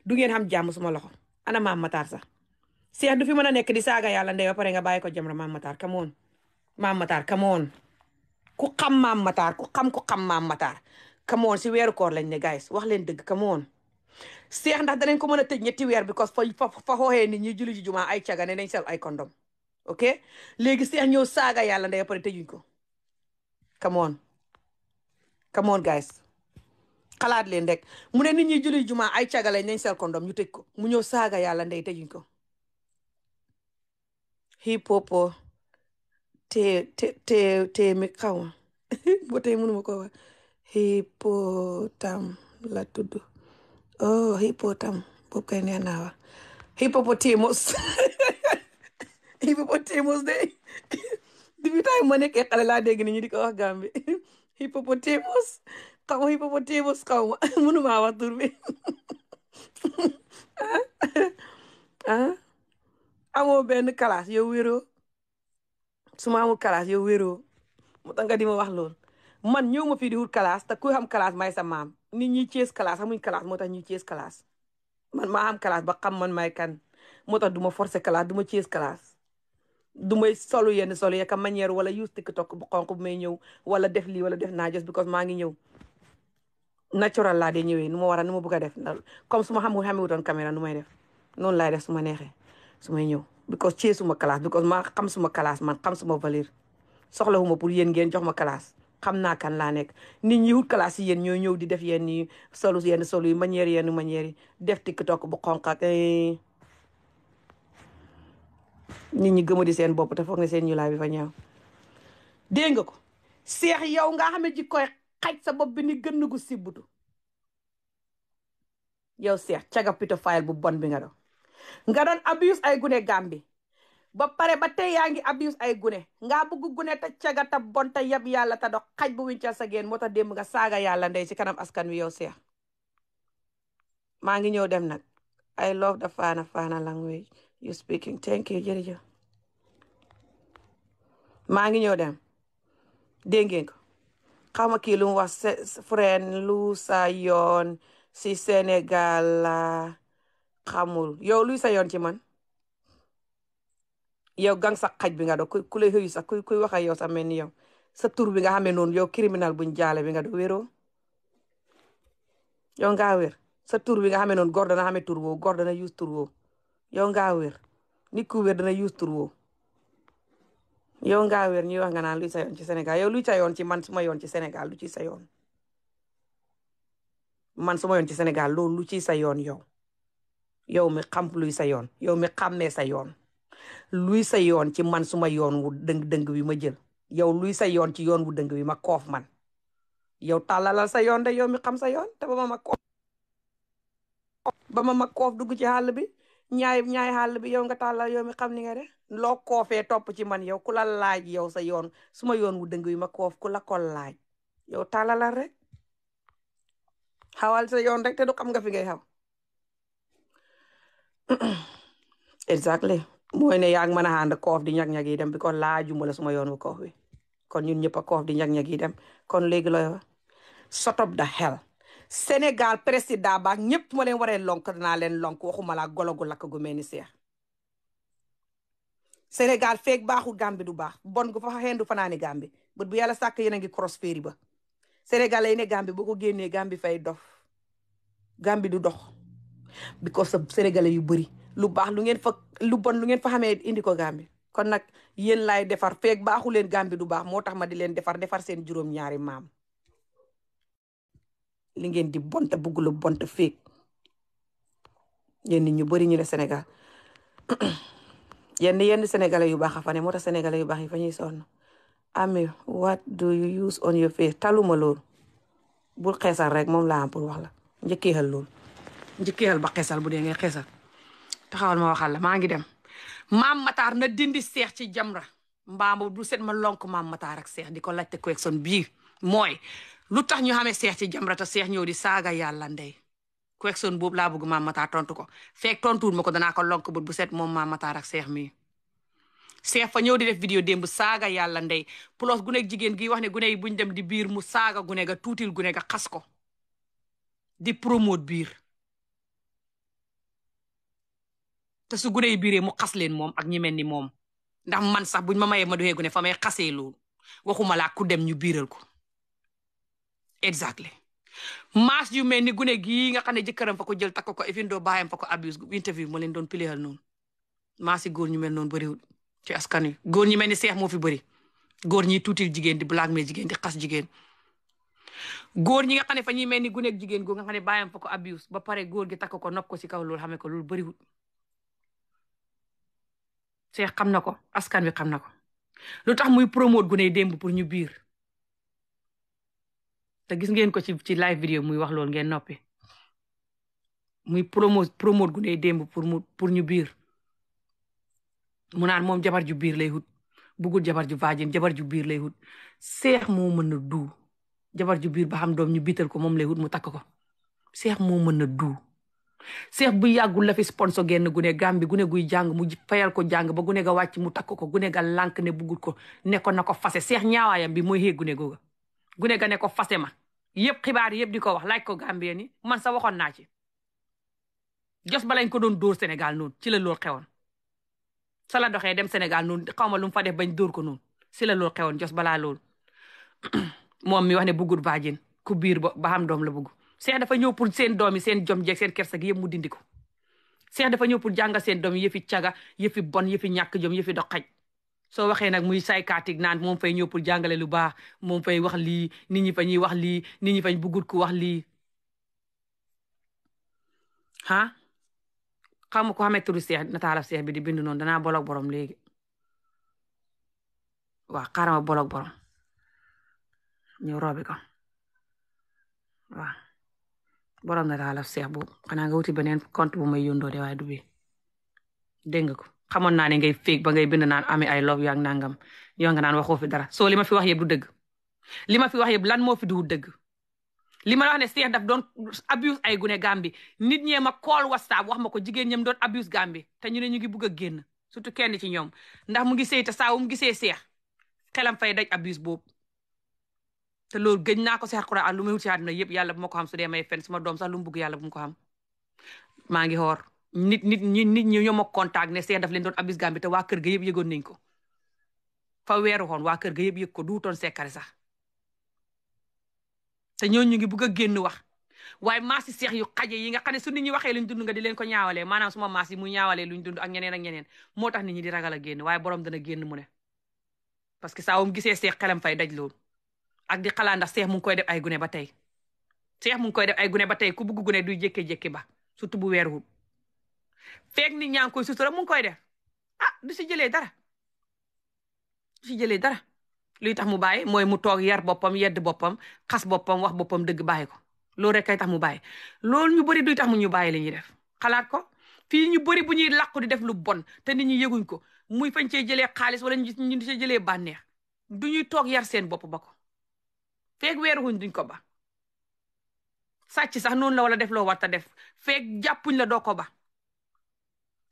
du ngeen xam jàmm suma loxo ana maam Matar sax Cheikh du fi mën a nekk di saaga yàlla ndey ba pare nga bàyyi ko Jamra maam Matar come on maam Matar come on ku xam maam Matar ku xam maam Matar come on si weeru koor lañ ne guys wax leen dëgg come on Cheikh ndax danañ ko mën a tëj ñetti weer because fa xooxee nit ñi julli ji jumaa ay caga ne nañ sel ay kondom ok léegi Cheikh ñëw saaga yàlla ndey ba pare tëjuñ ko come on guys xalaat leen rek mu ne nit ñi julli juma ay cagale nañ sel kondom ñu tëj ko mu ñëw saaga yàlla ndey tëjuñ ko hippopo te mi xaw ma ba tey mënuma ko wax hippotam la tudd oh hippotam boobu kay neex naa wax hippopotamus hippopotamus de depuis tay ma nekkee xale laa dégg ni ñu di ko wax Gambie hippopotamus xaw ma hippopotamus xaw ma mënuma wax tur bi amoo benn classe yow wéroo su ma amul classe yow wéroo moo tax nga di ma wax loolu man ñëw ma fii di wut classe te ku xam classe may sa maam nit ñi cees classe xamuñ classe moo tax ñuy cees classe man maa am classe ba xam man may kan moo tax du ma forcer classe du ma cees classe du may solu yenn solu yaka manière wala use TikTok bu xonk bu may ñëw wala def lii wala def naa just because maa ngi ñëw natural laa dee ñëwee nu ma war a nu ma bëgg a def comme su ma xamewutoon caméra nu may def noonu laay def su ma neexee su may ñëw because cee suma classe because maa xam suma classe man xam suma valeur soxlawuma pour yéen ngeen jox ma classe xam naa kan laa nekk nit ñi wut classe yi yéen ñooy ñëw di def yenn yi solu yi manière yi def tiktok bu xonq ak nit ñi gëma di seen bopp te foog ne seen ñu laa bi fa ñaaw dégg nga ko seex yow nga xam ne ji koy xaj sa bopp bi ni gën gu sibbutu yow seex caga pito fayal bu bon bi nga doon abuse ay gune Gàmbi ba pare ba tey yaa ngi abuse ay gune nga bëgg gune te caga ta bon te yab yàlla ta dox xaj bu wincal sa geen moo tax démb nga saaga yàlla ndey ci kanam askan wi yow seex maa ngi ñëw dem nag I love the fana language you speaking thank you jërëjëf maa ngi ñëw dem dégg ngeen ko xaw ma kii lu mu wax friend lu sa yoon si Sénégal la xamul yow luy sa yoon ci man yow gang sa xaj bi nga do ku lay xëyu sax kuy wax ak yow sax mel ni yow sa tur bi nga xamee noonu yow criminal buñ jaale bi nga do wéroo yow ngaa wér sa tur bi nga xamee noonu góor dana xamee tur woowu góor dana use tur woowu yow ngaa wér nit ku wér dana use tur woowu yow ngaa wér ñuy wax nga naan luy sa yoon ci Sénégal yow luy sa yoon ci man suma yoon ci Sénégal lu ci sa yoon man suma yoon ci Sénégal loolu lu ci sa yoon yow mi xam luy sa yoon yow mi xàmmee sa yoon luy sa yoon ci man suma yoon wu dëng wi ma jël yow luy sa yoon ci yoon wu dëng wi ma koof man yow tàllalal sa yoon de yow mi xam sa yoon te ba ma koof dugg ci xàll bi ñaay xàll bi yow nga tàllal yow mi xam ni nga de loo koofee topp ci man yow ku la laaj yow sa yoon suma yoon wu dëng wi ma koof ku la ko laaj yow tàllalal rek xawal sa yoon rek te du xam nga fi ngay xaw exactly mooy ne yaa ngi mën a ànd koof di ñag-ñag yi dem bi ko laajuma la suma yoon wu koof wi kon ñun ñëpp a koof di ñag-ñag yi dem kon léegi la shut up the hell Sénégal président baak ñëpp ma leen waree lonk danaa leen lonk waxuma laa golo gu lakk gu mel ni seex Sénégal feeg baaxul Gàmbi du baax bon gu fa xendu fanaani Gàmbi bët bu yàlla sàkk yéen a ngi cross féeri ba Sénégal lay ne Gàmbi boo ko génnee Gàmbi fay dof Gàmbi du dox because sa sénégalais yu bëri lu baax lu bon lu ngeen fa xamee indi ko Gàmbi kon nag yéen laay defar feeg baaxu leen Gàmbi du baax moo tax ma di leen defar seen juróom-ñaari maam li ngeen di bonte bugg lu bonte feeg yéen nit ñu bëri ñu ne Sénégal yenn sénégalais yu baax a fa ne moo tax sénégalais yu baax yi fa ñuy sonn Ami what do you use on your face taluma loolu bul xeesal rek moom laa am pour wax la njëkkeexal loolu njëkkeexal ba xeesal bu dee ngay xeesal taxawal ma waxal la maa ngi dem maam Matar na dindi seex ci Jamra mbaam du set ma lonk maam Matar ak seex di ko laajte correction bii mooy lu tax ñu xamee seex ci Jamra te seex ñëw di saaga yàlla ndey correction boobu laa bëgg maam Matar tontu ko fekk tontuwul ma ko danaa ko lonk bët bu set moom maam Matar ak seex mii seex fa ñëw di def vidéo démb saaga yàlla ndey plus gune jigéen gi wax ne gune yi buñ dem di biir mu saaga gune ga tuutil gune ga xas ko di promote biir te su gune yi biiree mu xas leen moom ak ñi mel ni moom ndax man sax buñ ma mayee ma doxee gune fa may xasee loolu waxuma laa ku dem ñu biiral ko exactly maas yu mel ni gune gii nga xam ne jëkkëram fa ko jël takk ko even doo baayam fa ko abuse interview ma leen doon piléal noonu maas yi góor ñu mel noonu bëriwul ci askan wi góor ñi mel ni seex moo fi bëri góor ñi tuutil jigéen di blaguer jigéen di xas jigéen góor ñi nga xam ne fa ñuy mel ni guneeg jigéen goo nga xam ne baayam fa ko abuse ba pare góor gi takk ko nopp ko ci kaw loolu xamee ko loolu bëriwul seex xam na ko askan wi xam na ko lu tax muy promote gune yi démb pour ñu biir te gis ngeen ko ci live vidéo muy wax loolu ngeen noppi muy promote gune yi démb pour ñu biir mu naan moom jabar ju biir lay hut bugul jabar ju vagin jabar ju biir lay hut seex moo mën a du jabar ju biir ba xam doom ñu biital ko moom lay hut mu takk ko seex moo mën a du seex bu yàggul la fi sponsor genn gune Gàmbi gune guy jàng mu fayal ko jàng ba gune ga wàcc mu takk ko gune ga lànk ne bugul ko ne ko na ko fase seex ñaawaayam bi mooy xeeg gune googa gune ga ne ko fase ma yëpp xibaar yëpp di ko wax laaj ko Gambie ni man sa waxoon naa ci jos ba lañ ko doon dóor Sénégal noonu ci la loolu xewoon sa la doxee dem Sénégal noonu xaw ma lu mu fa def bañ dóor ko noonu si la loolu xewoon jos balaa loolu moom mi wax ne buggut bàjjen ku biir ba xam doom la bugg seex dafa ñëw pour seen doom yi seen jom jeeg seen kersa gi yëpp mu dindi ko seex dafa ñëw pour jàngal seen doom yëfi caga yëfi bon yëfi ñàkk jom yëfi doxaj soo waxee nag muy psychiatrique naan moom fay ñëw pour jàngale lu baax moom fay wax lii nit ñi fa ñuy wax lii nit ñi fañ buggut ku wax lii ah xam ko xamee turu seex nataala seex bi di bind noonu danaa bolog borom léegi waaw xaarama bolog borom ñëw roobi ko waaw borom nataala seex boobu xanaa nga wuti beneen compte bu may yóndoo de waaye du bi dégg nga ko xamoon naa ne ngay féeg ba ngay bind naan Ami I love you ak nangam yow nga naan waxoo fi dara soo li ma fi wax yëpp du dëgg li ma fi wax yëpp lan moo fi du dëgg li ma la wax ne seex daf doon abuse ay gune Gambi nit ñee ma call WhatsApp wax ma ko jigéen ñam doon abuse Gambi te ñu ne ñu ngi bugg a génn surtout kenn ci ñoom ndax mu ngi sëy te saa mu gisee seex xelam fay daj abuse boobu te loolu gëj naa ko si Alxuraan lu may wut ci àdduna yëpp yàlla bu ma ko xam su dee may fen suma doom sax lu mu bugg yàlla bu mu ko xam maa ngi xoor nit ñi ñoo ma contact ne seex daf leen doon abuse Gambi te waa kër ga yëpp yëgoon nañ ko fa weeru xoon waa kër ga yëpp yëg ko duutoon sekkari sax te ñooñu ñu ngi bugg a génn wax waaye maasi seex yu xaje yi nga xam ne su nit ñi waxee luñ dund nga di leen ko ñaawalee maanaam suma maas yi muy ñaawalee luñ dund ak ñeneen moo tax nit ñi di ragal a génn waaye borom dana génn mu ne parce que saa wum gisee seex xelam fay daj loolu ak di xalaat ndax seex mu ngi koy def ay gune ba tey seex mu ngi koy def ay gune ba tey ku bugg gune duy jékke-jékki ba surtout bu weer wut feeg nit ñaa ngi koy sutura mu ngi koy def du si jëlee dara luy tax mu bàyyi mooy mu toog yar boppam yedd boppam xas boppam wax boppam dëgg bàyyi ko loolu rek kay tax mu bàyyi loolu ñu bëri duy tax mu ñu bàyyi li ñuy def xalaat ko fii ñu bëri bu ñuy làqu di def lu bon te nit ñi yëguñ ko muy fañ cee jëlee xaalis wala ñu di cee jëlee bànneex du ñuy toog yar seen bopp ba ko feeg weeruwuñ duñ ko ba sàcc sax noonu la wala def loo war ta def feeg jàppuñ la doo ko ba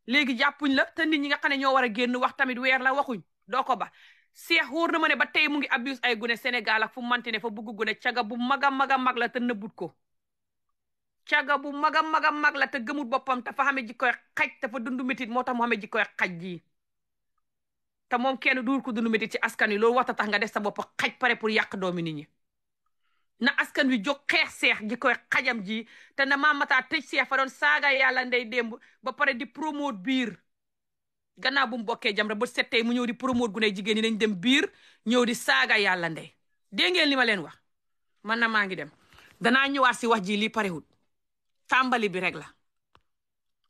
léegi jàppuñ la te nit ñi nga xam ne ñoo war a génn wax tamit weer la waxuñ doo ko ba seex wóor na ma ne ba tey mu ngi abuse ay gune Sénégal ak fu manti ne fa bugg gune caga bu mag a mag a mag la te nëbbut ko caga bu mag a mag a mag la te gëmut boppam te fa xamee jikkoy xaj te fa dundu métit moo tax mu xamee jikkoy xaj ji te moom kenn duur ko dundu métit ci askan wi loolu waxta tax nga def sa bopp xaj pare pour yàq doomi nit ñi na askan wi jóg xeex seex jikkoy xajam ji te na Marta tëj seex fa doon saaga yàlla ndey démb ba pare di promote biir gannaaw bu mu bokkee Jamra ba settee mu ñëw di promote gune jigéen ñi dañ dem biir ñëw di saaga yàlla ndey dégg ngeen li ma leen wax man na maa ngi dem danaa ñëwaat si wax ji lii parewut tàmbali bi rek la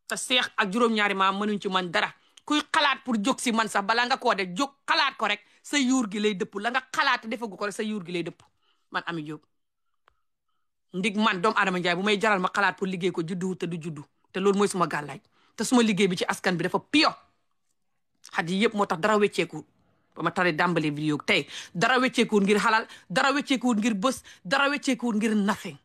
te seex ak juróom-ñaari maam mënuñ ci man dara kuy xalaat pour jóg si man sax bala nga koo def jóg xalaat ko rek sa yuur gi lay dëpp la nga xalaat defagu ko rek sa yuur gi lay dëpp man Ami Jóob ndig man doomu Adama Njaay bu may jaral ma xalaat pour liggéey ko juddu te du juddu te loolu mooy suma gàllaaj te suma liggéey bi ci askan bi dafa piyo xat yi yëpp moo tax dara wecceeku ba ma tare dàmbale vidéo tey dara wecceekuwul ngir xalal dara wecceekuwul ngir bës dara wecceekuwul ngir nothing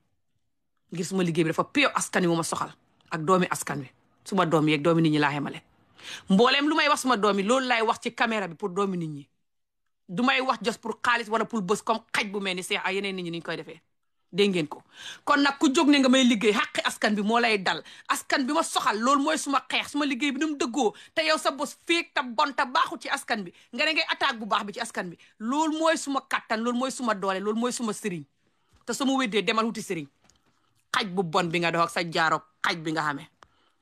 ngir suma liggéey bi dafa piyo askan wi moo ma soxal ak doomi askan wi suma doom yeeg doomi nit ñi laa xemale mbooleem lu may wax suma doom yi loolu laay wax ci caméra bi pour doomi nit ñi du may wax jos pour xaalis wala pour bës comme xaj bu mel ni seex ak yeneen nit ñi ni ñu koy defee dégg ngeen ko kon nag ku jóg ne nga may liggéey xaqi askan bi moo lay dal askan bi ma soxal loolu mooy suma xeex suma liggéey bi nu mu dëggoo te yow sa bos féeg te bon te baaxul ci askan bi nga ne ngay attaque bu baax bi ci askan bi loolu mooy suma kattan loolu mooy suma doole loolu mooy suma sëriñ te su ma weddee demal wuti sëriñ xaj bu bon bi nga dox ak sa jaaro xaj bi nga xamee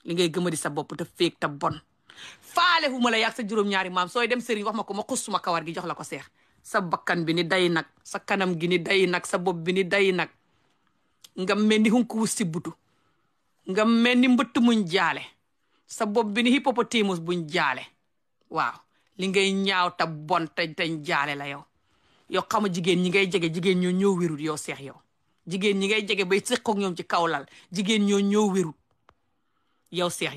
li ngay gëmadi sa bopp te féeg te bon faale fu ma la yàgg sa juróom-ñaari maam sooy dem sëriñ wax ma ko ma xus suma kawar gi jox la ko seex sa bakkan bi ni day nag sa kanam gi ni day nag sa bopp bi ni day nag nga mel ni hunku wu sibbutu nga mel ni mbëtt muñ jaale sa bopp bi ni hippopotamus buñ jaale waaw li ngay ñaaw ta bon tañ jaale la yow xama jigéen ñi ngay jege jigéen ñoo ñëw wérut yow seex yow jigéen ñi ngay jege bay sëqoog ñoom ci kawlal jigéen ñoo ñëw wérut yow seex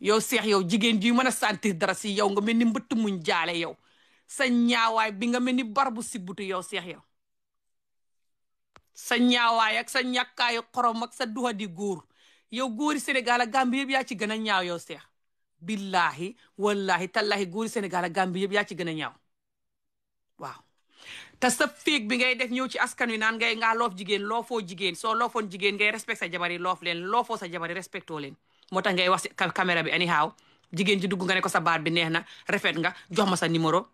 yow seex yow jigéen ji mën a sentir dara si yow nga mel ni mbëtt muñ jaale yow sa ñaawaay bi nga mel ni barbu sibbutu yow seex yow sa ñaawaay ak sa ñàkkaayu xorom ak sa duxa di góor yow góori Sénégal ak Gambie yëpp yaa ci gën a ñaaw yow seex billahi wallahi tallahi góori Sénégal ak Gambie yëpp yaa ci gën a ñaaw waaw te sa féeg bi ngay def ñëw ci askan wi naan ngaa loof jigéen loofoo jigéen soo loofoon jigéen ngay respect sa jabar yi loof leen loofoo sa jabar yi respectoo leen moo tax ngay wax si caméra bi anyhow jigéen ji dugg nga ne ko sa baat bi neex na rafet nga jox ma sa numéro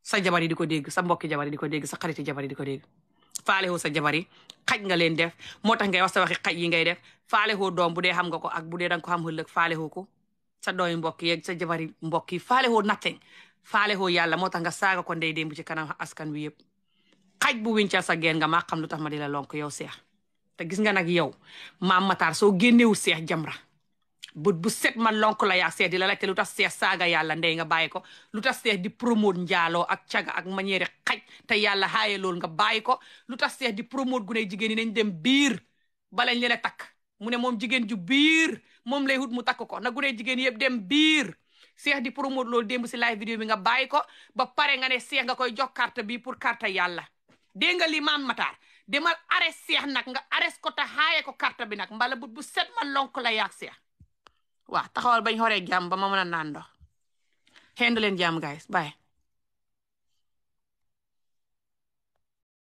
sa jabar yi di ko dégg sa mbokki jabar yi di ko dégg sa xariti jabar yi di ko dégg faale woo sa jabar yi xaj nga leen def moo tax ngay wax sa waxi xaj yi ngay def faale woo doom bu dee xam nga ko ak bu dee danga ko xam ëllëg faale woo ko sa doomi mbokk yeeg sa jabari mbokk yi faale woo nothing faale woo yàlla moo tax nga saaga ko ndey démb ci kanam askan wi yëpp xaj bu wincal sa geen nga maa xam lu tax ma di la lonk yow seex te gis nga nag yow maam Matar soo génnewu seex Jamra bu set ma lonk la yaa seex di la laajte lu tax seex saaga yàlla ndey nga bàyyi ko lu tax seex di promote njaaloo ak caga ak manière xaj te yàlla xaaye loolu nga bàyyi ko lu tax seex di promote gune jigéen ñi nañ dem biir balañ leen a takk mu ne moom jigéen ju biir moom lay hut mu takk ko na gune jigéen yëpp dem biir seex di promote loolu démb si live vidéo bi nga bàyyi ko ba pare nga ne seex nga koy jox carte bi pour carte yàlla dégg nga li maam Matar demal ares seex nag nga ares ko te xaaye ko carte bi nag mbala bu set ma lonk la yaag seex waaw taxawal bañ xoree jàmm ba ma mën a naan ndox xendu leen jàmm guys bye